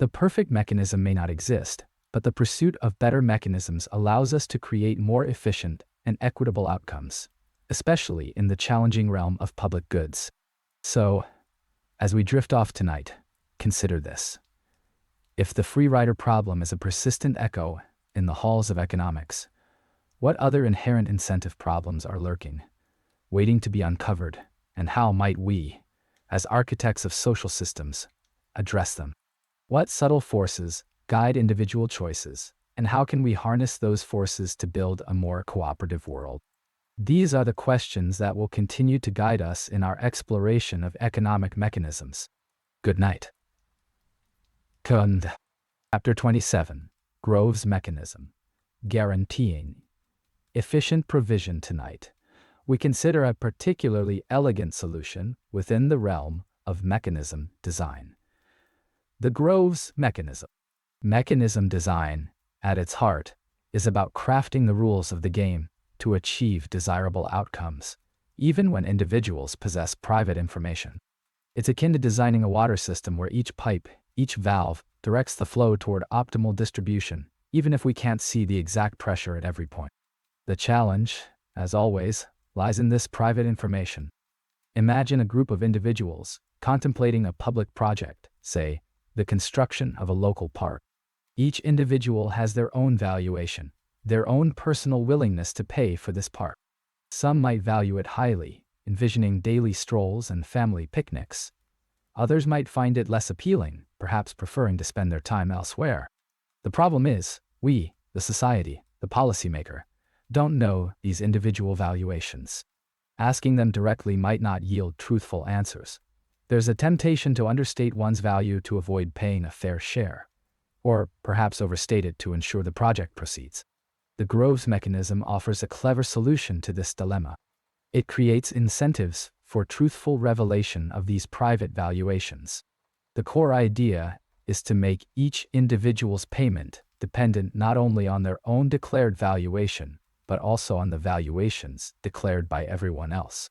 The perfect mechanism may not exist, but the pursuit of better mechanisms allows us to create more efficient and equitable outcomes, especially in the challenging realm of public goods. So, as we drift off tonight, consider this. If the free rider problem is a persistent echo in the halls of economics, what other inherent incentive problems are lurking, waiting to be uncovered, and how might we, as architects of social systems, address them? What subtle forces guide individual choices, and how can we harness those forces to build a more cooperative world? These are the questions that will continue to guide us in our exploration of economic mechanisms. Good night. Chapter 27, Groves Mechanism, Guaranteeing Efficient Provision. Tonight, we consider a particularly elegant solution within the realm of mechanism design. The Groves mechanism. Mechanism design, at its heart, is about crafting the rules of the game to achieve desirable outcomes, even when individuals possess private information. It's akin to designing a water system where each pipe, each valve, directs the flow toward optimal distribution, even if we can't see the exact pressure at every point. The challenge, as always, lies in this private information. Imagine a group of individuals contemplating a public project, say, the construction of a local park. Each individual has their own valuation, their own personal willingness to pay for this park. Some might value it highly, envisioning daily strolls and family picnics. Others might find it less appealing, perhaps preferring to spend their time elsewhere. The problem is, we, the society, the policymaker, don't know these individual valuations. Asking them directly might not yield truthful answers. There's a temptation to understate one's value to avoid paying a fair share, or perhaps overstate it to ensure the project proceeds. The Groves mechanism offers a clever solution to this dilemma. It creates incentives for truthful revelation of these private valuations. The core idea is to make each individual's payment dependent not only on their own declared valuation, but also on the valuations declared by everyone else.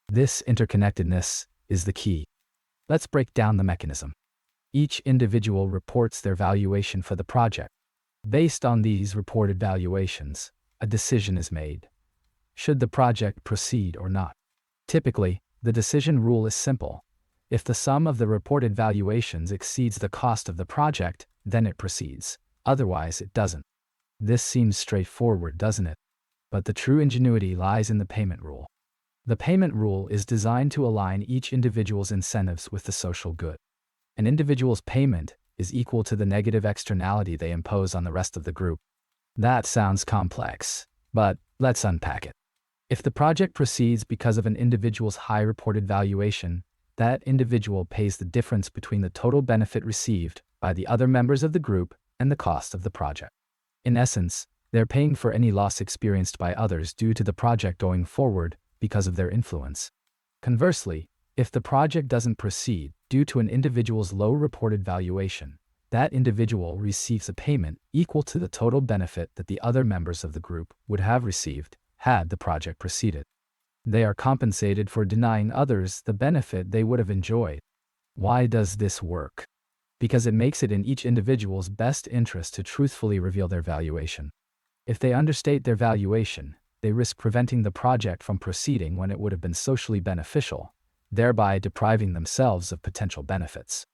This interconnectedness is the key. Let's break down the mechanism. Each individual reports their valuation for the project. Based on these reported valuations, a decision is made. Should the project proceed or not? Typically, the decision rule is simple. If the sum of the reported valuations exceeds the cost of the project, then it proceeds. Otherwise, it doesn't. This seems straightforward, doesn't it? But the true ingenuity lies in the payment rule. The payment rule is designed to align each individual's incentives with the social good. An individual's payment is equal to the negative externality they impose on the rest of the group. That sounds complex, but let's unpack it. If the project proceeds because of an individual's high reported valuation, that individual pays the difference between the total benefit received by the other members of the group and the cost of the project. In essence, they're paying for any loss experienced by others due to the project going forward because of their influence. Conversely, if the project doesn't proceed due to an individual's low reported valuation, that individual receives a payment equal to the total benefit that the other members of the group would have received had the project proceeded. They are compensated for denying others the benefit they would have enjoyed. Why does this work? Because it makes it in each individual's best interest to truthfully reveal their valuation. If they understate their valuation, they risk preventing the project from proceeding when it would have been socially beneficial, thereby depriving themselves of potential benefits.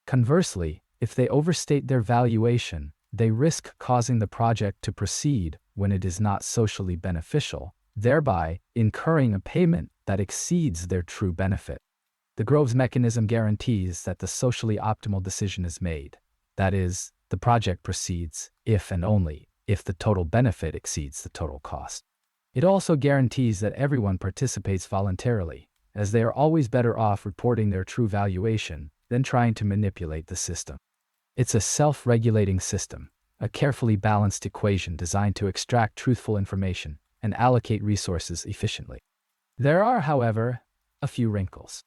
Conversely, if they overstate their valuation, they risk causing the project to proceed when it is not socially beneficial, thereby incurring a payment that exceeds their true benefit. The Groves mechanism guarantees that the socially optimal decision is made. That is, the project proceeds if and only if the total benefit exceeds the total cost. It also guarantees that everyone participates voluntarily, as they are always better off reporting their true valuation than trying to manipulate the system. It's a self-regulating system, a carefully balanced equation designed to extract truthful information and allocate resources efficiently. There are, however, a few wrinkles.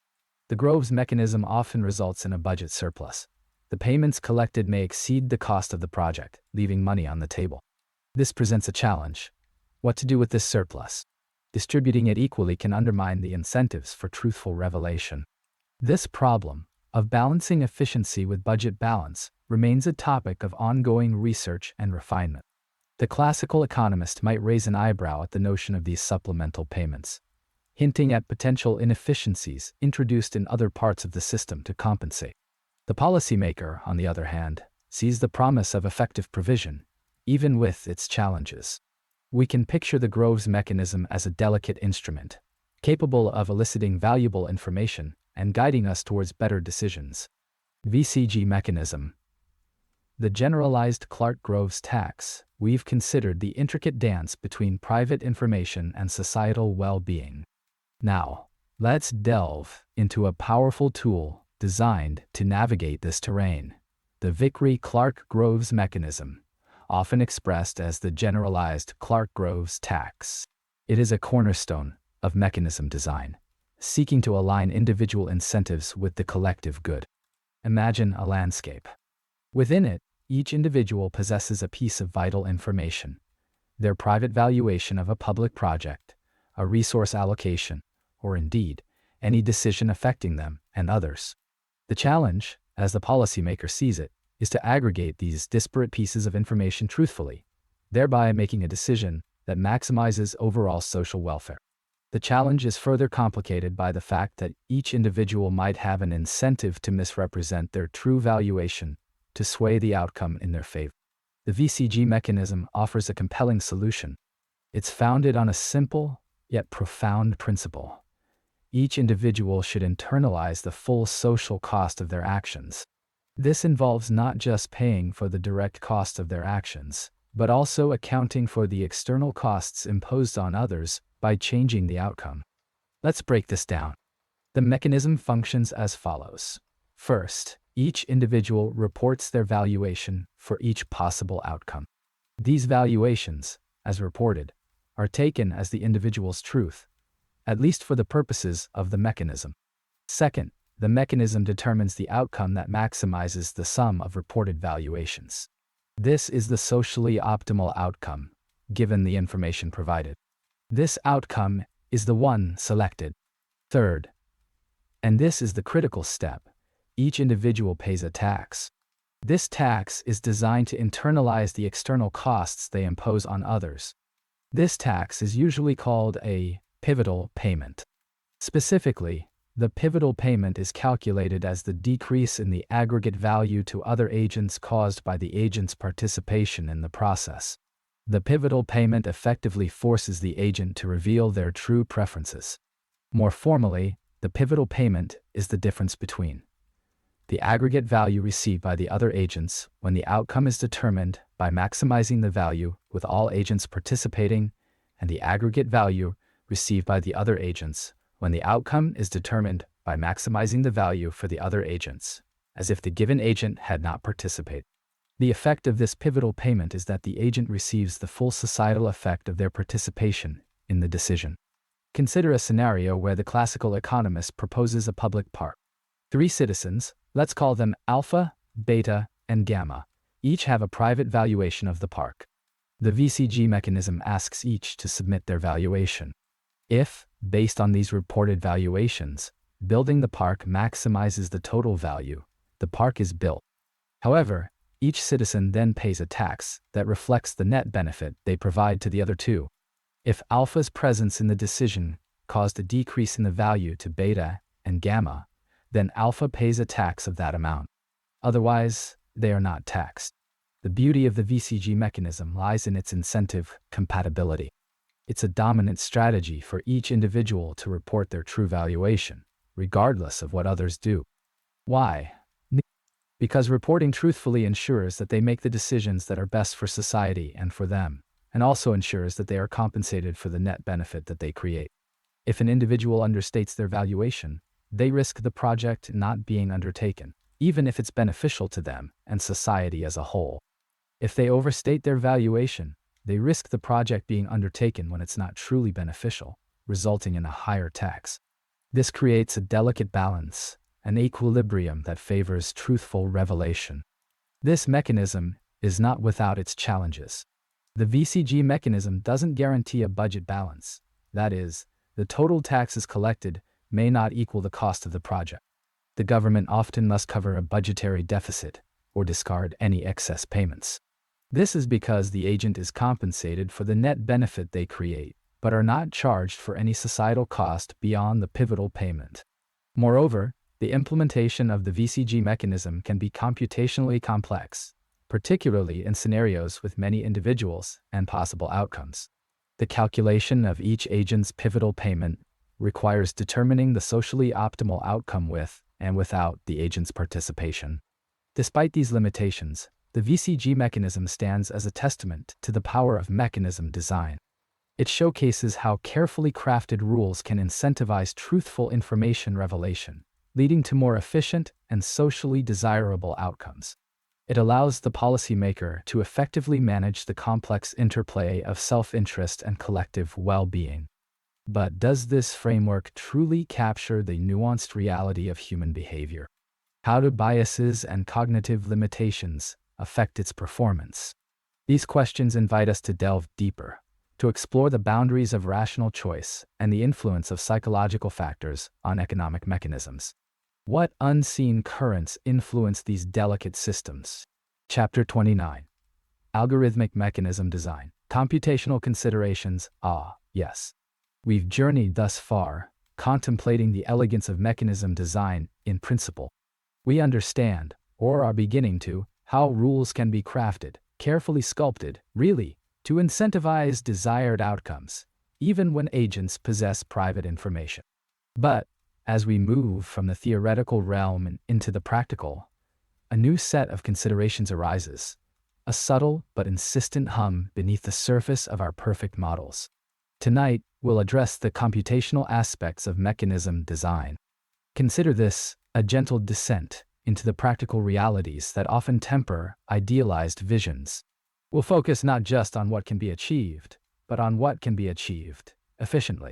The Groves mechanism often results in a budget surplus. The payments collected may exceed the cost of the project, leaving money on the table. This presents a challenge. What to do with this surplus? Distributing it equally can undermine the incentives for truthful revelation. This problem of balancing efficiency with budget balance remains a topic of ongoing research and refinement. The classical economist might raise an eyebrow at the notion of these supplemental payments, hinting at potential inefficiencies introduced in other parts of the system to compensate. The policymaker, on the other hand, sees the promise of effective provision, even with its challenges. We can picture the Groves mechanism as a delicate instrument, capable of eliciting valuable information and guiding us towards better decisions. VCG mechanism. The generalized Clark-Groves tax. We've considered the intricate dance between private information and societal well-being. Now, let's delve into a powerful tool designed to navigate this terrain, the Vickrey-Clark-Groves mechanism, often expressed as the generalized Clark-Groves tax. It is a cornerstone of mechanism design, seeking to align individual incentives with the collective good. Imagine a landscape. Within it, each individual possesses a piece of vital information: their private valuation of a public project, a resource allocation, or indeed, any decision affecting them and others. The challenge, as the policymaker sees it, is to aggregate these disparate pieces of information truthfully, thereby making a decision that maximizes overall social welfare. The challenge is further complicated by the fact that each individual might have an incentive to misrepresent their true valuation to sway the outcome in their favor. The VCG mechanism offers a compelling solution. It's founded on a simple yet profound principle. Each individual should internalize the full social cost of their actions. This involves not just paying for the direct cost of their actions, but also accounting for the external costs imposed on others by changing the outcome. Let's break this down. The mechanism functions as follows. First, each individual reports their valuation for each possible outcome. These valuations, as reported, are taken as the individual's truth, at least for the purposes of the mechanism. Second, the mechanism determines the outcome that maximizes the sum of reported valuations. This is the socially optimal outcome, given the information provided. This outcome is the one selected. Third, and this is the critical step, each individual pays a tax. This tax is designed to internalize the external costs they impose on others. This tax is usually called a pivotal payment. Specifically, the pivotal payment is calculated as the decrease in the aggregate value to other agents caused by the agent's participation in the process. The pivotal payment effectively forces the agent to reveal their true preferences. More formally, the pivotal payment is the difference between the aggregate value received by the other agents when the outcome is determined by maximizing the value with all agents participating, and the aggregate value received by the other agents when the outcome is determined by maximizing the value for the other agents, as if the given agent had not participated. The effect of this pivotal payment is that the agent receives the full societal effect of their participation in the decision. Consider a scenario where the classical economist proposes a public park. 3 citizens, let's call them alpha, beta, and gamma, each have a private valuation of the park. The VCG mechanism asks each to submit their valuation. If, based on these reported valuations, Building the park maximizes the total value. The park is built. However, each citizen then pays a tax that reflects the net benefit they provide to the other two. If alpha's presence in the decision caused a decrease in the value to beta and gamma, then alpha pays a tax of that amount. Otherwise, they are not taxed. The beauty of the VCG mechanism lies in its incentive compatibility. It's a dominant strategy for each individual to report their true valuation, regardless of what others do. Why? Because reporting truthfully ensures that they make the decisions that are best for society and for them, and also ensures that they are compensated for the net benefit that they create. If an individual understates their valuation, they risk the project not being undertaken, even if it's beneficial to them and society as a whole. If they overstate their valuation, they risk the project being undertaken when it's not truly beneficial, resulting in a higher tax. This creates a delicate balance, an equilibrium that favors truthful revelation. This mechanism is not without its challenges. The VCG mechanism doesn't guarantee a budget balance. That is, the total taxes collected may not equal the cost of the project. The government often must cover a budgetary deficit or discard any excess payments. This is because the agent is compensated for the net benefit they create, but are not charged for any societal cost beyond the pivotal payment. Moreover, the implementation of the VCG mechanism can be computationally complex, particularly in scenarios with many individuals and possible outcomes. The calculation of each agent's pivotal payment requires determining the socially optimal outcome with and without the agent's participation. Despite these limitations, the VCG mechanism stands as a testament to the power of mechanism design. It showcases how carefully crafted rules can incentivize truthful information revelation, leading to more efficient and socially desirable outcomes. It allows the policymaker to effectively manage the complex interplay of self-interest and collective well-being. But does this framework truly capture the nuanced reality of human behavior? How do biases and cognitive limitations affect its performance? These questions invite us to delve deeper, to explore the boundaries of rational choice and the influence of psychological factors on economic mechanisms. What unseen currents influence these delicate systems? Chapter 29. Algorithmic Mechanism Design. Computational Considerations. Yes. We've journeyed thus far, contemplating the elegance of mechanism design in principle. We understand, or are beginning to, how rules can be crafted, carefully sculpted, really, to incentivize desired outcomes, even when agents possess private information. But, as we move from the theoretical realm and into the practical, a new set of considerations arises, a subtle but insistent hum beneath the surface of our perfect models. Tonight, we'll address the computational aspects of mechanism design. Consider this a gentle descent into the practical realities that often temper idealized visions. We'll focus not just on what can be achieved, but on what can be achieved efficiently.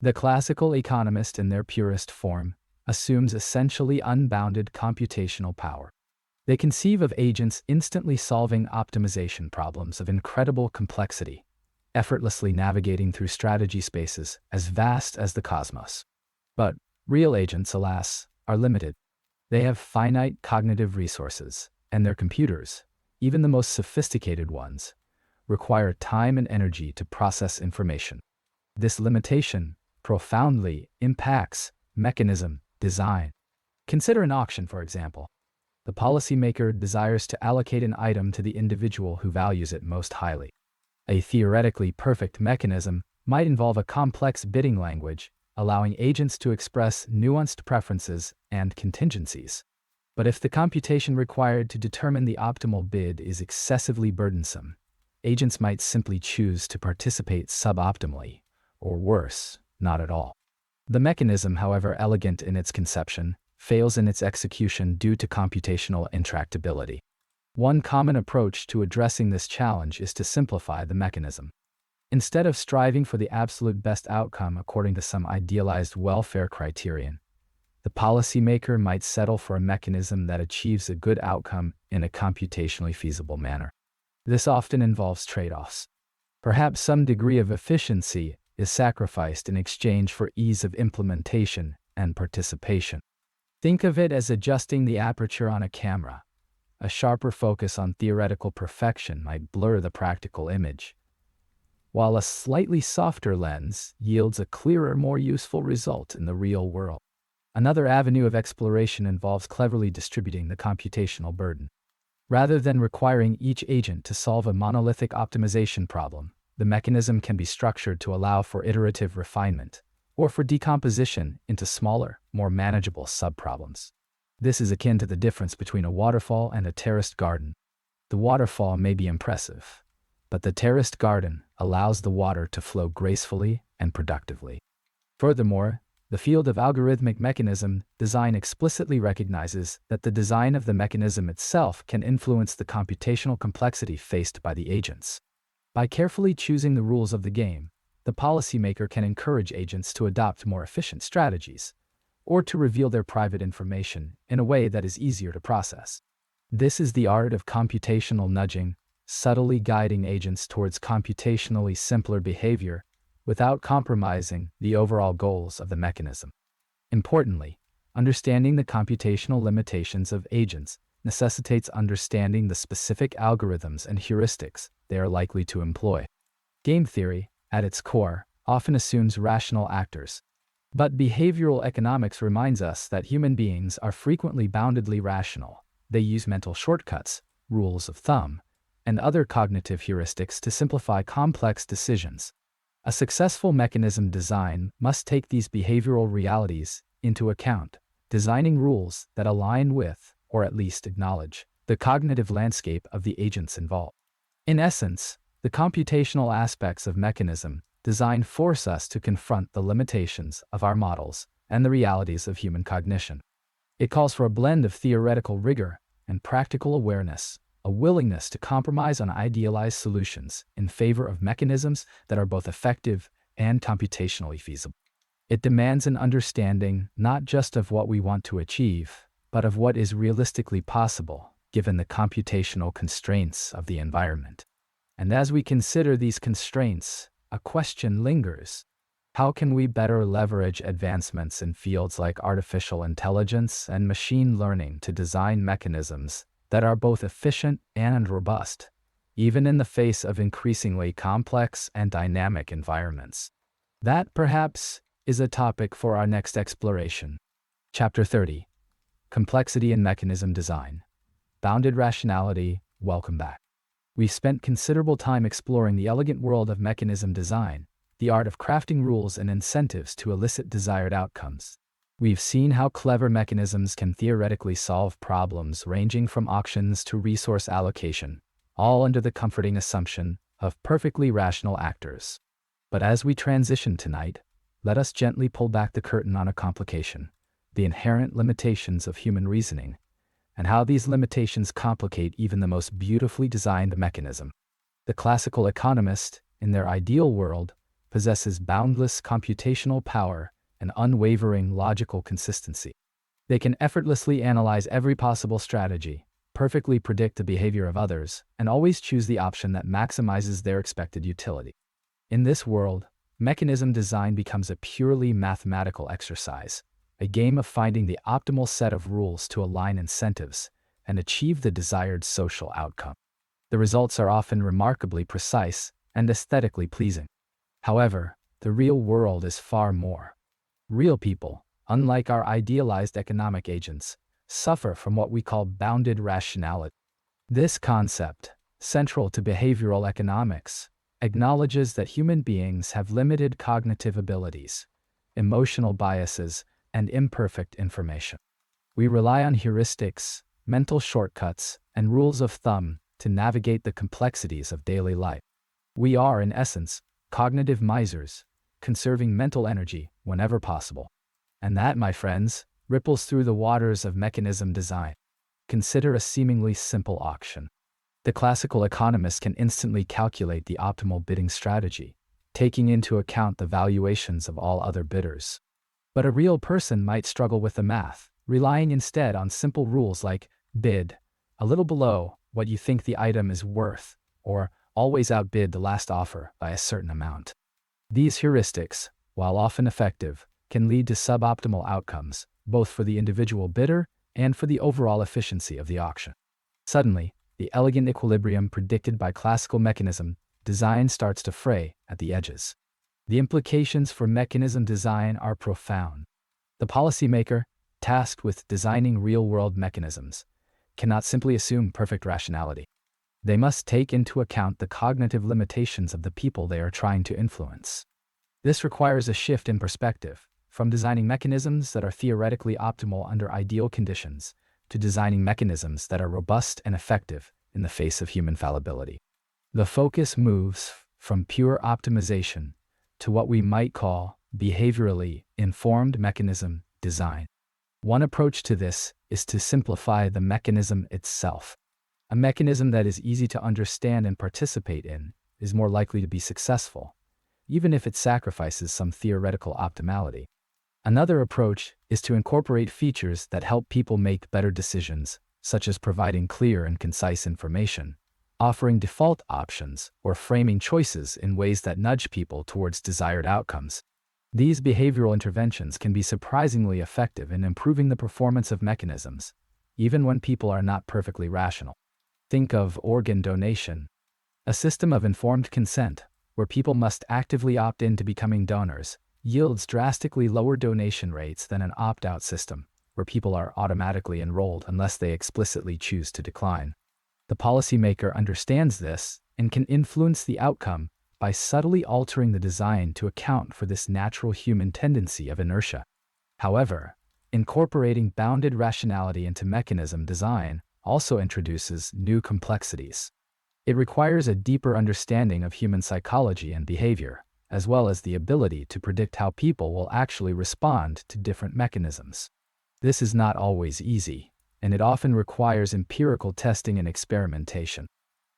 The classical economist in their purest form assumes essentially unbounded computational power. They conceive of agents instantly solving optimization problems of incredible complexity, effortlessly navigating through strategy spaces as vast as the cosmos. But real agents, alas, are limited. They have finite cognitive resources, and their computers, even the most sophisticated ones, require time and energy to process information. This limitation profoundly impacts mechanism design. Consider an auction, for example. The policymaker desires to allocate an item to the individual who values it most highly. A theoretically perfect mechanism might involve a complex bidding language, allowing agents to express nuanced preferences and contingencies. But if the computation required to determine the optimal bid is excessively burdensome, agents might simply choose to participate suboptimally, or worse, not at all. The mechanism, however elegant in its conception, fails in its execution due to computational intractability. One common approach to addressing this challenge is to simplify the mechanism. Instead of striving for the absolute best outcome according to some idealized welfare criterion, the policymaker might settle for a mechanism that achieves a good outcome in a computationally feasible manner. This often involves trade-offs. Perhaps some degree of efficiency is sacrificed in exchange for ease of implementation and participation. Think of it as adjusting the aperture on a camera. A sharper focus on theoretical perfection might blur the practical image, while a slightly softer lens yields a clearer, more useful result in the real world. Another avenue of exploration involves cleverly distributing the computational burden. Rather than requiring each agent to solve a monolithic optimization problem, the mechanism can be structured to allow for iterative refinement, or for decomposition into smaller, more manageable subproblems. This is akin to the difference between a waterfall and a terraced garden. The waterfall may be impressive, but the terraced garden allows the water to flow gracefully and productively. Furthermore, the field of algorithmic mechanism design explicitly recognizes that the design of the mechanism itself can influence the computational complexity faced by the agents. By carefully choosing the rules of the game, the policymaker can encourage agents to adopt more efficient strategies, or to reveal their private information in a way that is easier to process. This is the art of computational nudging, subtly guiding agents towards computationally simpler behavior without compromising the overall goals of the mechanism. Importantly, understanding the computational limitations of agents necessitates understanding the specific algorithms and heuristics they are likely to employ. Game theory, at its core, often assumes rational actors. But behavioral economics reminds us that human beings are frequently boundedly rational. They use mental shortcuts, rules of thumb, and other cognitive heuristics to simplify complex decisions. A successful mechanism design must take these behavioral realities into account, designing rules that align with, or at least acknowledge, the cognitive landscape of the agents involved. In essence, the computational aspects of mechanism design force us to confront the limitations of our models and the realities of human cognition. It calls for a blend of theoretical rigor and practical awareness, a willingness to compromise on idealized solutions in favor of mechanisms that are both effective and computationally feasible. It demands an understanding not just of what we want to achieve, but of what is realistically possible given the computational constraints of the environment. And as we consider these constraints, a question lingers. How can we better leverage advancements in fields like artificial intelligence and machine learning to design mechanisms that are both efficient and robust, even in the face of increasingly complex and dynamic environments? That, perhaps, is a topic for our next exploration. Chapter 30. Complexity in Mechanism Design. Bounded Rationality. Welcome back. We've spent considerable time exploring the elegant world of mechanism design, the art of crafting rules and incentives to elicit desired outcomes. We've seen how clever mechanisms can theoretically solve problems ranging from auctions to resource allocation, all under the comforting assumption of perfectly rational actors. But as we transition tonight, let us gently pull back the curtain on a complication, the inherent limitations of human reasoning, and how these limitations complicate even the most beautifully designed mechanism. The classical economist, in their ideal world, possesses boundless computational power and unwavering logical consistency. They can effortlessly analyze every possible strategy, perfectly predict the behavior of others, and always choose the option that maximizes their expected utility. In this world, mechanism design becomes a purely mathematical exercise, a game of finding the optimal set of rules to align incentives and achieve the desired social outcome. The results are often remarkably precise and aesthetically pleasing. However, the real world is far more. Real people, unlike our idealized economic agents, suffer from what we call bounded rationality. This concept, central to behavioral economics, acknowledges that human beings have limited cognitive abilities, emotional biases, and imperfect information. We rely on heuristics, mental shortcuts, and rules of thumb to navigate the complexities of daily life. We are, in essence, cognitive misers, conserving mental energy whenever possible. And that, my friends, ripples through the waters of mechanism design. Consider a seemingly simple auction. The classical economist can instantly calculate the optimal bidding strategy, taking into account the valuations of all other bidders. But a real person might struggle with the math, relying instead on simple rules like bid a little below what you think the item is worth, or always outbid the last offer by a certain amount. These heuristics, while often effective, can lead to suboptimal outcomes, both for the individual bidder and for the overall efficiency of the auction. Suddenly, the elegant equilibrium predicted by classical mechanism design starts to fray at the edges. The implications for mechanism design are profound. The policymaker, tasked with designing real-world mechanisms, cannot simply assume perfect rationality. They must take into account the cognitive limitations of the people they are trying to influence. This requires a shift in perspective, from designing mechanisms that are theoretically optimal under ideal conditions, to designing mechanisms that are robust and effective in the face of human fallibility. The focus moves from pure optimization to what we might call behaviorally informed mechanism design. One approach to this is to simplify the mechanism itself. A mechanism that is easy to understand and participate in is more likely to be successful, even if it sacrifices some theoretical optimality. Another approach is to incorporate features that help people make better decisions, such as providing clear and concise information, offering default options, or framing choices in ways that nudge people towards desired outcomes. These behavioral interventions can be surprisingly effective in improving the performance of mechanisms, even when people are not perfectly rational. Think of organ donation, a system of informed consent, where people must actively opt into becoming donors, yields drastically lower donation rates than an opt-out system, where people are automatically enrolled unless they explicitly choose to decline. The policymaker understands this and can influence the outcome by subtly altering the design to account for this natural human tendency of inertia. However, incorporating bounded rationality into mechanism design also introduces new complexities. It requires a deeper understanding of human psychology and behavior, as well as the ability to predict how people will actually respond to different mechanisms. This is not always easy, and it often requires empirical testing and experimentation.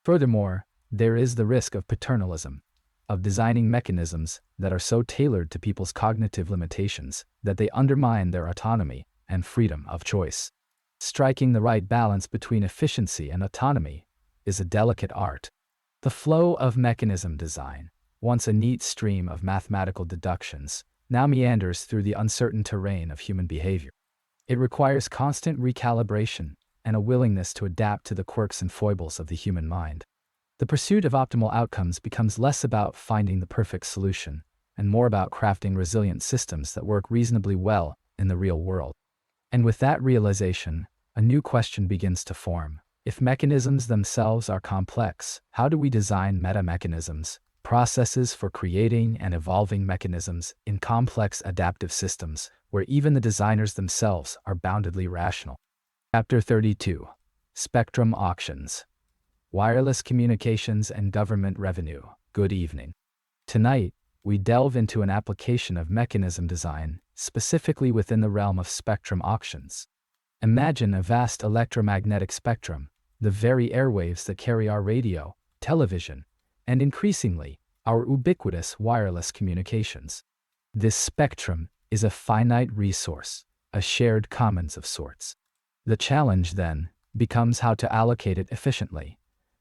Furthermore, there is the risk of paternalism, of designing mechanisms that are so tailored to people's cognitive limitations that they undermine their autonomy and freedom of choice. Striking the right balance between efficiency and autonomy is a delicate art. The flow of mechanism design, once a neat stream of mathematical deductions, now meanders through the uncertain terrain of human behavior. It requires constant recalibration and a willingness to adapt to the quirks and foibles of the human mind. The pursuit of optimal outcomes becomes less about finding the perfect solution and more about crafting resilient systems that work reasonably well in the real world. And with that realization, a new question begins to form. If mechanisms themselves are complex, how do we design meta-mechanisms, processes for creating and evolving mechanisms in complex adaptive systems where even the designers themselves are boundedly rational? Chapter 32. Spectrum Auctions. Wireless Communications and Government Revenue. Good evening. Tonight, we delve into an application of mechanism design, specifically within the realm of spectrum auctions. Imagine a vast electromagnetic spectrum, the very airwaves that carry our radio, television, and increasingly, our ubiquitous wireless communications. This spectrum is a finite resource, a shared commons of sorts. The challenge, then, becomes how to allocate it efficiently,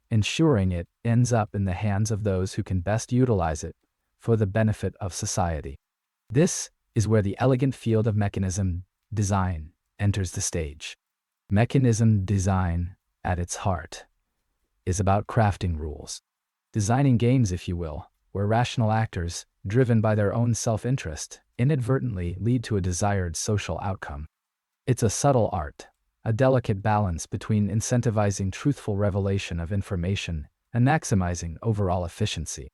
ensuring it ends up in the hands of those who can best utilize it for the benefit of society. This is where the elegant field of mechanism design enters the stage. Mechanism design, at its heart, is about crafting rules. Designing games, if you will, where rational actors, driven by their own self-interest, inadvertently lead to a desired social outcome. It's a subtle art, a delicate balance between incentivizing truthful revelation of information and maximizing overall efficiency.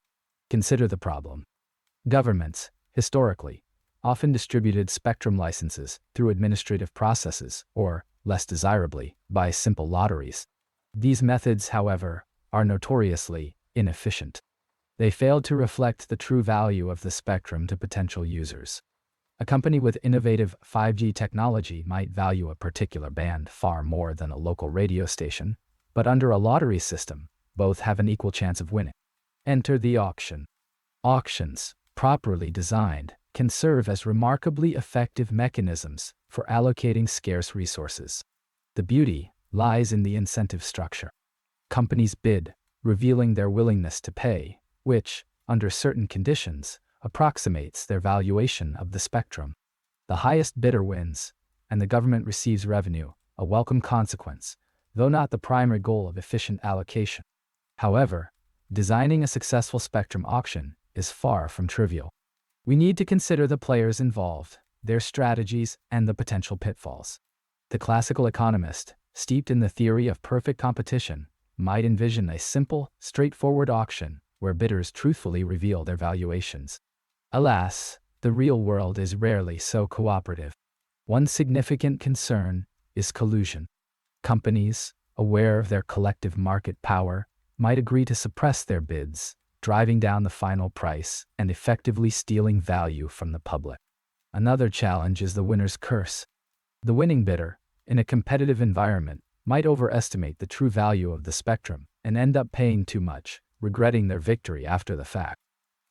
Consider the problem. Governments, historically, often distributed spectrum licenses through administrative processes or, less desirably, by simple lotteries. These methods, however, are notoriously inefficient. They failed to reflect the true value of the spectrum to potential users. A company with innovative 5G technology might value a particular band far more than a local radio station, but under a lottery system, both have an equal chance of winning. Enter the auction. Auctions, properly designed, can serve as remarkably effective mechanisms for allocating scarce resources. The beauty lies in the incentive structure. Companies bid, revealing their willingness to pay, which, under certain conditions, approximates their valuation of the spectrum. The highest bidder wins, and the government receives revenue, a welcome consequence, though not the primary goal of efficient allocation. However, designing a successful spectrum auction is far from trivial. We need to consider the players involved, their strategies, and the potential pitfalls. The classical economist, steeped in the theory of perfect competition, might envision a simple, straightforward auction where bidders truthfully reveal their valuations. Alas, the real world is rarely so cooperative. One significant concern is collusion. Companies, aware of their collective market power, might agree to suppress their bids, driving down the final price and effectively stealing value from the public. Another challenge is the winner's curse. The winning bidder, in a competitive environment, might overestimate the true value of the spectrum and end up paying too much, regretting their victory after the fact.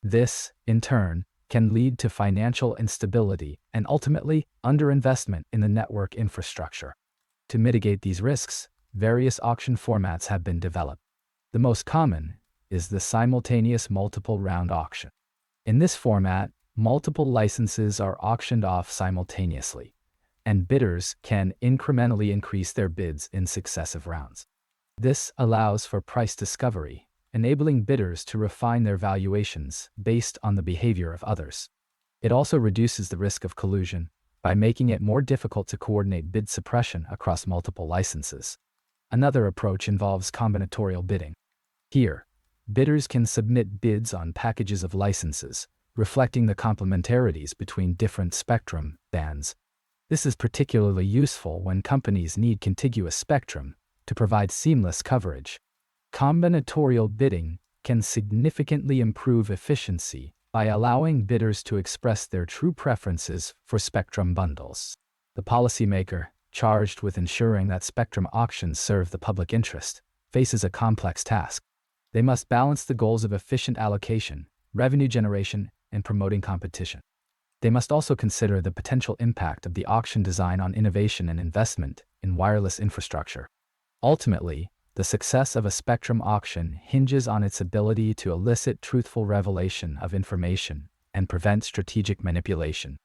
This, in turn, can lead to financial instability and ultimately underinvestment in the network infrastructure. To mitigate these risks, various auction formats have been developed. The most common is the simultaneous multiple round auction. In this format, multiple licenses are auctioned off simultaneously, and bidders can incrementally increase their bids in successive rounds. This allows for price discovery, enabling bidders to refine their valuations based on the behavior of others. It also reduces the risk of collusion by making it more difficult to coordinate bid suppression across multiple licenses. Another approach involves combinatorial bidding. Here, bidders can submit bids on packages of licenses, reflecting the complementarities between different spectrum bands. This is particularly useful when companies need contiguous spectrum to provide seamless coverage. Combinatorial bidding can significantly improve efficiency by allowing bidders to express their true preferences for spectrum bundles. The policymaker, charged with ensuring that spectrum auctions serve the public interest, faces a complex task. They must balance the goals of efficient allocation, revenue generation, and promoting competition. They must also consider the potential impact of the auction design on innovation and investment in wireless infrastructure. Ultimately, the success of a spectrum auction hinges on its ability to elicit truthful revelation of information and prevent strategic manipulation.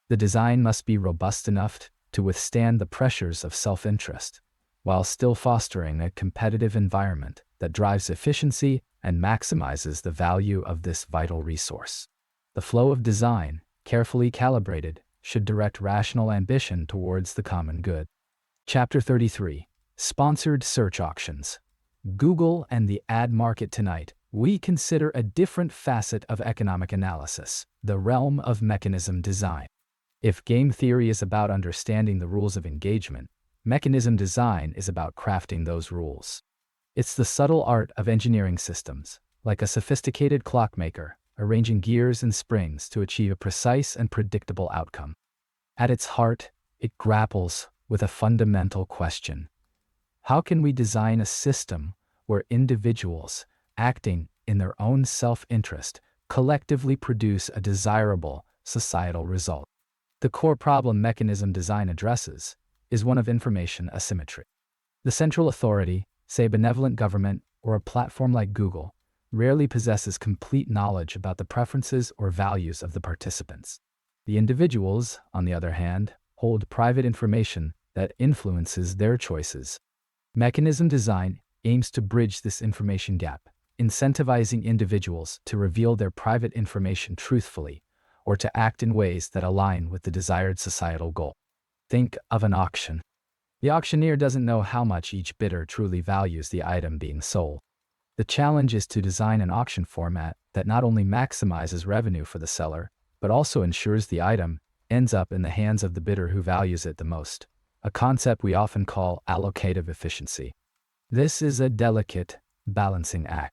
The design must be robust enough to withstand the pressures of self-interest, while still fostering a competitive environment that drives efficiency and maximizes the value of this vital resource. The flow of design, carefully calibrated, should direct rational ambition towards the common good. Chapter 33. Sponsored Search Auctions. Google and the ad market. Tonight, we consider a different facet of economic analysis, the realm of mechanism design. If game theory is about understanding the rules of engagement, mechanism design is about crafting those rules. It's the subtle art of engineering systems, like a sophisticated clockmaker, arranging gears and springs to achieve a precise and predictable outcome. At its heart, it grapples with a fundamental question. How can we design a system where individuals, acting in their own self-interest, collectively produce a desirable societal result? The core problem mechanism design addresses is one of information asymmetry. The central authority, say a benevolent government or a platform like Google, rarely possesses complete knowledge about the preferences or values of the participants. The individuals, on the other hand, hold private information that influences their choices. Mechanism design aims to bridge this information gap, incentivizing individuals to reveal their private information truthfully or to act in ways that align with the desired societal goal. Think of an auction. The auctioneer doesn't know how much each bidder truly values the item being sold. The challenge is to design an auction format that not only maximizes revenue for the seller, but also ensures the item ends up in the hands of the bidder who values it the most, a concept we often call allocative efficiency. This is a delicate, balancing act.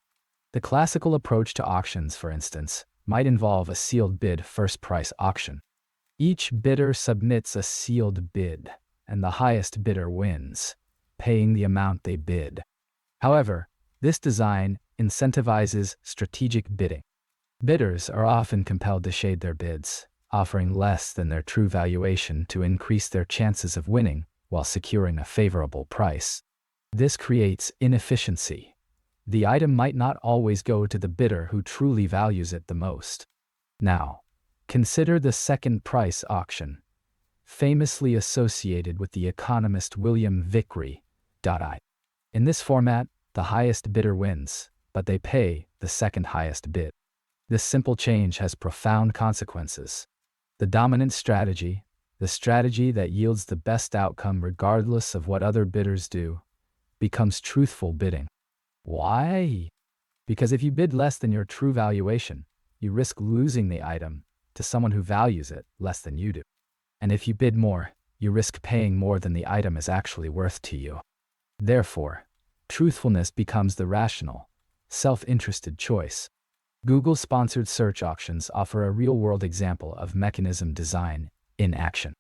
The classical approach to auctions, for instance, might involve a sealed bid first price auction. Each bidder submits a sealed bid, and the highest bidder wins, paying the amount they bid. However, this design incentivizes strategic bidding. Bidders are often compelled to shade their bids, offering less than their true valuation to increase their chances of winning while securing a favorable price. This creates inefficiency. The item might not always go to the bidder who truly values it the most. Now, consider the second price auction. famously associated with the economist William Vickrey. In this format, the highest bidder wins, but they pay the second highest bid. This simple change has profound consequences. The dominant strategy, the strategy that yields the best outcome regardless of what other bidders do, becomes truthful bidding. Why? Because if you bid less than your true valuation, you risk losing the item to someone who values it less than you do. And if you bid more, you risk paying more than the item is actually worth to you. Therefore, truthfulness becomes the rational, self-interested choice. Google-sponsored search auctions offer a real-world example of mechanism design in action.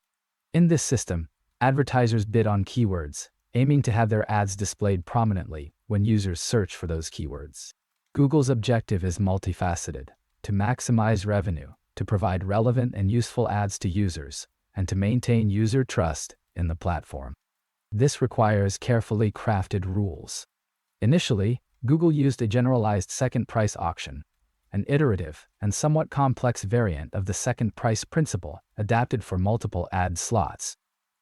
In this system, advertisers bid on keywords, aiming to have their ads displayed prominently when users search for those keywords. Google's objective is multifaceted: to maximize revenue, to provide relevant and useful ads to users, and to maintain user trust in the platform. This requires carefully crafted rules. Initially, Google used a generalized second price auction, an iterative and somewhat complex variant of the second price principle adapted for multiple ad slots.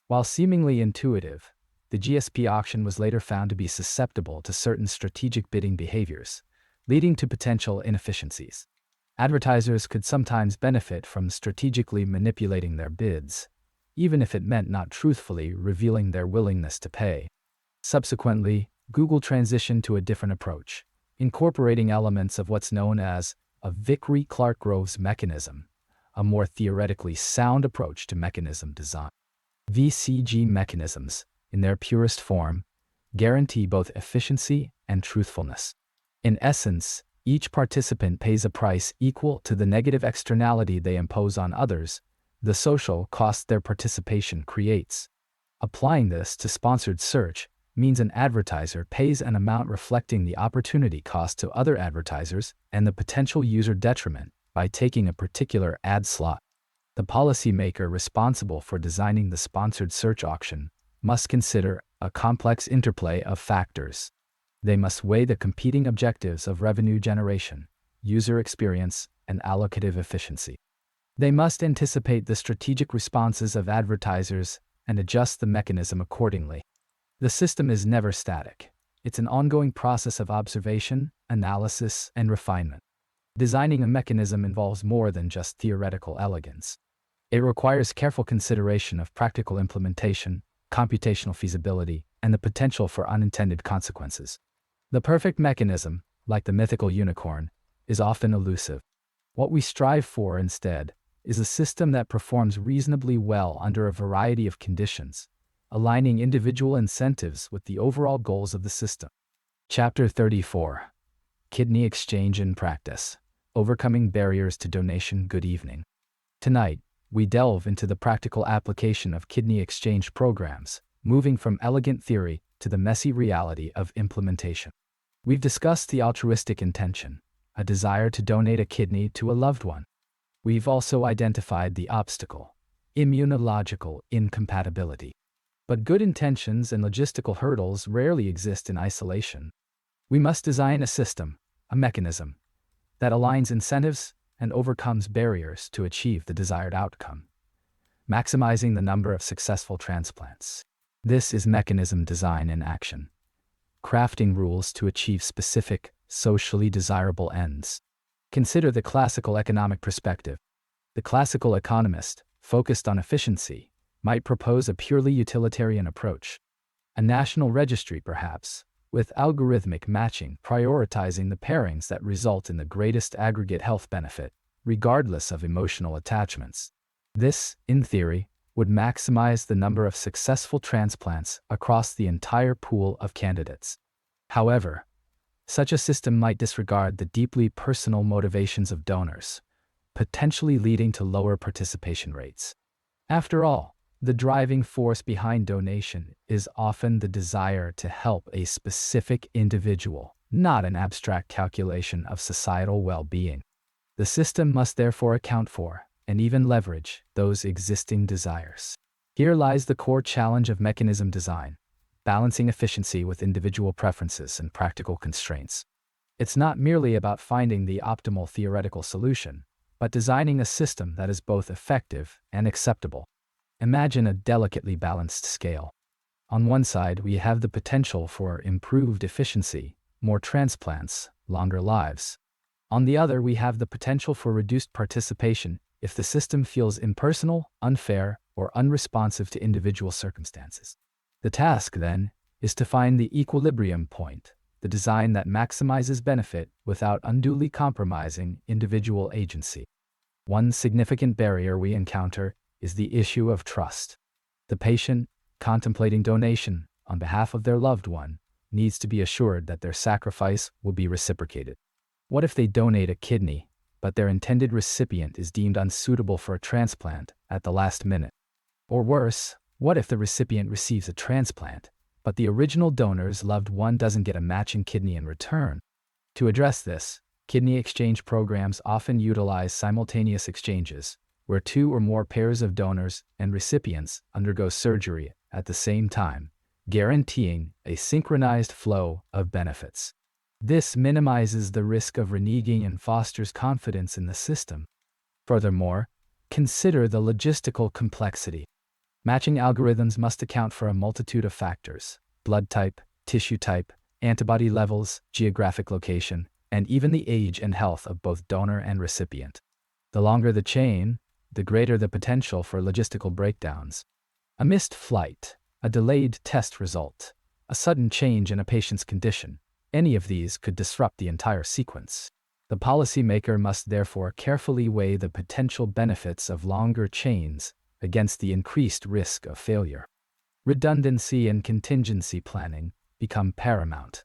While seemingly intuitive, the GSP auction was later found to be susceptible to certain strategic bidding behaviors, leading to potential inefficiencies. Advertisers could sometimes benefit from strategically manipulating their bids, even if it meant not truthfully revealing their willingness to pay. Subsequently, Google transitioned to a different approach, incorporating elements of what's known as a Vickrey-Clark-Groves mechanism, a more theoretically sound approach to mechanism design. VCG mechanisms, in their purest form, guarantee both efficiency and truthfulness. In essence, each participant pays a price equal to the negative externality they impose on others, the social cost their participation creates. Applying this to sponsored search means an advertiser pays an amount reflecting the opportunity cost to other advertisers and the potential user detriment by taking a particular ad slot. The policymaker responsible for designing the sponsored search auction must consider a complex interplay of factors. They must weigh the competing objectives of revenue generation, user experience, and allocative efficiency. They must anticipate the strategic responses of advertisers and adjust the mechanism accordingly. The system is never static. It's an ongoing process of observation, analysis, and refinement. Designing a mechanism involves more than just theoretical elegance. It requires careful consideration of practical implementation, computational feasibility, and the potential for unintended consequences. The perfect mechanism, like the mythical unicorn, is often elusive. What we strive for instead is a system that performs reasonably well under a variety of conditions, aligning individual incentives with the overall goals of the system. Chapter 34. Kidney Exchange in Practice. Overcoming Barriers to Donation. Good evening. Tonight, we delve into the practical application of kidney exchange programs, moving from elegant theory to the messy reality of implementation. We've discussed the altruistic intention, a desire to donate a kidney to a loved one. We've also identified the obstacle, immunological incompatibility. But good intentions and logistical hurdles rarely exist in isolation. We must design a system, a mechanism, that aligns incentives and overcomes barriers to achieve the desired outcome, maximizing the number of successful transplants. This is mechanism design in action, crafting rules to achieve specific, socially desirable ends. Consider the classical economic perspective. The classical economist, focused on efficiency, might propose a purely utilitarian approach. A national registry, perhaps, with algorithmic matching prioritizing the pairings that result in the greatest aggregate health benefit, regardless of emotional attachments. This, in theory, would maximize the number of successful transplants across the entire pool of candidates. However, such a system might disregard the deeply personal motivations of donors, potentially leading to lower participation rates. After all, the driving force behind donation is often the desire to help a specific individual, not an abstract calculation of societal well-being. The system must therefore account for, and even leverage, those existing desires. Here lies the core challenge of mechanism design, balancing efficiency with individual preferences and practical constraints. It's not merely about finding the optimal theoretical solution, but designing a system that is both effective and acceptable. Imagine a delicately balanced scale. On one side, we have the potential for improved efficiency, more transplants, longer lives. On the other, we have the potential for reduced participation if the system feels impersonal, unfair, or unresponsive to individual circumstances. The task, then, is to find the equilibrium point, the design that maximizes benefit without unduly compromising individual agency. One significant barrier we encounter is the issue of trust. The patient, contemplating donation on behalf of their loved one, needs to be assured that their sacrifice will be reciprocated. What if they donate a kidney, but their intended recipient is deemed unsuitable for a transplant at the last minute? Or worse, what if the recipient receives a transplant, but the original donor's loved one doesn't get a matching kidney in return? To address this, kidney exchange programs often utilize simultaneous exchanges, where two or more pairs of donors and recipients undergo surgery at the same time, guaranteeing a synchronized flow of benefits. This minimizes the risk of reneging and fosters confidence in the system. Furthermore, consider the logistical complexity. Matching algorithms must account for a multitude of factors: blood type, tissue type, antibody levels, geographic location, and even the age and health of both donor and recipient. The longer the chain, the greater the potential for logistical breakdowns. A missed flight, a delayed test result, a sudden change in a patient's condition, any of these could disrupt the entire sequence. The policymaker must therefore carefully weigh the potential benefits of longer chains against the increased risk of failure. Redundancy and contingency planning become paramount.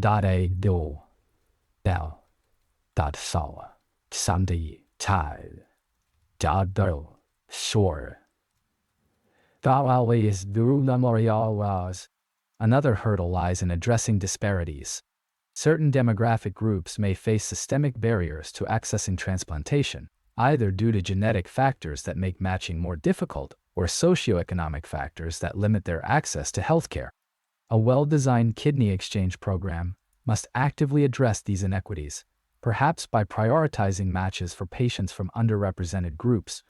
A do del saw Sunday tide do shore. Always do was. Another hurdle lies in addressing disparities. Certain demographic groups may face systemic barriers to accessing transplantation, either due to genetic factors that make matching more difficult or socioeconomic factors that limit their access to healthcare. A well-designed kidney exchange program must actively address these inequities, perhaps by prioritizing matches for patients from underrepresented groups,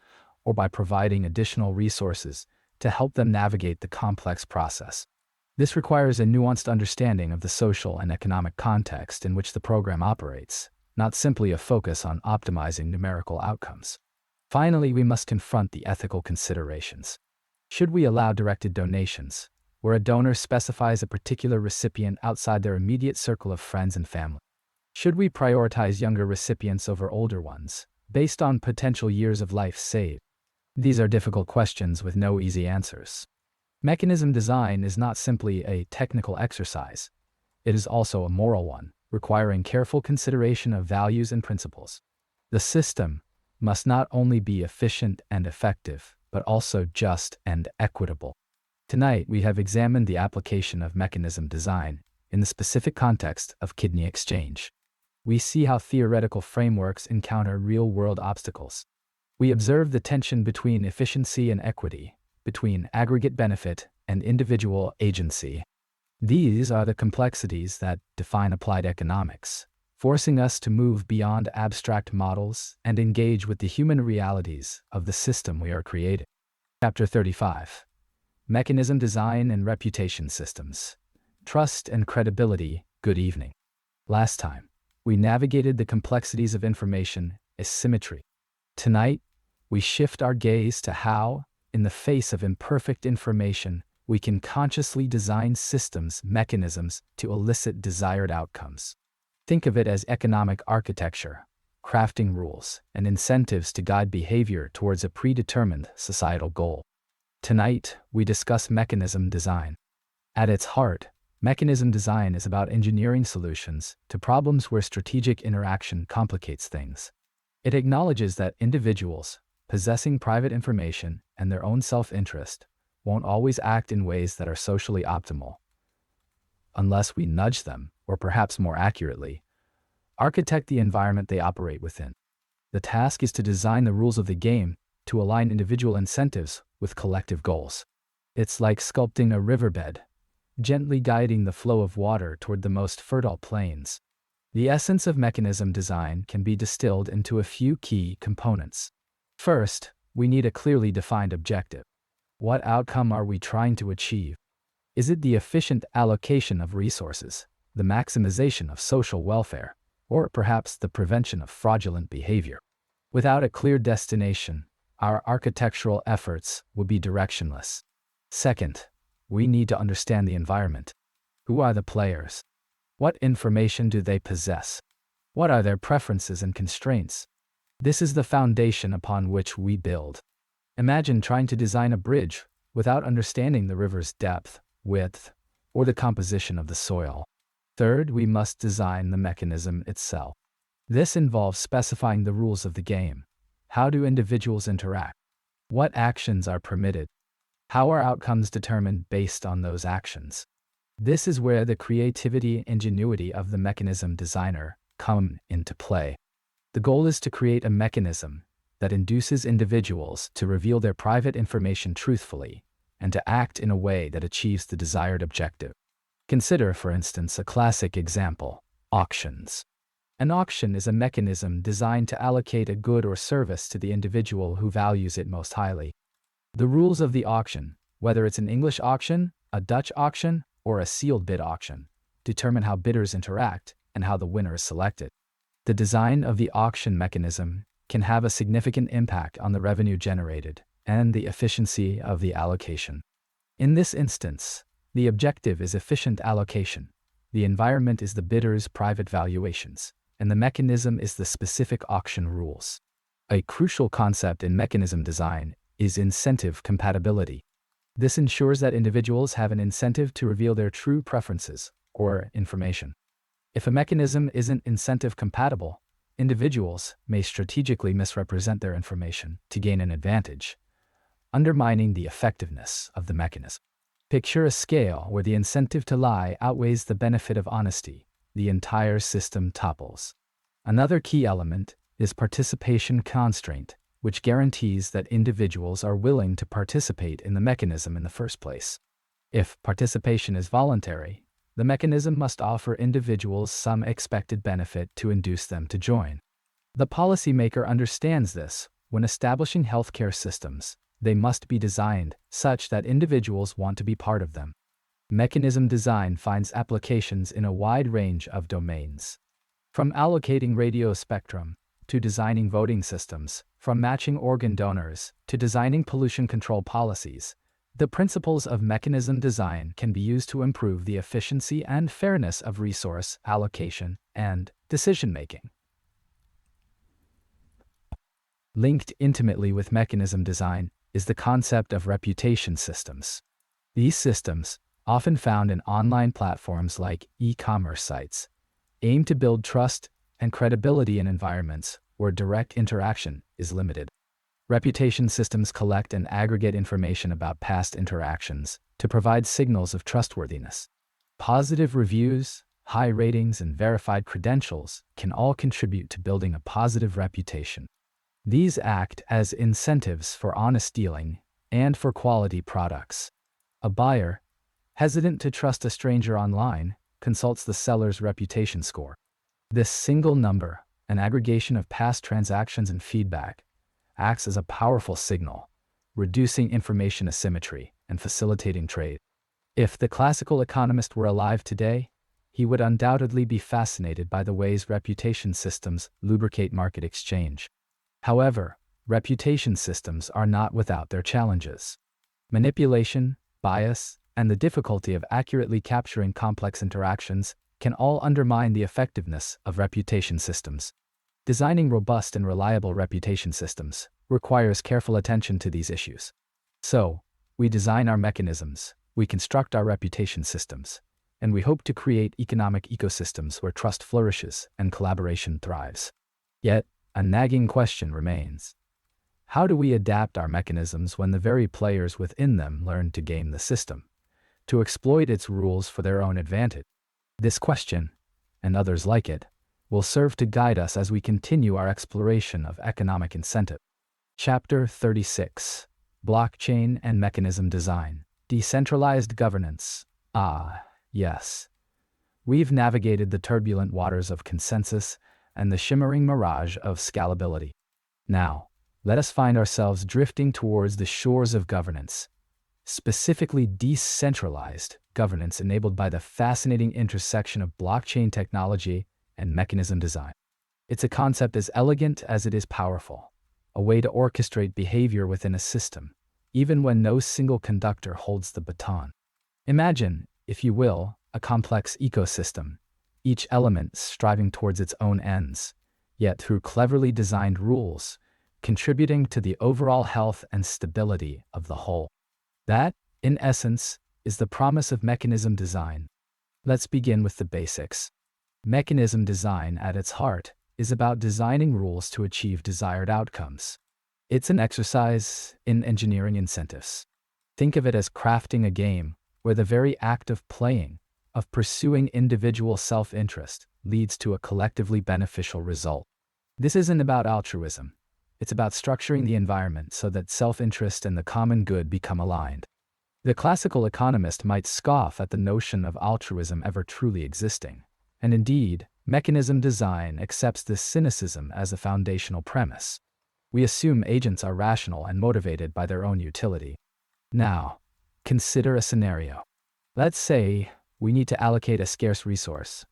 or by providing additional resources to help them navigate the complex process. This requires a nuanced understanding of the social and economic context in which the program operates, not simply a focus on optimizing numerical outcomes. Finally, we must confront the ethical considerations. Should we allow directed donations, where a donor specifies a particular recipient outside their immediate circle of friends and family? Should we prioritize younger recipients over older ones, based on potential years of life saved? These are difficult questions with no easy answers. Mechanism design is not simply a technical exercise. It is also a moral one, requiring careful consideration of values and principles. The system must not only be efficient and effective, but also just and equitable. Tonight, we have examined the application of mechanism design in the specific context of kidney exchange. We see how theoretical frameworks encounter real-world obstacles. We observe the tension between efficiency and equity, between aggregate benefit and individual agency. These are the complexities that define applied economics, forcing us to move beyond abstract models and engage with the human realities of the system we are creating. Chapter 35. Mechanism Design and Reputation Systems. Trust and Credibility. Good evening. Last time, we navigated the complexities of information asymmetry. Tonight, we shift our gaze to how, in the face of imperfect information, we can consciously design systems, mechanisms to elicit desired outcomes. Think of it as economic architecture, crafting rules and incentives to guide behavior towards a predetermined societal goal. Tonight, we discuss mechanism design. At its heart, mechanism design is about engineering solutions to problems where strategic interaction complicates things. It acknowledges that individuals, possessing private information and their own self-interest, won't always act in ways that are socially optimal, unless we nudge them, or perhaps more accurately, architect the environment they operate within. The task is to design the rules of the game to align individual incentives with collective goals. It's like sculpting a riverbed, gently guiding the flow of water toward the most fertile plains. The essence of mechanism design can be distilled into a few key components. First, We need a clearly defined objective. What outcome are we trying to achieve? Is it the efficient allocation of resources, the maximization of social welfare, or perhaps the prevention of fraudulent behavior? Without a clear destination, our architectural efforts would be directionless. Second, we need to understand the environment. Who are the players? What information do they possess? What are their preferences and constraints? This is the foundation upon which we build. Imagine trying to design a bridge without understanding the river's depth, width, or the composition of the soil. Third, we must design the mechanism itself. This involves specifying the rules of the game. How do individuals interact? What actions are permitted? How are outcomes determined based on those actions? This is where the creativity and ingenuity of the mechanism designer come into play. The goal is to create a mechanism that induces individuals to reveal their private information truthfully and to act in a way that achieves the desired objective. Consider, for instance, a classic example: auctions. An auction is a mechanism designed to allocate a good or service to the individual who values it most highly. The rules of the auction, whether it's an English auction, a Dutch auction, or a sealed bid auction, determine how bidders interact and how the winner is selected. The design of the auction mechanism can have a significant impact on the revenue generated and the efficiency of the allocation. In this instance, the objective is efficient allocation, the environment is the bidder's private valuations, and the mechanism is the specific auction rules. A crucial concept in mechanism design is incentive compatibility. This ensures that individuals have an incentive to reveal their true preferences or information. If a mechanism isn't incentive compatible, individuals may strategically misrepresent their information to gain an advantage, undermining the effectiveness of the mechanism. Picture a scale where the incentive to lie outweighs the benefit of honesty. The entire system topples. Another key element is participation constraint, which guarantees that individuals are willing to participate in the mechanism in the first place. If participation is voluntary, the mechanism must offer individuals some expected benefit to induce them to join. The policymaker understands this. When establishing healthcare systems, they must be designed such that individuals want to be part of them. Mechanism design finds applications in a wide range of domains. From allocating radio spectrum to designing voting systems, from matching organ donors to designing pollution control policies, the principles of mechanism design can be used to improve the efficiency and fairness of resource allocation and decision-making. Linked intimately with mechanism design is the concept of reputation systems. These systems, often found in online platforms like e-commerce sites, aim to build trust and credibility in environments where direct interaction is limited. Reputation systems collect and aggregate information about past interactions to provide signals of trustworthiness. Positive reviews, high ratings, and verified credentials can all contribute to building a positive reputation. These act as incentives for honest dealing and for quality products. A buyer, hesitant to trust a stranger online, consults the seller's reputation score. This single number, an aggregation of past transactions and feedback, acts as a powerful signal, reducing information asymmetry and facilitating trade. If the classical economist were alive today, he would undoubtedly be fascinated by the ways reputation systems lubricate market exchange. However, reputation systems are not without their challenges. Manipulation, bias, and the difficulty of accurately capturing complex interactions can all undermine the effectiveness of reputation systems. Designing robust and reliable reputation systems requires careful attention to these issues. So, we design our mechanisms, we construct our reputation systems, and we hope to create economic ecosystems where trust flourishes and collaboration thrives. Yet, a nagging question remains. How do we adapt our mechanisms when the very players within them learn to game the system, to exploit its rules for their own advantage? This question, and others like it, will serve to guide us as we continue our exploration of economic incentive. Chapter 36: Blockchain and Mechanism Design. Decentralized Governance. Ah, yes. We've navigated the turbulent waters of consensus and the shimmering mirage of scalability. Now, let us find ourselves drifting towards the shores of governance, specifically decentralized governance enabled by the fascinating intersection of blockchain technology and mechanism design. It's a concept as elegant as it is powerful, a way to orchestrate behavior within a system, even when no single conductor holds the baton. Imagine, if you will, a complex ecosystem, each element striving towards its own ends, yet through cleverly designed rules, contributing to the overall health and stability of the whole. That, in essence, is the promise of mechanism design. Let's begin with the basics. Mechanism design, at its heart, is about designing rules to achieve desired outcomes. It's an exercise in engineering incentives. Think of it as crafting a game where the very act of playing, of pursuing individual self-interest, leads to a collectively beneficial result. This isn't about altruism. It's about structuring the environment so that self-interest and the common good become aligned. The classical economist might scoff at the notion of altruism ever truly existing, and indeed, mechanism design accepts this cynicism as a foundational premise. We assume agents are rational and motivated by their own utility. Now, consider a scenario. Let's say we need to allocate a scarce resource,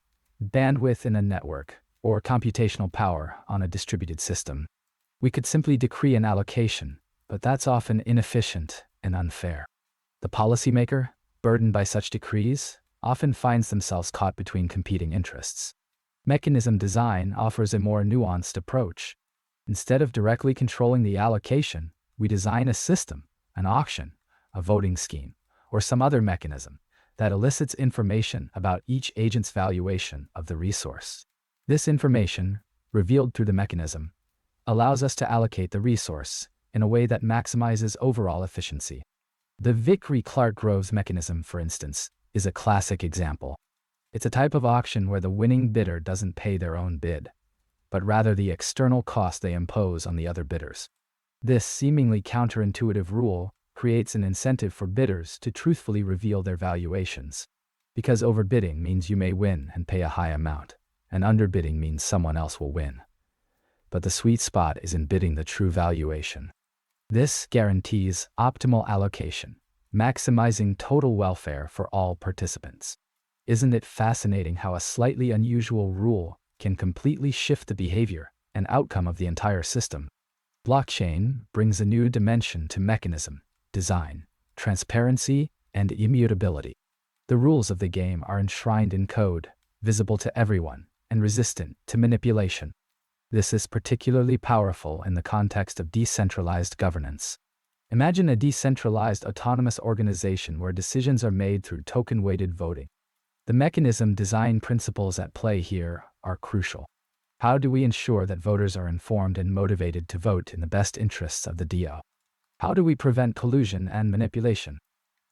bandwidth in a network, or computational power on a distributed system. We could simply decree an allocation, but that's often inefficient and unfair. The policymaker, burdened by such decrees, often finds themselves caught between competing interests. Mechanism design offers a more nuanced approach. Instead of directly controlling the allocation, we design a system, an auction, a voting scheme, or some other mechanism that elicits information about each agent's valuation of the resource. This information, revealed through the mechanism, allows us to allocate the resource in a way that maximizes overall efficiency. The Vickrey-Clark-Groves mechanism, for instance, is a classic example. It's a type of auction where the winning bidder doesn't pay their own bid, but rather the external cost they impose on the other bidders. This seemingly counterintuitive rule creates an incentive for bidders to truthfully reveal their valuations, because overbidding means you may win and pay a high amount, and underbidding means someone else will win. But the sweet spot is in bidding the true valuation. This guarantees optimal allocation, maximizing total welfare for all participants. Isn't it fascinating how a slightly unusual rule can completely shift the behavior and outcome of the entire system? Blockchain brings a new dimension to mechanism, design, transparency, and immutability. The rules of the game are enshrined in code, visible to everyone, and resistant to manipulation. This is particularly powerful in the context of decentralized governance. Imagine a decentralized autonomous organization where decisions are made through token-weighted voting. The mechanism design principles at play here are crucial. How do we ensure that voters are informed and motivated to vote in the best interests of the DO? How do we prevent collusion and manipulation?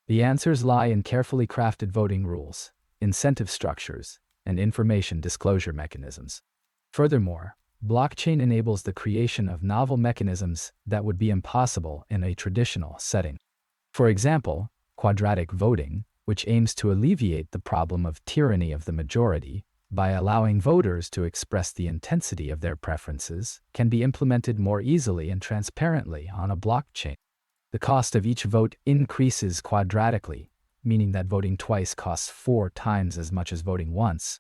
The answers lie in carefully crafted voting rules, incentive structures, and information disclosure mechanisms. Furthermore, blockchain enables the creation of novel mechanisms that would be impossible in a traditional setting. For example, quadratic voting, which aims to alleviate the problem of tyranny of the majority by allowing voters to express the intensity of their preferences, can be implemented more easily and transparently on a blockchain. The cost of each vote increases quadratically, meaning that voting twice costs 4 times as much as voting once.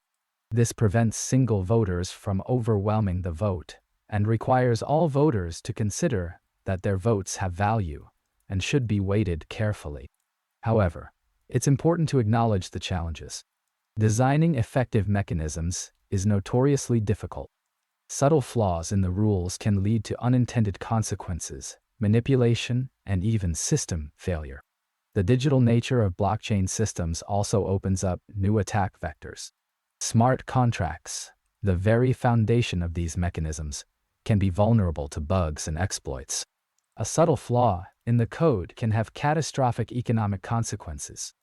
This prevents single voters from overwhelming the vote and requires all voters to consider that their votes have value and should be weighted carefully. However, it's important to acknowledge the challenges. Designing effective mechanisms is notoriously difficult. Subtle flaws in the rules can lead to unintended consequences, manipulation, and even system failure. The digital nature of blockchain systems also opens up new attack vectors. Smart contracts, the very foundation of these mechanisms, can be vulnerable to bugs and exploits. A subtle flaw in the code can have catastrophic economic consequences.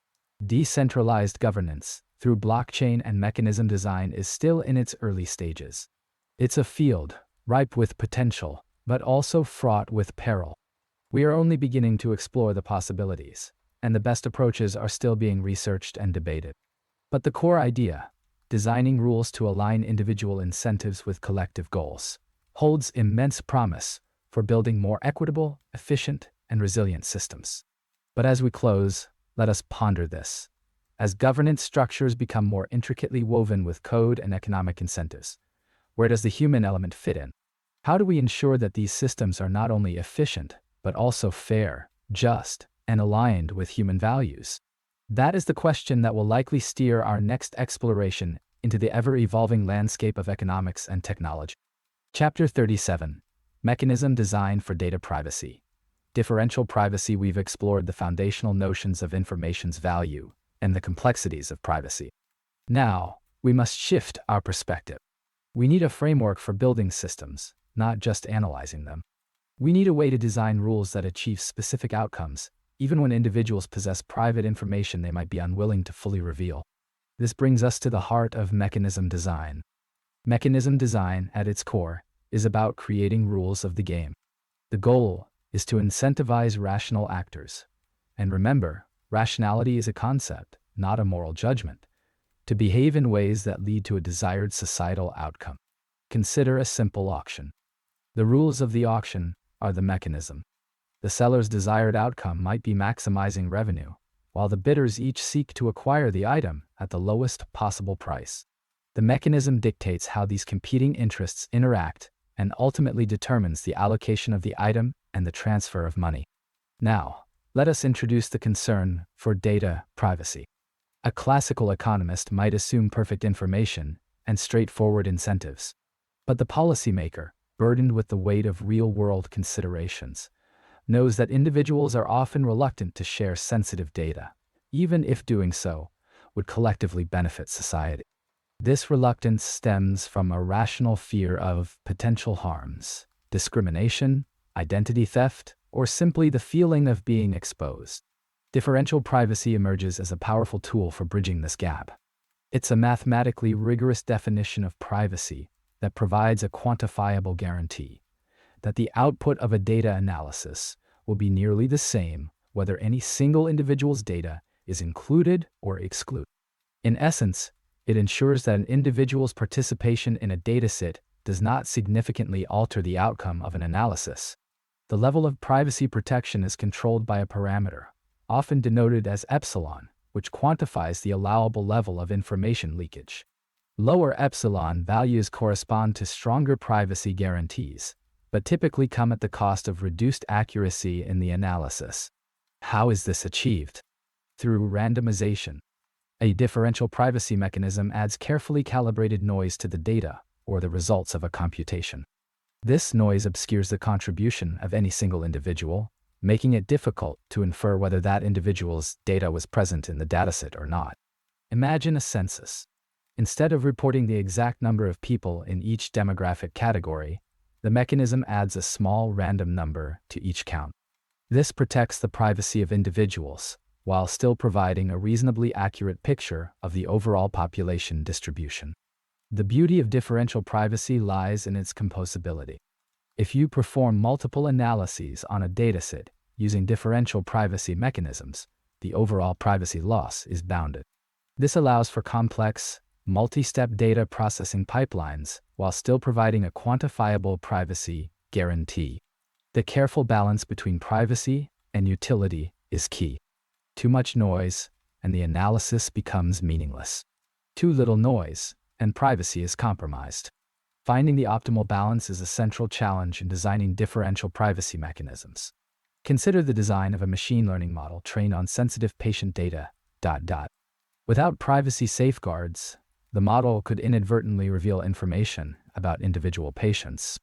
Decentralized governance through blockchain and mechanism design is still in its early stages. It's a field ripe with potential, but also fraught with peril. We are only beginning to explore the possibilities, and the best approaches are still being researched and debated. But the core idea, designing rules to align individual incentives with collective goals, holds immense promise for building more equitable, efficient, and resilient systems. But as we close, let us ponder this. As governance structures become more intricately woven with code and economic incentives, where does the human element fit in? How do we ensure that these systems are not only efficient, but also fair, just, and aligned with human values? That is the question that will likely steer our next exploration into the ever-evolving landscape of economics and technology. Chapter 37. Mechanism Design for Data Privacy. Differential privacy. We've explored the foundational notions of information's value and the complexities of privacy. Now, we must shift our perspective. We need a framework for building systems, not just analyzing them. We need a way to design rules that achieve specific outcomes, even when individuals possess private information they might be unwilling to fully reveal. This brings us to the heart of mechanism design. Mechanism design, at its core, is about creating rules of the game. The goal is to incentivize rational actors. And remember, rationality is a concept, not a moral judgment, to behave in ways that lead to a desired societal outcome. Consider a simple auction. The rules of the auction are the mechanism. The seller's desired outcome might be maximizing revenue, while the bidders each seek to acquire the item at the lowest possible price. The mechanism dictates how these competing interests interact and ultimately determines the allocation of the item and the transfer of money. Now, let us introduce the concern for data privacy. A classical economist might assume perfect information and straightforward incentives. But the policymaker, burdened with the weight of real-world considerations, knows that individuals are often reluctant to share sensitive data, even if doing so would collectively benefit society. This reluctance stems from a rational fear of potential harms, discrimination, identity theft, or simply the feeling of being exposed. Differential privacy emerges as a powerful tool for bridging this gap. It's a mathematically rigorous definition of privacy that provides a quantifiable guarantee that the output of a data analysis will be nearly the same whether any single individual's data is included or excluded. In essence, it ensures that an individual's participation in a dataset does not significantly alter the outcome of an analysis. The level of privacy protection is controlled by a parameter, often denoted as epsilon, which quantifies the allowable level of information leakage. Lower epsilon values correspond to stronger privacy guarantees, but typically come at the cost of reduced accuracy in the analysis. How is this achieved? Through randomization. A differential privacy mechanism adds carefully calibrated noise to the data or the results of a computation. This noise obscures the contribution of any single individual, making it difficult to infer whether that individual's data was present in the dataset or not. Imagine a census. Instead of reporting the exact number of people in each demographic category, the mechanism adds a small random number to each count. This protects the privacy of individuals, while still providing a reasonably accurate picture of the overall population distribution. The beauty of differential privacy lies in its composability. If you perform multiple analyses on a dataset using differential privacy mechanisms, the overall privacy loss is bounded. This allows for complex, multi-step data processing pipelines while still providing a quantifiable privacy guarantee. The careful balance between privacy and utility is key. Too much noise, and the analysis becomes meaningless. Too little noise, and privacy is compromised. Finding the optimal balance is a central challenge in designing differential privacy mechanisms. Consider the design of a machine learning model trained on sensitive patient data. Without privacy safeguards, the model could inadvertently reveal information about individual patients.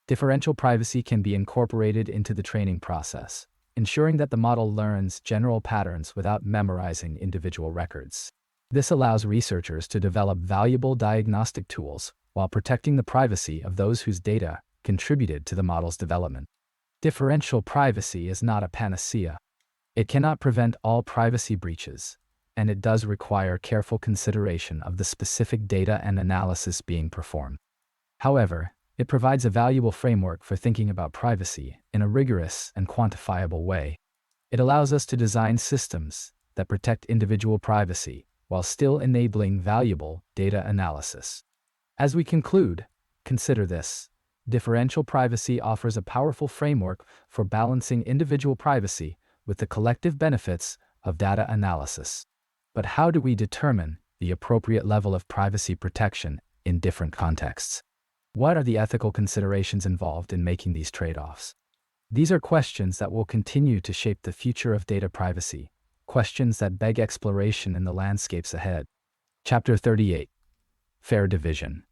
Differential privacy can be incorporated into the training process, ensuring that the model learns general patterns without memorizing individual records. This allows researchers to develop valuable diagnostic tools while protecting the privacy of those whose data contributed to the model's development. Differential privacy is not a panacea. It cannot prevent all privacy breaches, and it does require careful consideration of the specific data and analysis being performed. However, it provides a valuable framework for thinking about privacy in a rigorous and quantifiable way. It allows us to design systems that protect individual privacy while still enabling valuable data analysis. As we conclude, consider this. Differential privacy offers a powerful framework for balancing individual privacy with the collective benefits of data analysis. But how do we determine the appropriate level of privacy protection in different contexts? What are the ethical considerations involved in making these trade-offs? These are questions that will continue to shape the future of data privacy, questions that beg exploration in the landscapes ahead. Chapter 38. Fair Division.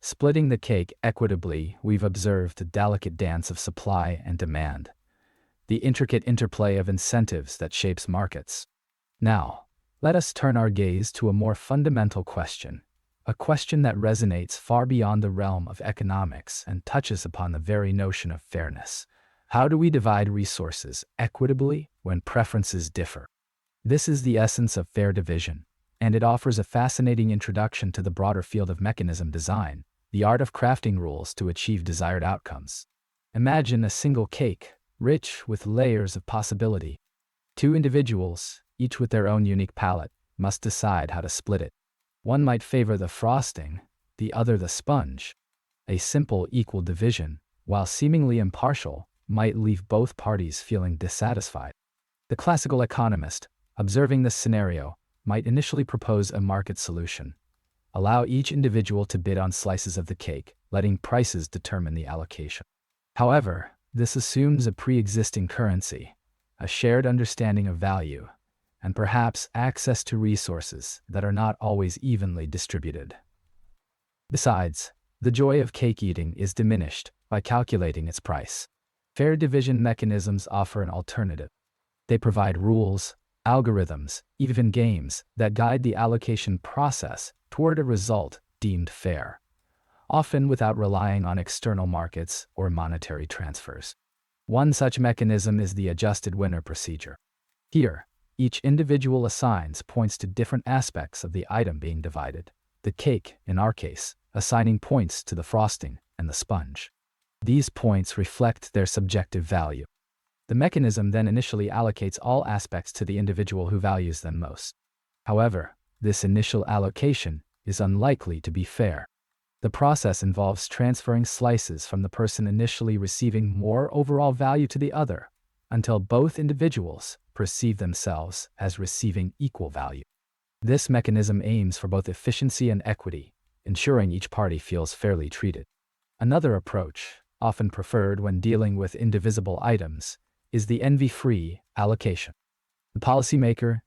Splitting the cake equitably, we've observed the delicate dance of supply and demand, the intricate interplay of incentives that shapes markets. Now, let us turn our gaze to a more fundamental question, a question that resonates far beyond the realm of economics and touches upon the very notion of fairness. How do we divide resources equitably when preferences differ? This is the essence of fair division, and it offers a fascinating introduction to the broader field of mechanism design, the art of crafting rules to achieve desired outcomes. Imagine a single cake, rich with layers of possibility. Two individuals, each with their own unique palate, must decide how to split it. One might favor the frosting, the other the sponge. A simple equal division, while seemingly impartial, might leave both parties feeling dissatisfied. The classical economist, observing this scenario, might initially propose a market solution. Allow each individual to bid on slices of the cake, letting prices determine the allocation. However, this assumes a pre-existing currency, a shared understanding of value, and perhaps access to resources that are not always evenly distributed. Besides, the joy of cake eating is diminished by calculating its price. Fair division mechanisms offer an alternative. They provide rules, algorithms, even games that guide the allocation process toward a result deemed fair, often without relying on external markets or monetary transfers. One such mechanism is the adjusted winner procedure. Here, each individual assigns points to different aspects of the item being divided, the cake, in our case, assigning points to the frosting and the sponge. These points reflect their subjective value. The mechanism then initially allocates all aspects to the individual who values them most. However, this initial allocation is unlikely to be fair. The process involves transferring slices from the person initially receiving more overall value to the other, until both individuals perceive themselves as receiving equal value. This mechanism aims for both efficiency and equity, ensuring each party feels fairly treated. Another approach, often preferred when dealing with indivisible items, is the envy-free allocation. The policymaker,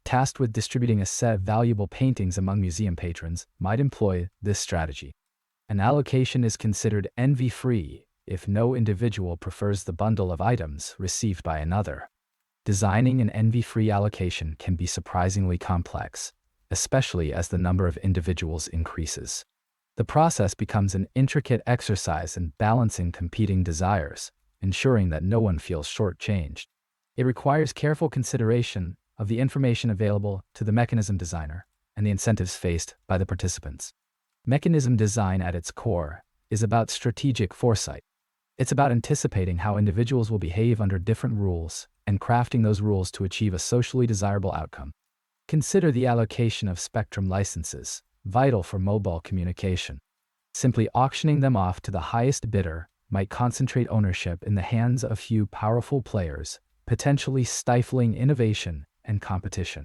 tasked with distributing a set of valuable paintings among museum patrons, might employ this strategy. An allocation is considered envy-free if no individual prefers the bundle of items received by another. Designing an envy-free allocation can be surprisingly complex, especially as the number of individuals increases. The process becomes an intricate exercise in balancing competing desires, ensuring that no one feels shortchanged. It requires careful consideration of the information available to the mechanism designer and the incentives faced by the participants. Mechanism design at its core is about strategic foresight. It's about anticipating how individuals will behave under different rules and crafting those rules to achieve a socially desirable outcome. Consider the allocation of spectrum licenses, vital for mobile communication. Simply auctioning them off to the highest bidder might concentrate ownership in the hands of few powerful players, potentially stifling innovation and competition.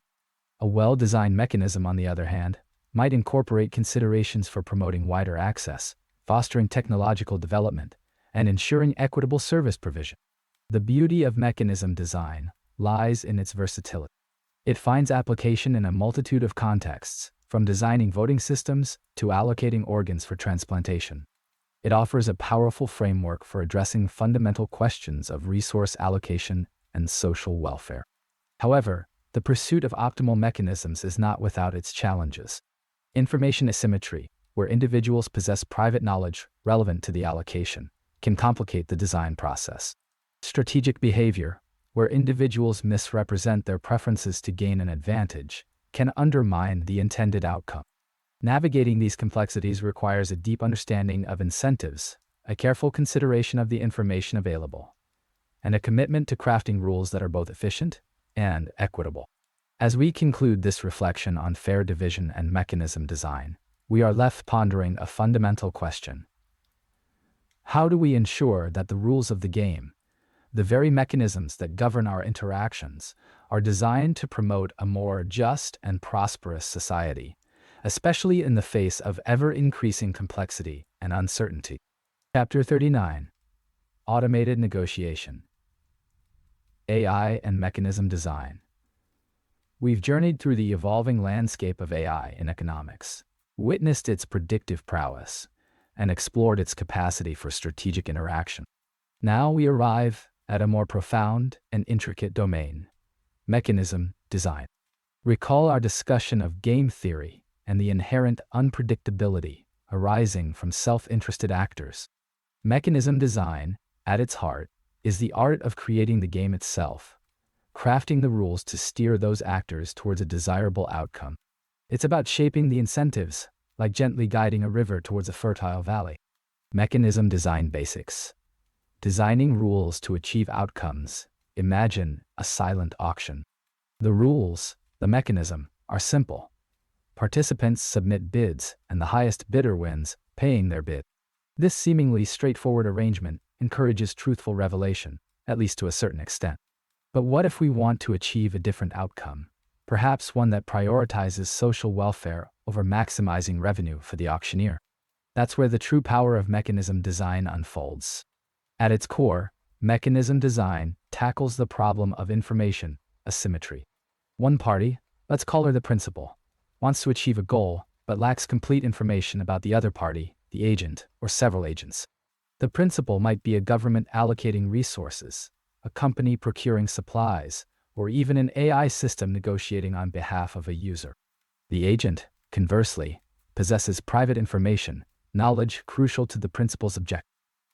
A well-designed mechanism, on the other hand, might incorporate considerations for promoting wider access, fostering technological development, and ensuring equitable service provision. The beauty of mechanism design lies in its versatility. It finds application in a multitude of contexts, from designing voting systems to allocating organs for transplantation. It offers a powerful framework for addressing fundamental questions of resource allocation and social welfare. However, the pursuit of optimal mechanisms is not without its challenges. Information asymmetry, where individuals possess private knowledge relevant to the allocation, can complicate the design process. Strategic behavior, where individuals misrepresent their preferences to gain an advantage, can undermine the intended outcome. Navigating these complexities requires a deep understanding of incentives, a careful consideration of the information available, and a commitment to crafting rules that are both efficient and equitable. As we conclude this reflection on fair division and mechanism design, we are left pondering a fundamental question. How do we ensure that the rules of the game, the very mechanisms that govern our interactions, are designed to promote a more just and prosperous society, especially in the face of ever-increasing complexity and uncertainty? Chapter 39. Automated Negotiation. AI and Mechanism Design. We've journeyed through the evolving landscape of AI in economics, witnessed its predictive prowess, and explored its capacity for strategic interaction. Now we arrive at a more profound and intricate domain: mechanism design. Recall our discussion of game theory and the inherent unpredictability arising from self-interested actors. Mechanism design, at its heart, is the art of creating the game itself, crafting the rules to steer those actors towards a desirable outcome. It's about shaping the incentives, like gently guiding a river towards a fertile valley. Mechanism design basics. Designing rules to achieve outcomes. Imagine a silent auction. The rules, the mechanism, are simple. Participants submit bids, and the highest bidder wins, paying their bid. This seemingly straightforward arrangement encourages truthful revelation, at least to a certain extent. But what if we want to achieve a different outcome? Perhaps one that prioritizes social welfare over maximizing revenue for the auctioneer. That's where the true power of mechanism design unfolds. At its core, mechanism design tackles the problem of information asymmetry. One party, let's call her the principal, wants to achieve a goal but lacks complete information about the other party, the agent, or several agents. The principal might be a government allocating resources, a company procuring supplies, or even an AI system negotiating on behalf of a user. The agent, conversely, possesses private information, knowledge crucial to the principal's objective.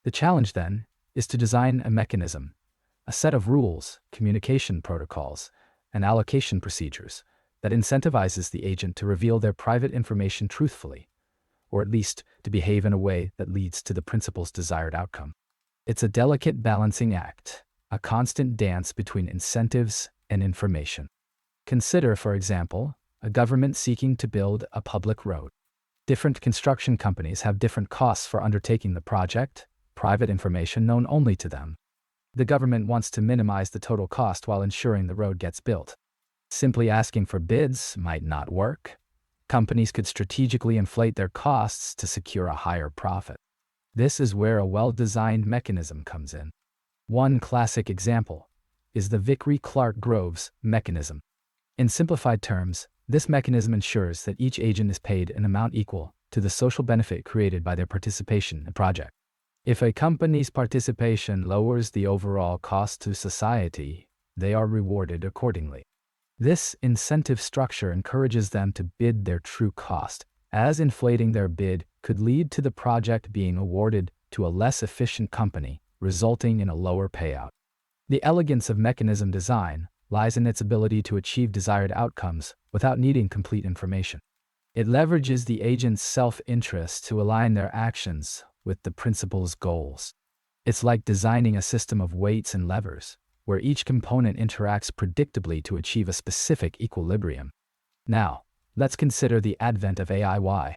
The challenge, then, is to design a mechanism, a set of rules, communication protocols, and allocation procedures that incentivizes the agent to reveal their private information truthfully, or at least to behave in a way that leads to the principal's desired outcome. It's a delicate balancing act, a constant dance between incentives and information. Consider, for example, a government seeking to build a public road. Different construction companies have different costs for undertaking the project, private information known only to them. The government wants to minimize the total cost while ensuring the road gets built. Simply asking for bids might not work. Companies could strategically inflate their costs to secure a higher profit. This is where a well-designed mechanism comes in. One classic example is the Vickrey-Clark-Groves mechanism. In simplified terms, this mechanism ensures that each agent is paid an amount equal to the social benefit created by their participation in the project. If a company's participation lowers the overall cost to society, they are rewarded accordingly. This incentive structure encourages them to bid their true cost, as inflating their bid could lead to the project being awarded to a less efficient company, resulting in a lower payout. The elegance of mechanism design lies in its ability to achieve desired outcomes without needing complete information. It leverages the agent's self-interest to align their actions with the principal's goals. It's like designing a system of weights and levers, where each component interacts predictably to achieve a specific equilibrium. Now, let's consider the advent of AI.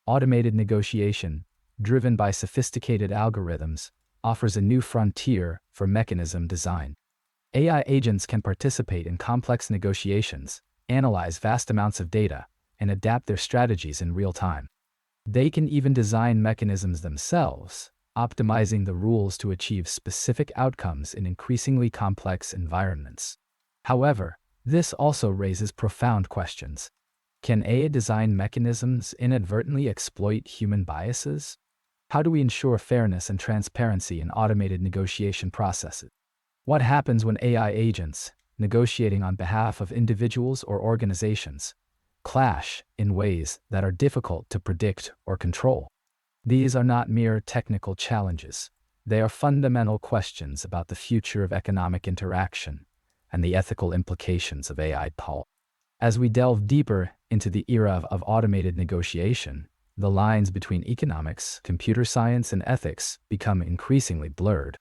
Automated negotiation, driven by sophisticated algorithms, offers a new frontier for mechanism design. AI agents can participate in complex negotiations, analyze vast amounts of data, and adapt their strategies in real time. They can even design mechanisms themselves, optimizing the rules to achieve specific outcomes in increasingly complex environments. However, this also raises profound questions. Can AI design mechanisms inadvertently exploit human biases? How do we ensure fairness and transparency in automated negotiation processes? What happens when AI agents, negotiating on behalf of individuals or organizations, clash in ways that are difficult to predict or control? These are not mere technical challenges. They are fundamental questions about the future of economic interaction and the ethical implications of AI policy. As we delve deeper into the era of automated negotiation, the lines between economics, computer science, and ethics become increasingly blurred.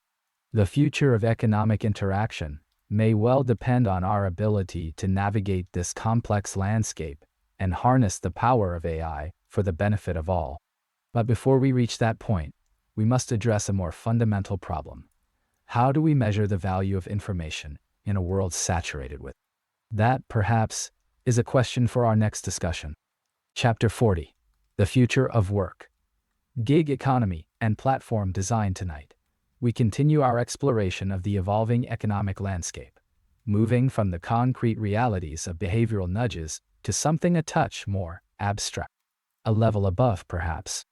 The future of economic interaction may well depend on our ability to navigate this complex landscape and harness the power of AI for the benefit of all. But before we reach that point, we must address a more fundamental problem. How do we measure the value of information in a world saturated with it? That, perhaps, is a question for our next discussion. Chapter 40. The Future of Work. Gig economy and platform design. Tonight, we continue our exploration of the evolving economic landscape, moving from the concrete realities of behavioral nudges to something a touch more abstract. A level above, perhaps.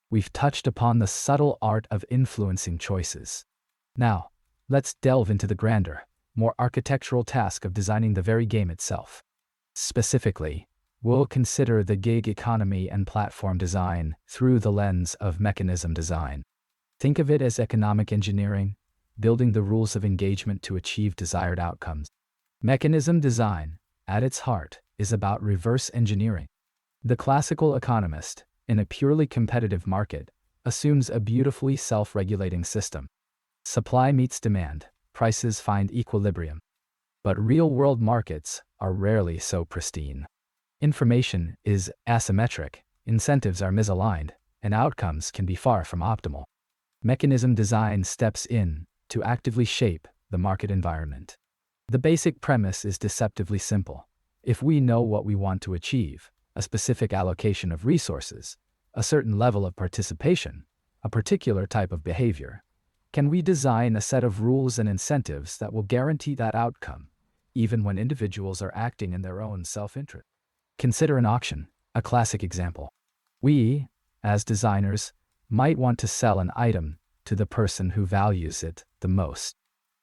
We've touched upon the subtle art of influencing choices. Now, let's delve into the grander, more architectural task of designing the very game itself. Specifically, we'll consider the gig economy and platform design through the lens of mechanism design. Think of it as economic engineering, building the rules of engagement to achieve desired outcomes. Mechanism design, at its heart, is about reverse engineering. The classical economist, in a purely competitive market, assumes a beautifully self-regulating system. Supply meets demand, prices find equilibrium. But real-world markets are rarely so pristine. Information is asymmetric, incentives are misaligned, and outcomes can be far from optimal. Mechanism design steps in to actively shape the market environment. The basic premise is deceptively simple. If we know what we want to achieve, a specific allocation of resources, a certain level of participation, a particular type of behavior, can we design a set of rules and incentives that will guarantee that outcome, even when individuals are acting in their own self-interest? Consider an auction, a classic example. We, as designers, might want to sell an item to the person who values it the most.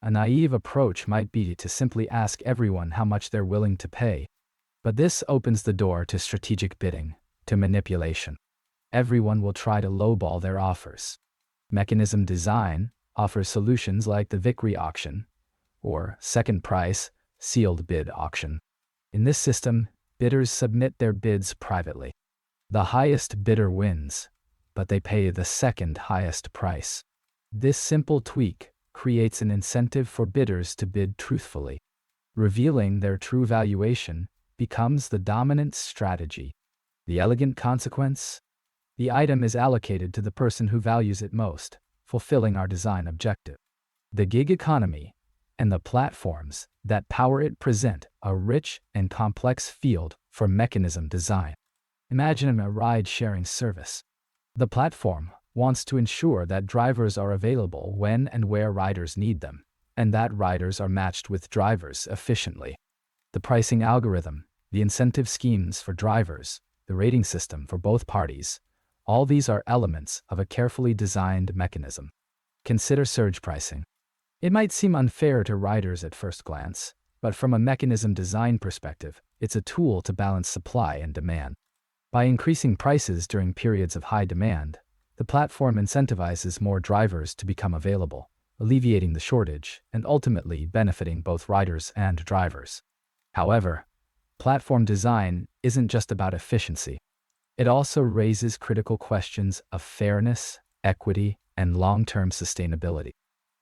A naive approach might be to simply ask everyone how much they're willing to pay. But this opens the door to strategic bidding, to manipulation. Everyone will try to lowball their offers. Mechanism design offers solutions like the Vickrey auction, or second price, sealed bid auction. In this system, bidders submit their bids privately. The highest bidder wins, but they pay the second highest price. This simple tweak creates an incentive for bidders to bid truthfully. Revealing their true valuation becomes the dominant strategy. The elegant consequence? The item is allocated to the person who values it most, fulfilling our design objective. The gig economy and the platforms that power it present a rich and complex field for mechanism design. Imagine a ride-sharing service. The platform wants to ensure that drivers are available when and where riders need them, and that riders are matched with drivers efficiently. The pricing algorithm, the incentive schemes for drivers, the rating system for both parties, all these are elements of a carefully designed mechanism. Consider surge pricing. It might seem unfair to riders at first glance, but from a mechanism design perspective, it's a tool to balance supply and demand. By increasing prices during periods of high demand, the platform incentivizes more drivers to become available, alleviating the shortage and ultimately benefiting both riders and drivers. However, platform design isn't just about efficiency. It also raises critical questions of fairness, equity, and long-term sustainability.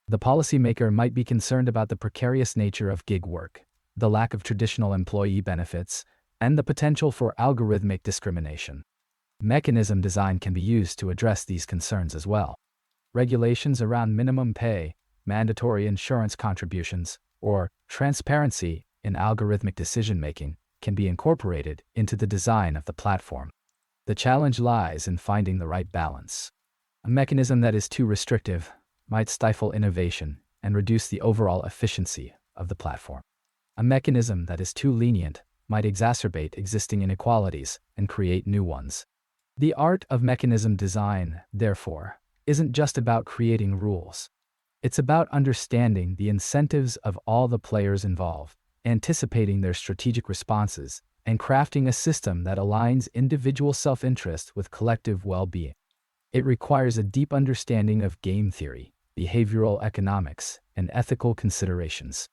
The policymaker might be concerned about the precarious nature of gig work, the lack of traditional employee benefits, and the potential for algorithmic discrimination. Mechanism design can be used to address these concerns as well. Regulations around minimum pay, mandatory insurance contributions, or transparency in algorithmic decision-making can be incorporated into the design of the platform. The challenge lies in finding the right balance. A mechanism that is too restrictive might stifle innovation and reduce the overall efficiency of the platform. A mechanism that is too lenient might exacerbate existing inequalities and create new ones. The art of mechanism design, therefore, isn't just about creating rules. It's about understanding the incentives of all the players involved, anticipating their strategic responses, and crafting a system that aligns individual self-interest with collective well-being. It requires a deep understanding of game theory, behavioral economics, and ethical considerations.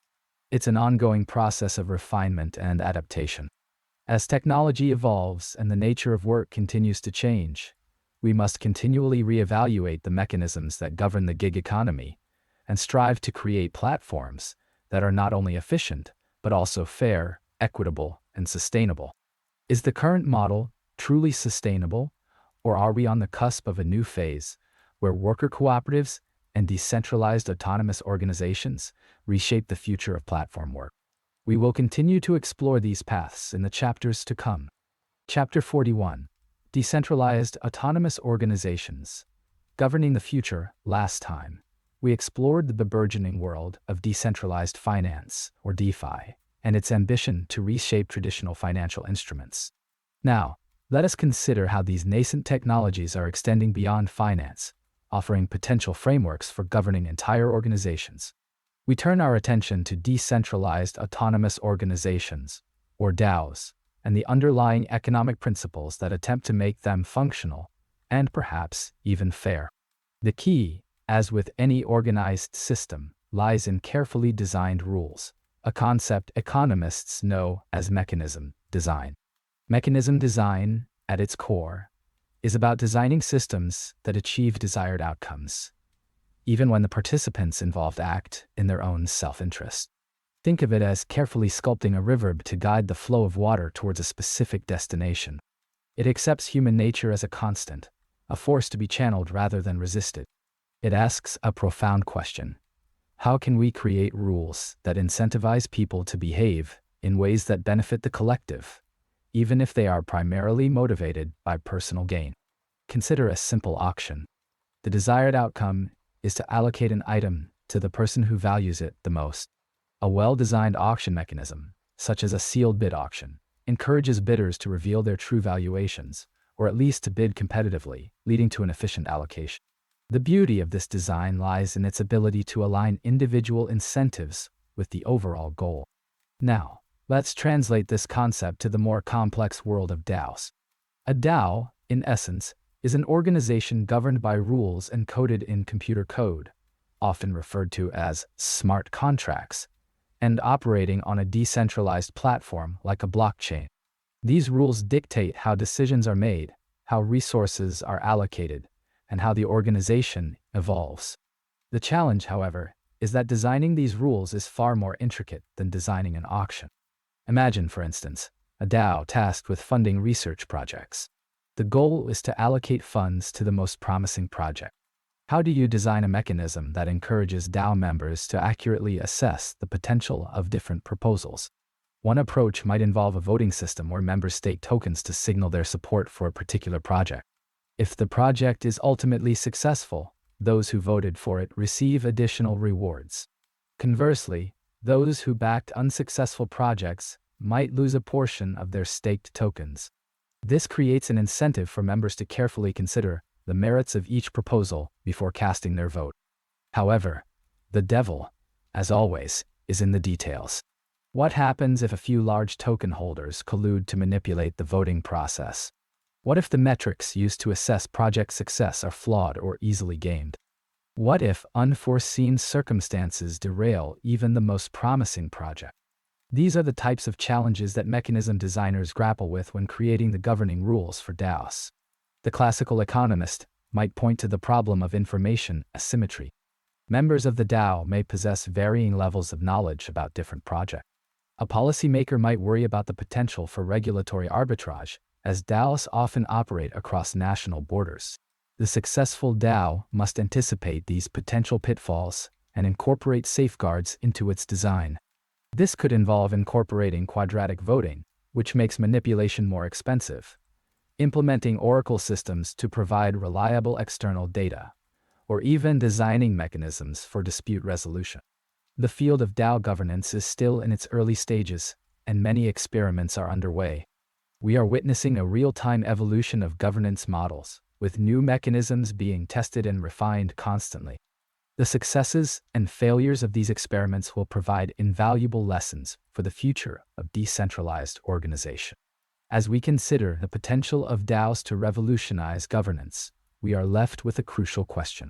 It's an ongoing process of refinement and adaptation. As technology evolves and the nature of work continues to change, we must continually reevaluate the mechanisms that govern the gig economy and strive to create platforms that are not only efficient, but also fair, equitable, and sustainable. Is the current model truly sustainable, or are we on the cusp of a new phase where worker cooperatives and decentralized autonomous organizations reshape the future of platform work. We will continue to explore these paths in the chapters to come. Chapter 41. Decentralized Autonomous Organizations. Governing the Future. Last time, we explored the burgeoning world of decentralized finance, or DeFi, and its ambition to reshape traditional financial instruments. Now, let us consider how these nascent technologies are extending beyond finance, offering potential frameworks for governing entire organizations. We turn our attention to decentralized autonomous organizations, or DAOs, and the underlying economic principles that attempt to make them functional and perhaps even fair. The key, as with any organized system, lies in carefully designed rules, a concept economists know as mechanism design. Mechanism design, at its core, is about designing systems that achieve desired outcomes, even when the participants involved act in their own self-interest. Think of it as carefully sculpting a river to guide the flow of water towards a specific destination. It accepts human nature as a constant, a force to be channeled rather than resisted. It asks a profound question. How can we create rules that incentivize people to behave in ways that benefit the collective, even if they are primarily motivated by personal gain? Consider a simple auction. The desired outcome is to allocate an item to the person who values it the most. A well-designed auction mechanism, such as a sealed bid auction, encourages bidders to reveal their true valuations, or at least to bid competitively, leading to an efficient allocation. The beauty of this design lies in its ability to align individual incentives with the overall goal. Now, let's translate this concept to the more complex world of DAOs. A DAO, in essence, is an organization governed by rules encoded in computer code, often referred to as smart contracts, and operating on a decentralized platform like a blockchain. These rules dictate how decisions are made, how resources are allocated, and how the organization evolves. The challenge, however, is that designing these rules is far more intricate than designing an auction. Imagine, for instance, a DAO tasked with funding research projects. The goal is to allocate funds to the most promising project. How do you design a mechanism that encourages DAO members to accurately assess the potential of different proposals? One approach might involve a voting system where members stake tokens to signal their support for a particular project. If the project is ultimately successful, those who voted for it receive additional rewards. Conversely, those who backed unsuccessful projects might lose a portion of their staked tokens. This creates an incentive for members to carefully consider the merits of each proposal before casting their vote. However, the devil, as always, is in the details. What happens if a few large token holders collude to manipulate the voting process? What if the metrics used to assess project success are flawed or easily gamed? What if unforeseen circumstances derail even the most promising project? These are the types of challenges that mechanism designers grapple with when creating the governing rules for DAOs. The classical economist might point to the problem of information asymmetry. Members of the DAO may possess varying levels of knowledge about different projects. A policymaker might worry about the potential for regulatory arbitrage, as DAOs often operate across national borders. The successful DAO must anticipate these potential pitfalls and incorporate safeguards into its design. This could involve incorporating quadratic voting, which makes manipulation more expensive, implementing oracle systems to provide reliable external data, or even designing mechanisms for dispute resolution. The field of DAO governance is still in its early stages, and many experiments are underway. We are witnessing a real-time evolution of governance models, with new mechanisms being tested and refined constantly. The successes and failures of these experiments will provide invaluable lessons for the future of decentralized organization. As we consider the potential of DAOs to revolutionize governance, we are left with a crucial question.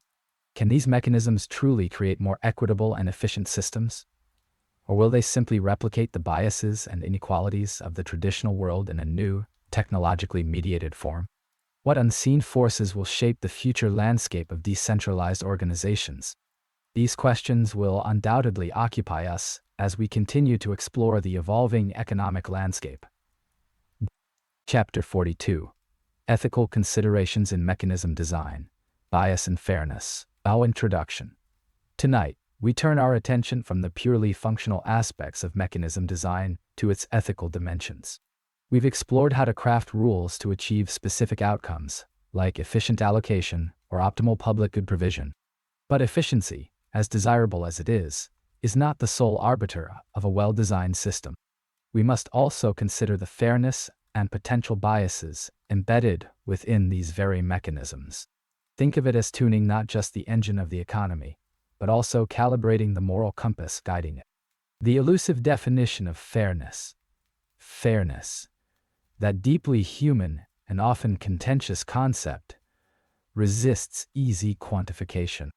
Can these mechanisms truly create more equitable and efficient systems? Or will they simply replicate the biases and inequalities of the traditional world in a new, technologically mediated form? What unseen forces will shape the future landscape of decentralized organizations? These questions will undoubtedly occupy us as we continue to explore the evolving economic landscape. Chapter 42. Ethical Considerations in Mechanism Design. Bias and fairness. Our introduction. Tonight, we turn our attention from the purely functional aspects of mechanism design to its ethical dimensions. We've explored how to craft rules to achieve specific outcomes, like efficient allocation or optimal public good provision. But efficiency, as desirable as it is not the sole arbiter of a well-designed system. We must also consider the fairness and potential biases embedded within these very mechanisms. Think of it as tuning not just the engine of the economy, but also calibrating the moral compass guiding it. The elusive definition of fairness. Fairness, that deeply human and often contentious concept, resists easy quantification.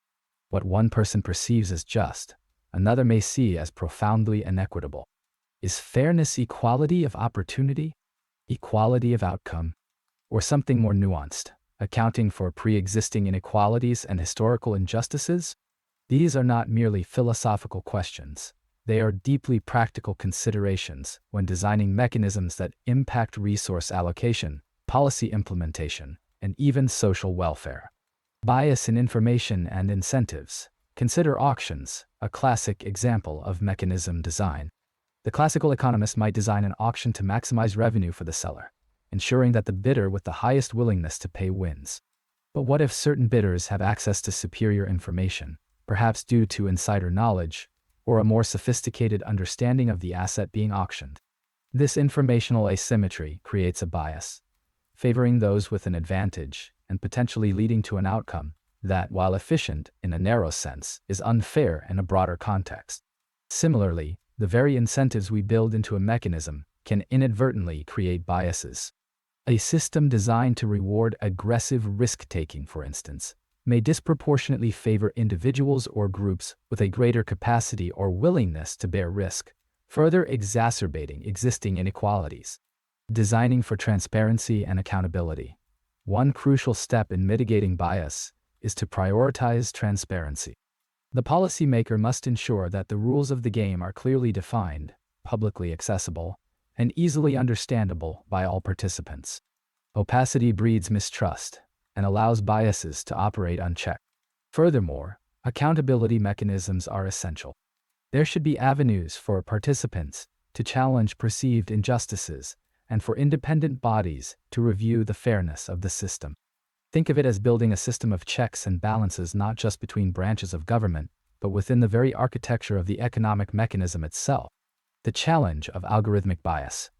What one person perceives as just, another may see as profoundly inequitable. Is fairness equality of opportunity, equality of outcome, or something more nuanced, accounting for pre-existing inequalities and historical injustices? These are not merely philosophical questions. They are deeply practical considerations when designing mechanisms that impact resource allocation, policy implementation, and even social welfare. Bias in information and incentives. Consider auctions, a classic example of mechanism design. The classical economist might design an auction to maximize revenue for the seller, ensuring that the bidder with the highest willingness to pay wins. But what if certain bidders have access to superior information, perhaps due to insider knowledge, or a more sophisticated understanding of the asset being auctioned? This informational asymmetry creates a bias, favoring those with an advantage and potentially leading to an outcome that, while efficient in a narrow sense, is unfair in a broader context. Similarly, the very incentives we build into a mechanism can inadvertently create biases. A system designed to reward aggressive risk-taking, for instance, may disproportionately favor individuals or groups with a greater capacity or willingness to bear risk, further exacerbating existing inequalities. Designing for transparency and accountability. One crucial step in mitigating bias is to prioritize transparency. The policymaker must ensure that the rules of the game are clearly defined, publicly accessible, and easily understandable by all participants. Opacity breeds mistrust and allows biases to operate unchecked. Furthermore, accountability mechanisms are essential. There should be avenues for participants to challenge perceived injustices and for independent bodies to review the fairness of the system. Think of it as building a system of checks and balances not just between branches of government, but within the very architecture of the economic mechanism itself. The challenge of algorithmic bias.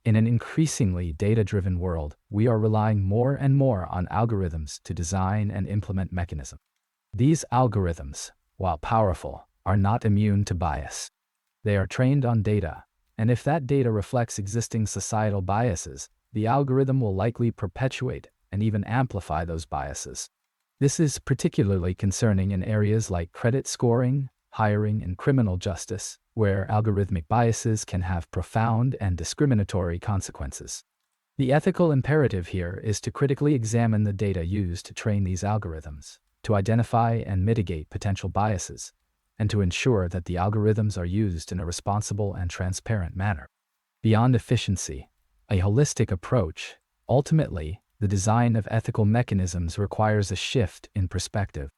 In an increasingly data-driven world, we are relying more and more on algorithms to design and implement mechanisms. These algorithms, while powerful, are not immune to bias. They are trained on data, and if that data reflects existing societal biases, the algorithm will likely perpetuate and even amplify those biases. This is particularly concerning in areas like credit scoring, hiring, and criminal justice, where algorithmic biases can have profound and discriminatory consequences. The ethical imperative here is to critically examine the data used to train these algorithms, to identify and mitigate potential biases, and to ensure that the algorithms are used in a responsible and transparent manner. Beyond efficiency, a holistic approach. Ultimately, the design of ethical mechanisms requires a shift in perspective.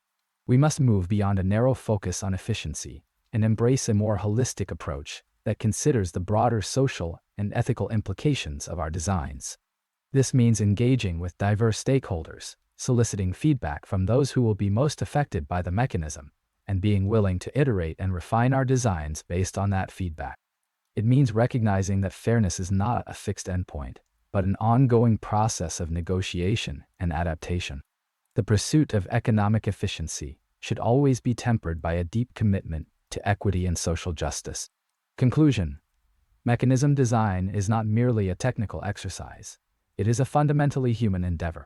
We must move beyond a narrow focus on efficiency and embrace a more holistic approach that considers the broader social and ethical implications of our designs. This means engaging with diverse stakeholders, soliciting feedback from those who will be most affected by the mechanism, and being willing to iterate and refine our designs based on that feedback. It means recognizing that fairness is not a fixed endpoint, but an ongoing process of negotiation and adaptation. The pursuit of economic efficiency should always be tempered by a deep commitment to equity and social justice. Conclusion. Mechanism design is not merely a technical exercise. It is a fundamentally human endeavor.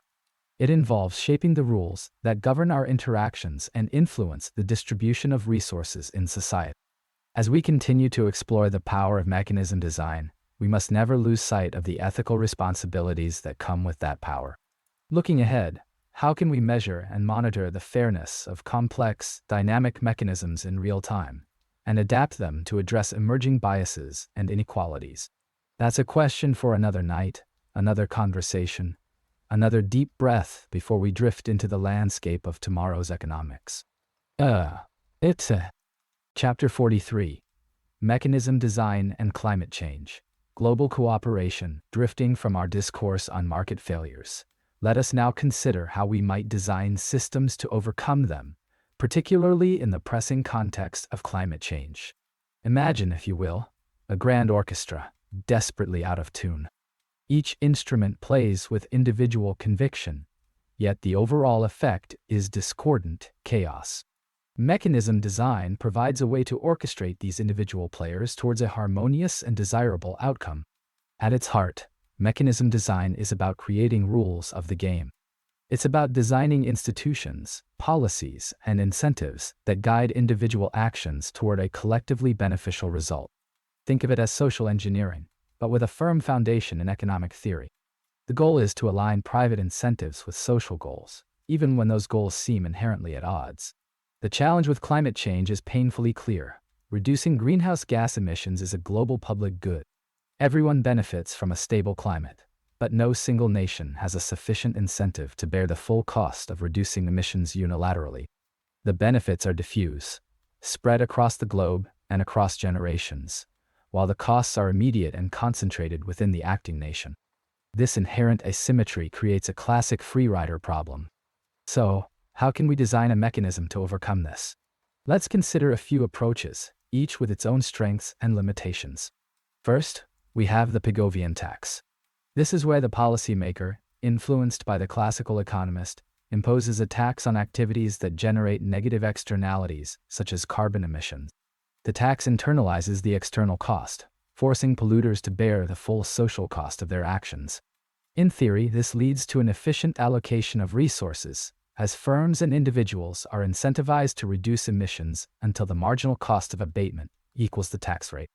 It involves shaping the rules that govern our interactions and influence the distribution of resources in society. As we continue to explore the power of mechanism design, we must never lose sight of the ethical responsibilities that come with that power. Looking ahead, how can we measure and monitor the fairness of complex, dynamic mechanisms in real time, and adapt them to address emerging biases and inequalities? That's a question for another night, another conversation, Another deep breath before we drift into the landscape of tomorrow's economics. It's Chapter 43. Mechanism Design and Climate Change. Global Cooperation, drifting from our discourse on market failures. Let us now consider how we might design systems to overcome them, particularly in the pressing context of climate change. Imagine, if you will, a grand orchestra, desperately out of tune. Each instrument plays with individual conviction, yet the overall effect is discordant chaos. Mechanism design provides a way to orchestrate these individual players towards a harmonious and desirable outcome. At its heart, mechanism design is about creating rules of the game. It's about designing institutions, policies, and incentives that guide individual actions toward a collectively beneficial result. Think of it as social engineering, but with a firm foundation in economic theory. The goal is to align private incentives with social goals, even when those goals seem inherently at odds. The challenge with climate change is painfully clear. Reducing greenhouse gas emissions is a global public good. Everyone benefits from a stable climate, but no single nation has a sufficient incentive to bear the full cost of reducing emissions unilaterally. The benefits are diffuse, spread across the globe and across generations, while the costs are immediate and concentrated within the acting nation. This inherent asymmetry creates a classic free rider problem. So, how can we design a mechanism to overcome this? Let's consider a few approaches, each with its own strengths and limitations. First, we have the Pigovian tax. This is where the policymaker, influenced by the classical economist, imposes a tax on activities that generate negative externalities, such as carbon emissions. The tax internalizes the external cost, forcing polluters to bear the full social cost of their actions. In theory, this leads to an efficient allocation of resources, as firms and individuals are incentivized to reduce emissions until the marginal cost of abatement equals the tax rate.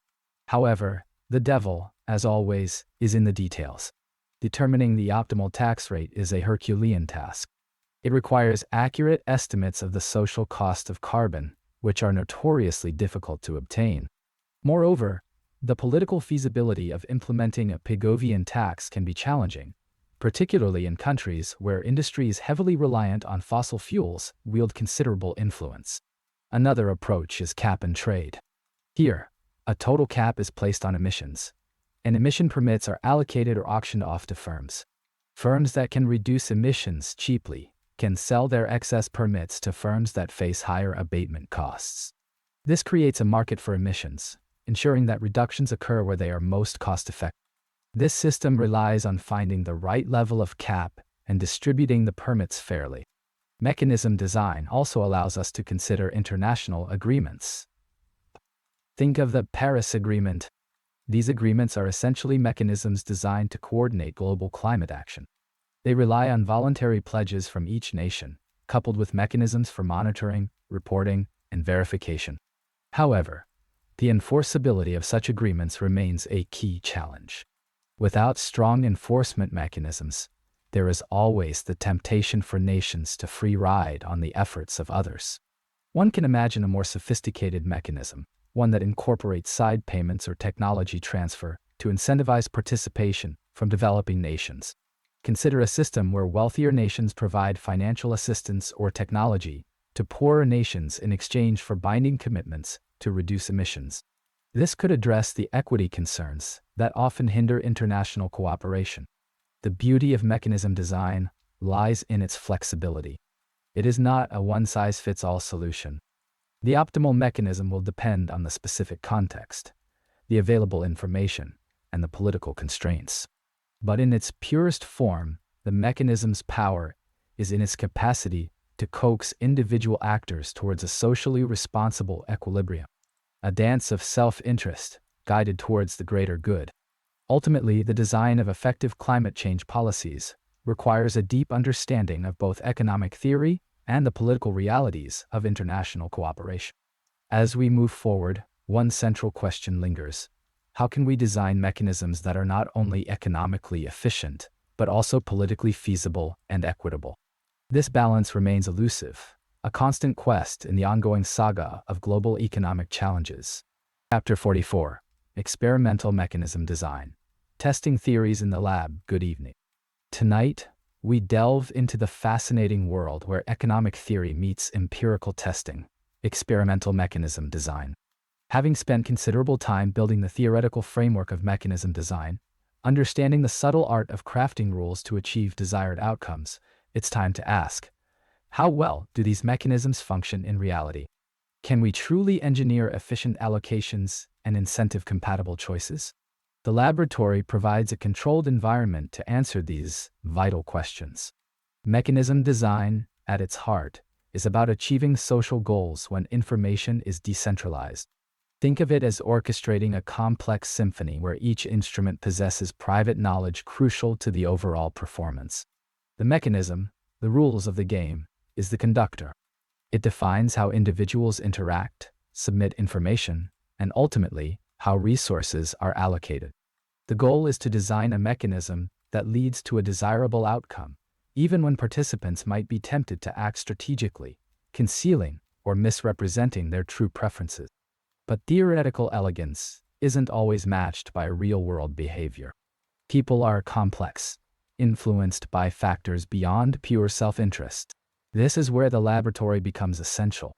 However, the devil, as always, is in the details. Determining the optimal tax rate is a Herculean task. It requires accurate estimates of the social cost of carbon, which are notoriously difficult to obtain. Moreover, the political feasibility of implementing a Pigovian tax can be challenging, particularly in countries where industries heavily reliant on fossil fuels wield considerable influence. Another approach is cap and trade. Here, a total cap is placed on emissions, and emission permits are allocated or auctioned off to firms. Firms that can reduce emissions cheaply can sell their excess permits to firms that face higher abatement costs. This creates a market for emissions, ensuring that reductions occur where they are most cost-effective. This system relies on finding the right level of cap and distributing the permits fairly. Mechanism design also allows us to consider international agreements. Think of the Paris Agreement. These agreements are essentially mechanisms designed to coordinate global climate action. They rely on voluntary pledges from each nation, coupled with mechanisms for monitoring, reporting, and verification. However, the enforceability of such agreements remains a key challenge. Without strong enforcement mechanisms, there is always the temptation for nations to free ride on the efforts of others. One can imagine a more sophisticated mechanism, one that incorporates side payments or technology transfer to incentivize participation from developing nations. Consider a system where wealthier nations provide financial assistance or technology to poorer nations in exchange for binding commitments to reduce emissions. This could address the equity concerns that often hinder international cooperation. The beauty of mechanism design lies in its flexibility. It is not a one-size-fits-all solution. The optimal mechanism will depend on the specific context, the available information, and the political constraints. But in its purest form, the mechanism's power is in its capacity to coax individual actors towards a socially responsible equilibrium, a dance of self-interest guided towards the greater good. Ultimately, the design of effective climate change policies requires a deep understanding of both economic theory and the political realities of international cooperation. As we move forward, one central question lingers: how can we design mechanisms that are not only economically efficient, but also politically feasible and equitable? This balance remains elusive, a constant quest in the ongoing saga of global economic challenges. Chapter 44. Experimental Mechanism Design. Testing Theories in the Lab. Good evening. Tonight, we delve into the fascinating world where economic theory meets empirical testing, experimental mechanism design. Having spent considerable time building the theoretical framework of mechanism design, understanding the subtle art of crafting rules to achieve desired outcomes, it's time to ask, how well do these mechanisms function in reality? Can we truly engineer efficient allocations and incentive-compatible choices? The laboratory provides a controlled environment to answer these vital questions. Mechanism design, at its heart, is about achieving social goals when information is decentralized. Think of it as orchestrating a complex symphony where each instrument possesses private knowledge crucial to the overall performance. The mechanism, the rules of the game, is the conductor. It defines how individuals interact, submit information, and ultimately, how resources are allocated. The goal is to design a mechanism that leads to a desirable outcome, even when participants might be tempted to act strategically, concealing or misrepresenting their true preferences. But theoretical elegance isn't always matched by real-world behavior. People are complex, influenced by factors beyond pure self-interest. This is where the laboratory becomes essential.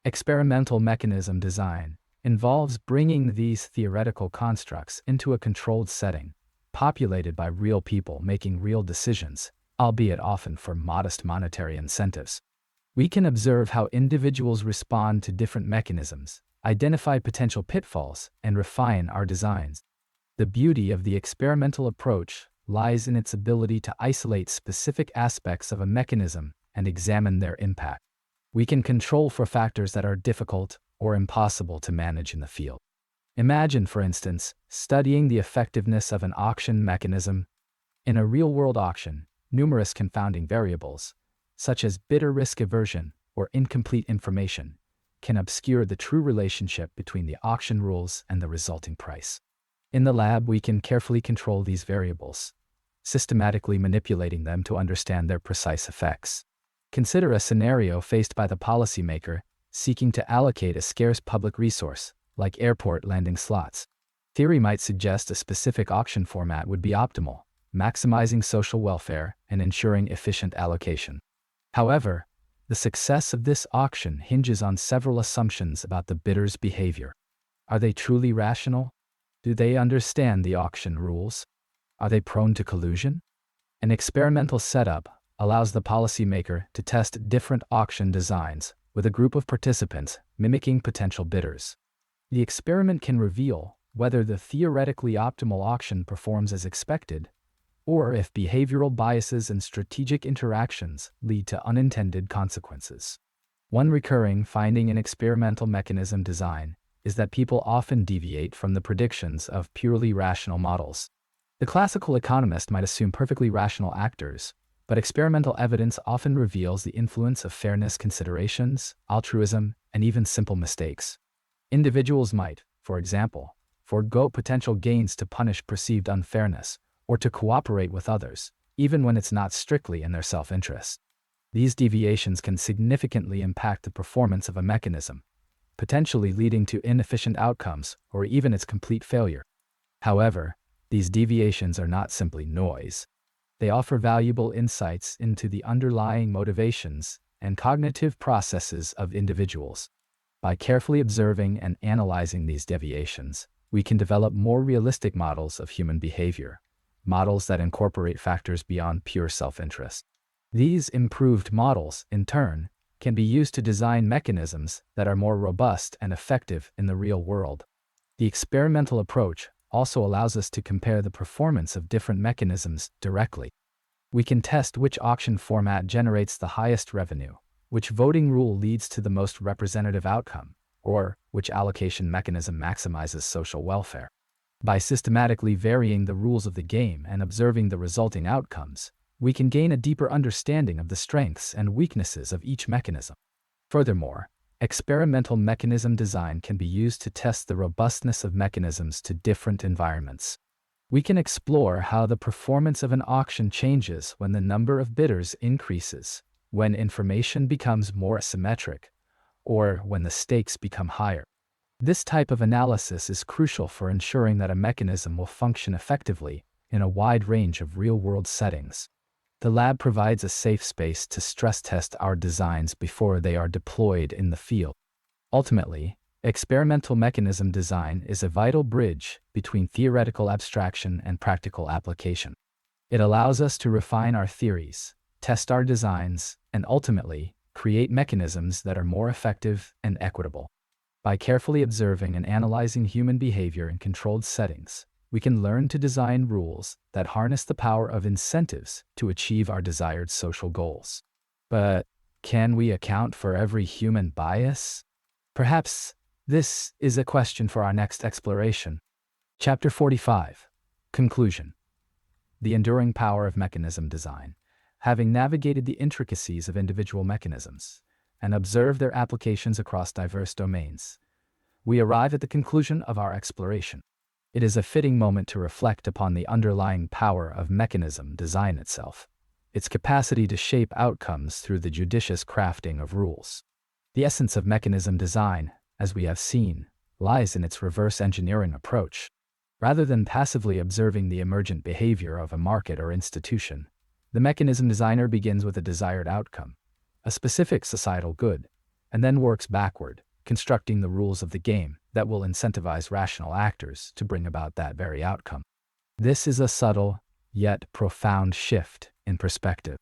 Experimental mechanism design involves bringing these theoretical constructs into a controlled setting, populated by real people making real decisions, albeit often for modest monetary incentives. We can observe how individuals respond to different mechanisms, identify potential pitfalls, and refine our designs. The beauty of the experimental approach lies in its ability to isolate specific aspects of a mechanism and examine their impact. We can control for factors that are difficult or impossible to manage in the field. Imagine, for instance, studying the effectiveness of an auction mechanism. In a real-world auction, numerous confounding variables, such as bidder risk aversion or incomplete information, can obscure the true relationship between the auction rules and the resulting price. In the lab, we can carefully control these variables, systematically manipulating them to understand their precise effects. Consider a scenario faced by the policymaker seeking to allocate a scarce public resource, like airport landing slots. Theory might suggest a specific auction format would be optimal, maximizing social welfare and ensuring efficient allocation. However, the success of this auction hinges on several assumptions about the bidder's behavior. Are they truly rational? Do they understand the auction rules? Are they prone to collusion? An experimental setup allows the policymaker to test different auction designs with a group of participants mimicking potential bidders. The experiment can reveal whether the theoretically optimal auction performs as expected, or if behavioral biases and strategic interactions lead to unintended consequences. One recurring finding in experimental mechanism design is that people often deviate from the predictions of purely rational models. The classical economist might assume perfectly rational actors, but experimental evidence often reveals the influence of fairness considerations, altruism, and even simple mistakes. Individuals might, for example, forego potential gains to punish perceived unfairness, or to cooperate with others, even when it's not strictly in their self-interest. These deviations can significantly impact the performance of a mechanism, potentially leading to inefficient outcomes or even its complete failure. However, these deviations are not simply noise. They offer valuable insights into the underlying motivations and cognitive processes of individuals. By carefully observing and analyzing these deviations, we can develop more realistic models of human behavior, models that incorporate factors beyond pure self-interest. These improved models, in turn, can be used to design mechanisms that are more robust and effective in the real world. The experimental approach also allows us to compare the performance of different mechanisms directly. We can test which auction format generates the highest revenue, which voting rule leads to the most representative outcome, or which allocation mechanism maximizes social welfare. By systematically varying the rules of the game and observing the resulting outcomes, we can gain a deeper understanding of the strengths and weaknesses of each mechanism. Furthermore, experimental mechanism design can be used to test the robustness of mechanisms to different environments. We can explore how the performance of an auction changes when the number of bidders increases, when information becomes more asymmetric, or when the stakes become higher. This type of analysis is crucial for ensuring that a mechanism will function effectively in a wide range of real-world settings. The lab provides a safe space to stress test our designs before they are deployed in the field. Ultimately, experimental mechanism design is a vital bridge between theoretical abstraction and practical application. It allows us to refine our theories, test our designs, and ultimately, create mechanisms that are more effective and equitable. By carefully observing and analyzing human behavior in controlled settings, we can learn to design rules that harness the power of incentives to achieve our desired social goals. But can we account for every human bias? Perhaps this is a question for our next exploration. Chapter 45. Conclusion. The enduring power of mechanism design. Having navigated the intricacies of individual mechanisms and observed their applications across diverse domains, we arrive at the conclusion of our exploration. It is a fitting moment to reflect upon the underlying power of mechanism design itself, its capacity to shape outcomes through the judicious crafting of rules. The essence of mechanism design, as we have seen, lies in its reverse engineering approach. Rather than passively observing the emergent behavior of a market or institution, the mechanism designer begins with a desired outcome, a specific societal good, and then works backward, constructing the rules of the game that will incentivize rational actors to bring about that very outcome. This is a subtle, yet profound shift in perspective.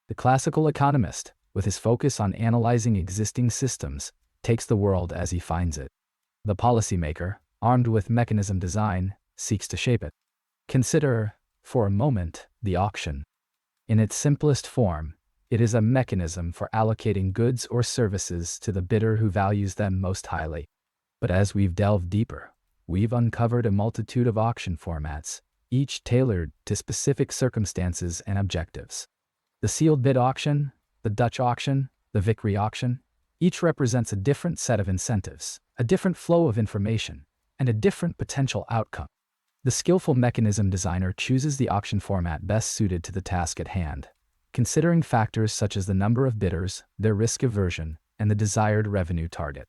The classical economist, with his focus on analyzing existing systems, takes the world as he finds it. The policymaker, armed with mechanism design, seeks to shape it. Consider, for a moment, the auction. In its simplest form, it is a mechanism for allocating goods or services to the bidder who values them most highly. But as we've delved deeper, we've uncovered a multitude of auction formats, each tailored to specific circumstances and objectives. The sealed bid auction, the Dutch auction, the Vickrey auction, each represents a different set of incentives, a different flow of information, and a different potential outcome. The skillful mechanism designer chooses the auction format best suited to the task at hand, considering factors such as the number of bidders, their risk aversion, and the desired revenue target.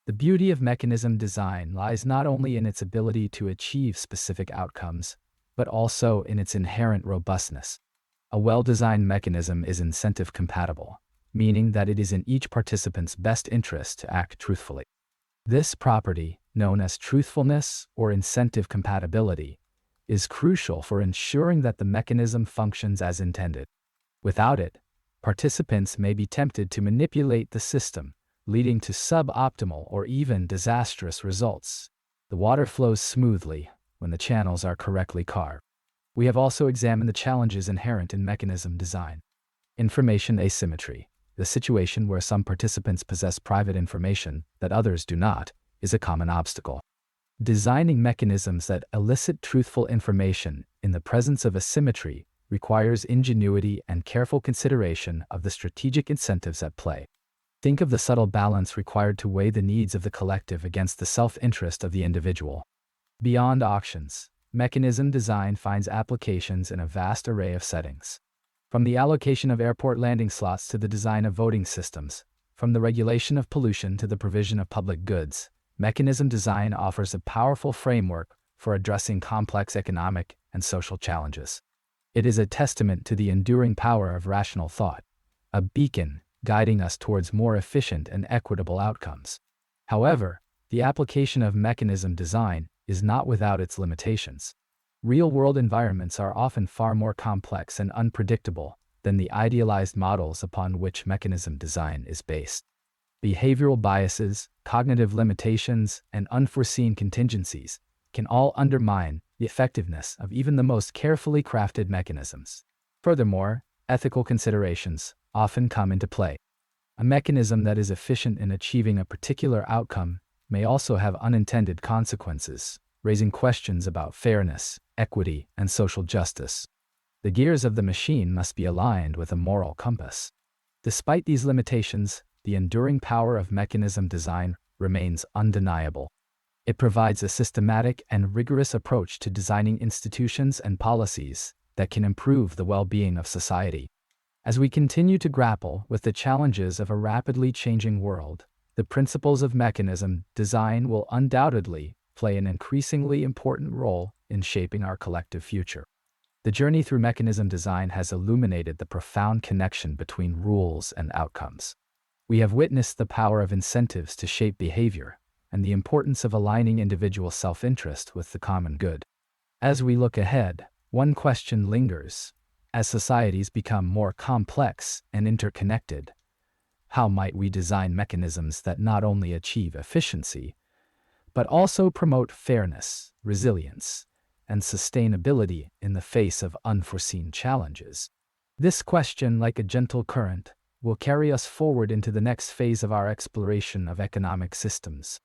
The beauty of mechanism design lies not only in its ability to achieve specific outcomes, but also in its inherent robustness. A well-designed mechanism is incentive compatible, meaning that it is in each participant's best interest to act truthfully. This property, known as truthfulness or incentive compatibility, is crucial for ensuring that the mechanism functions as intended. Without it, participants may be tempted to manipulate the system, leading to suboptimal or even disastrous results. The water flows smoothly when the channels are correctly carved. We have also examined the challenges inherent in mechanism design. Information asymmetry, the situation where some participants possess private information that others do not, is a common obstacle. Designing mechanisms that elicit truthful information in the presence of asymmetry requires ingenuity and careful consideration of the strategic incentives at play. Think of the subtle balance required to weigh the needs of the collective against the self-interest of the individual. Beyond auctions, mechanism design finds applications in a vast array of settings. From the allocation of airport landing slots to the design of voting systems, from the regulation of pollution to the provision of public goods, mechanism design offers a powerful framework for addressing complex economic and social challenges. It is a testament to the enduring power of rational thought, a beacon guiding us towards more efficient and equitable outcomes. However, the application of mechanism design is not without its limitations. Real-world environments are often far more complex and unpredictable than the idealized models upon which mechanism design is based. Behavioral biases, cognitive limitations, and unforeseen contingencies can all undermine the effectiveness of even the most carefully crafted mechanisms. Furthermore, ethical considerations often come into play. A mechanism that is efficient in achieving a particular outcome may also have unintended consequences, raising questions about fairness, equity, and social justice. The gears of the machine must be aligned with a moral compass. Despite these limitations, the enduring power of mechanism design remains undeniable. It provides a systematic and rigorous approach to designing institutions and policies that can improve the well-being of society. As we continue to grapple with the challenges of a rapidly changing world, the principles of mechanism design will undoubtedly play an increasingly important role in shaping our collective future. The journey through mechanism design has illuminated the profound connection between rules and outcomes. We have witnessed the power of incentives to shape behavior and the importance of aligning individual self-interest with the common good. As we look ahead, one question lingers. As societies become more complex and interconnected, how might we design mechanisms that not only achieve efficiency, but also promote fairness, resilience, and sustainability in the face of unforeseen challenges? This question, like a gentle current, will carry us forward into the next phase of our exploration of economic systems.